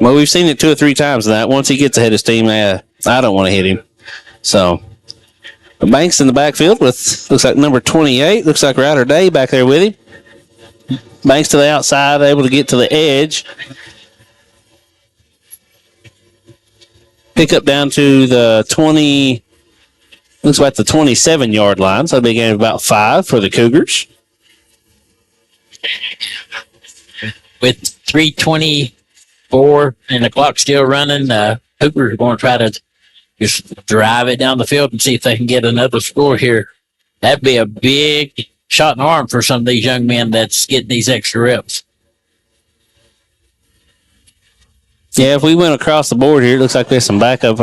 Well, we've seen it 2 or 3 times that. Once he gets ahead of steam, I don't want to hit him. So, Banks in the backfield with, looks like number 28. Looks like Ryder Day back there with him. Banks to the outside, able to get to the edge. Pick up down to the 20, looks like the 27-yard line. So, they gain about 5 for the Cougars. With 3:24 and the clock still running, Cougars are going to try to just drive it down the field and see if they can get another score here. That'd be a big shot in the arm for some of these young men that's getting these extra reps. Yeah, if we went across the board here, it looks like there's some backup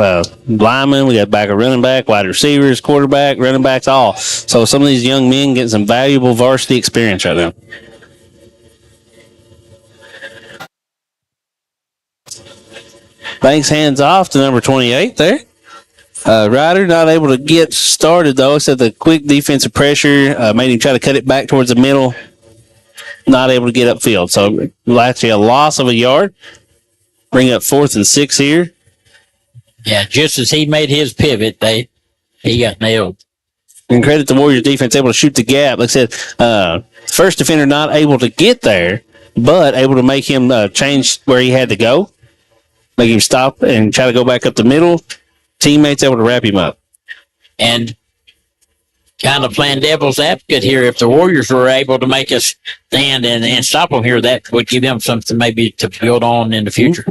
linemen. We got backup running back, wide receivers, quarterback, running backs, all. So some of these young men getting some valuable varsity experience right now. Banks hands off to number 28 there. Ryder not able to get started, though. So the quick defensive pressure made him try to cut it back towards the middle. Not able to get upfield. So actually a loss of a yard. Bring up 4th and 6 here. Yeah, just as he made his pivot, he got nailed. And credit the Warriors defense, able to shoot the gap. Like I said, first defender not able to get there, but able to make him change where he had to go. Make him stop and try to go back up the middle. Teammates able to wrap him up. And kind of playing devil's advocate here, if the Warriors were able to make us stand and stop them here, that would give them something maybe to build on in the future.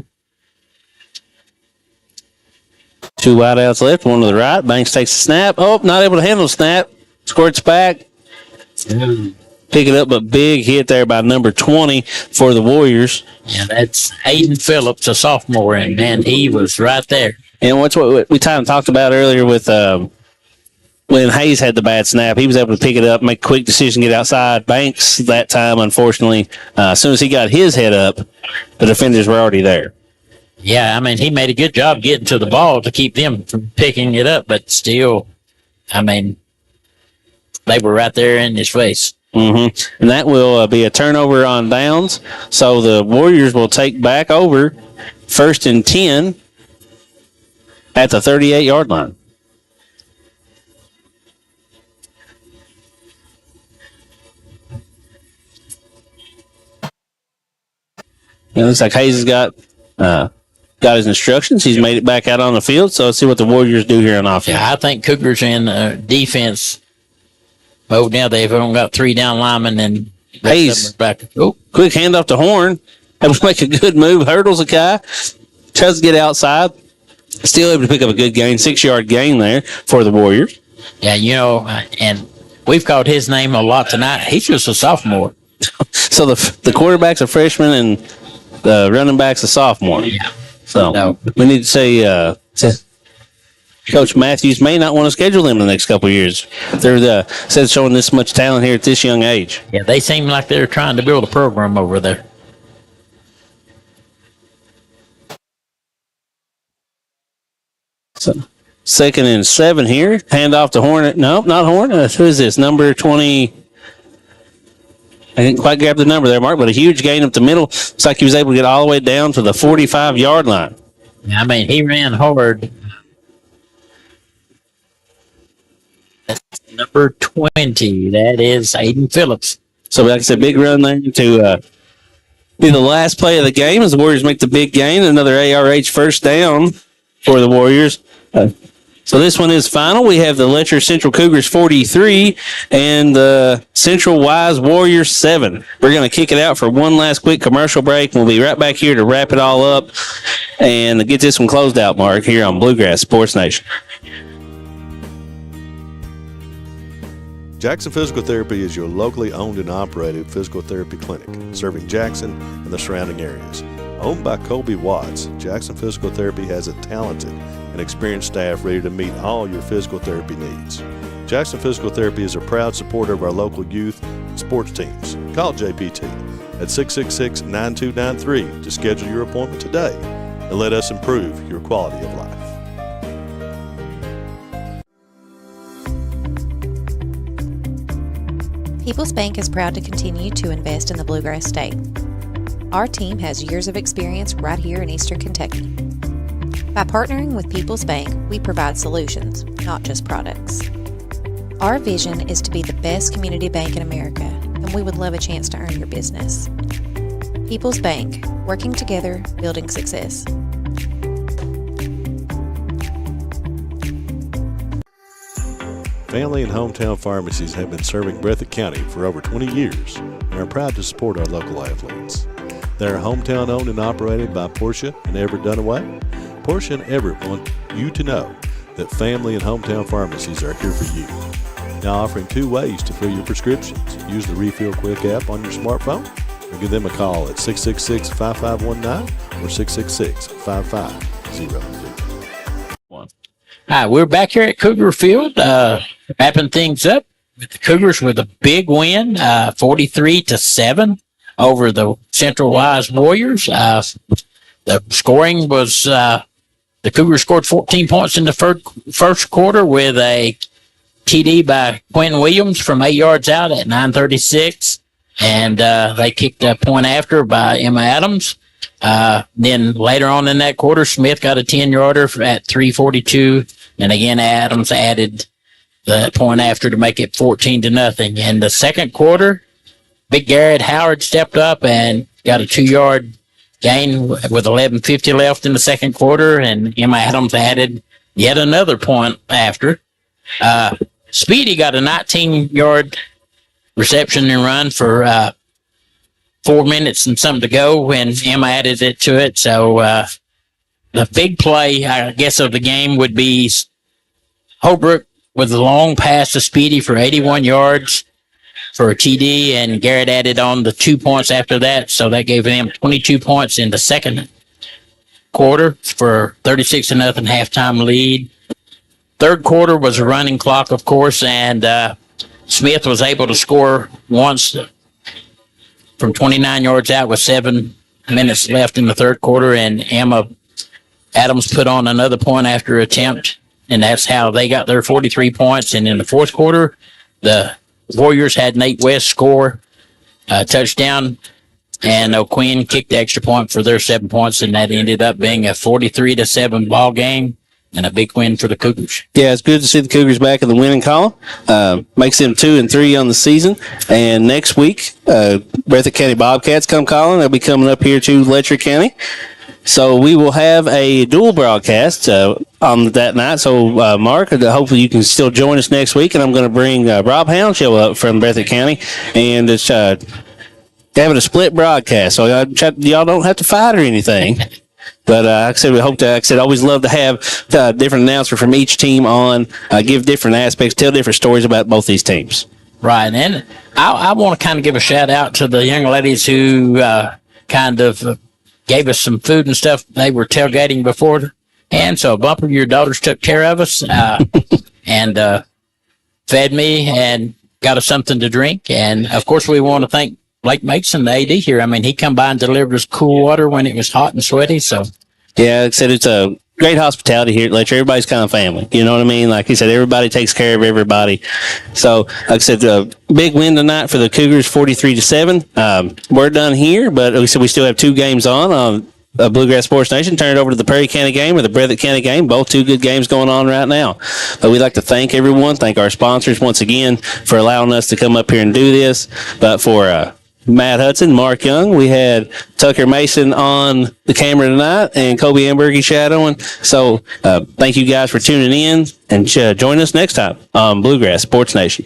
2 wideouts left, 1 to the right. Banks takes the snap. Oh, not able to handle the snap. Squirts back. Pick it up, but big hit there by number 20 for the Warriors. Yeah, that's Aiden Phillips, a sophomore, and man, he was right there. And what's what we kind of talked about earlier with when Hayes had the bad snap, he was able to pick it up, make a quick decision, get outside. Banks that time, unfortunately, as soon as he got his head up, the defenders were already there. Yeah, I mean, he made a good job getting to the ball to keep them from picking it up, but still, I mean, they were right there in his face. Mm-hmm. And that will be a turnover on downs. So the Warriors will take back over 1st and 10 at the 38-yard line. It looks like Hayes has got his instructions. He's made it back out on the field. So let's see what the Warriors do here on offense. Yeah, I think Cougars in defense. Oh, now they've only got 3 down linemen and Hayes back. Oh, quick handoff to Horn. Able to make a good move. Hurdles a guy. Tries to get outside. Still able to pick up a good gain. 6-yard gain there for the Warriors. Yeah, you know, and we've called his name a lot tonight. He's just a sophomore. So the quarterback's a freshman and the running back's a sophomore. Yeah. So we need to say Coach Matthews may not want to schedule him in the next couple of years. They're said showing this much talent here at this young age. Yeah, they seem like they're trying to build a program over there. So 2nd and 7 here. Hand off to Horn. No, not Horn. Who is this? Number 20. I didn't quite grab the number there, Mark, but a huge gain up the middle. Looks like he was able to get all the way down to the 45-yard line. I mean, he ran hard. That's number 20. That is Aiden Phillips. So, like I said, big run there to be the last play of the game as the Warriors make the big gain. Another ARH first down for the Warriors. So this one is final. We have the Letcher Central Cougars 43 and the Central Wise Warriors 7. We're going to kick it out for one last quick commercial break. We'll be right back here to wrap it all up and get this one closed out, Mark, here on Bluegrass Sports Nation. Jackson Physical Therapy is your locally owned and operated physical therapy clinic, serving Jackson and the surrounding areas. Owned by Colby Watts, Jackson Physical Therapy has a talented and experienced staff ready to meet all your physical therapy needs. Jackson Physical Therapy is a proud supporter of our local youth and sports teams. Call JPT at 666-9293 to schedule your appointment today and let us improve your quality of life. People's Bank is proud to continue to invest in the Bluegrass State. Our team has years of experience right here in Eastern Kentucky. By partnering with People's Bank, we provide solutions, not just products. Our vision is to be the best community bank in America, and we would love a chance to earn your business. People's Bank, working together, building success. Family and hometown pharmacies have been serving Breathitt County for over 20 years and are proud to support our local athletes. They are hometown owned and operated by Portia and Everett Dunaway. Portia and Everett want you to know that family and hometown pharmacies are here for you. Now offering 2 ways to fill your prescriptions. Use the Refill Quick app on your smartphone or give them a call at 666-5519 or 666-5500. Hi, we're back here at Cougar Field, wrapping things up with the Cougars with a big win, 43-7 over the Central Wise Warriors. The scoring was the Cougars scored 14 points in the first quarter with a TD by Quentin Williams from 8 yards out at 9:36, and they kicked a point after by Emma Adams. Then later on in that quarter, Smith got a 10-yarder at 3:42, and again Adams added the point after to make it 14-0. In the second quarter, Big Garrett Howard stepped up and got a 2-yard gain with 11:50 left in the second quarter, and Emma Adams added yet another point after. Speedy got a 19-yard reception and run for 4 minutes and something to go when Emma added it to it. So the big play, I guess, of the game would be Holbrook with a long pass to Speedy for 81 yards. for a TD, and Garrett added on the 2 points after that, so that gave them 22 points in the second quarter for 36-0 halftime lead. Third quarter was a running clock, of course, and Smith was able to score once from 29 yards out with 7 minutes left in the third quarter, and Emma Adams put on another point after attempt, and that's how they got their 43 points. And in the fourth quarter, the Warriors had Nate West score a touchdown, and O'Quinn kicked the extra point for their 7 points, and that ended up being a 43-7 ball game and a big win for the Cougars. Yeah, it's good to see the Cougars back in the winning column. Makes them 2-3 on the season. And next week, Breathitt County Bobcats come calling. They'll be coming up here to Letcher County. So we will have a dual broadcast on that night. So, Mark, hopefully you can still join us next week. And I'm going to bring Rob Hounshaw up from Breathitt County. And it's having a split broadcast. So y'all don't have to fight or anything. But like I said, we hope to. Like I said, always love to have a different announcer from each team on, give different aspects, tell different stories about both these teams. Right, and I want to kind of give a shout out to the young ladies who kind of gave us some food and stuff. They were tailgating beforehand, so Bumper, your daughters took care of us and fed me and got us something to drink. And of course, we want to thank Blake Mason, the AD here. I mean, he come by and delivered us cool water when it was hot and sweaty. So, yeah, like I said, it's a great hospitality here at Letcher. Everybody's kind of family. You know what I mean? Like he said, everybody takes care of everybody. So, like I said, a big win tonight for the Cougars, 43-7. We're done here, but like I said, we still have 2 games on Bluegrass Sports Nation. Turn it over to the Perry County game or the Breathitt County game. Both 2 good games going on right now. But we'd like to thank everyone, thank our sponsors once again for allowing us to come up here and do this. But for Matt Hudson, Mark Young, we had Tucker Mason on the camera tonight and Kobe Ambergy shadowing. So thank you guys for tuning in, and join us next time on Bluegrass Sports Nation.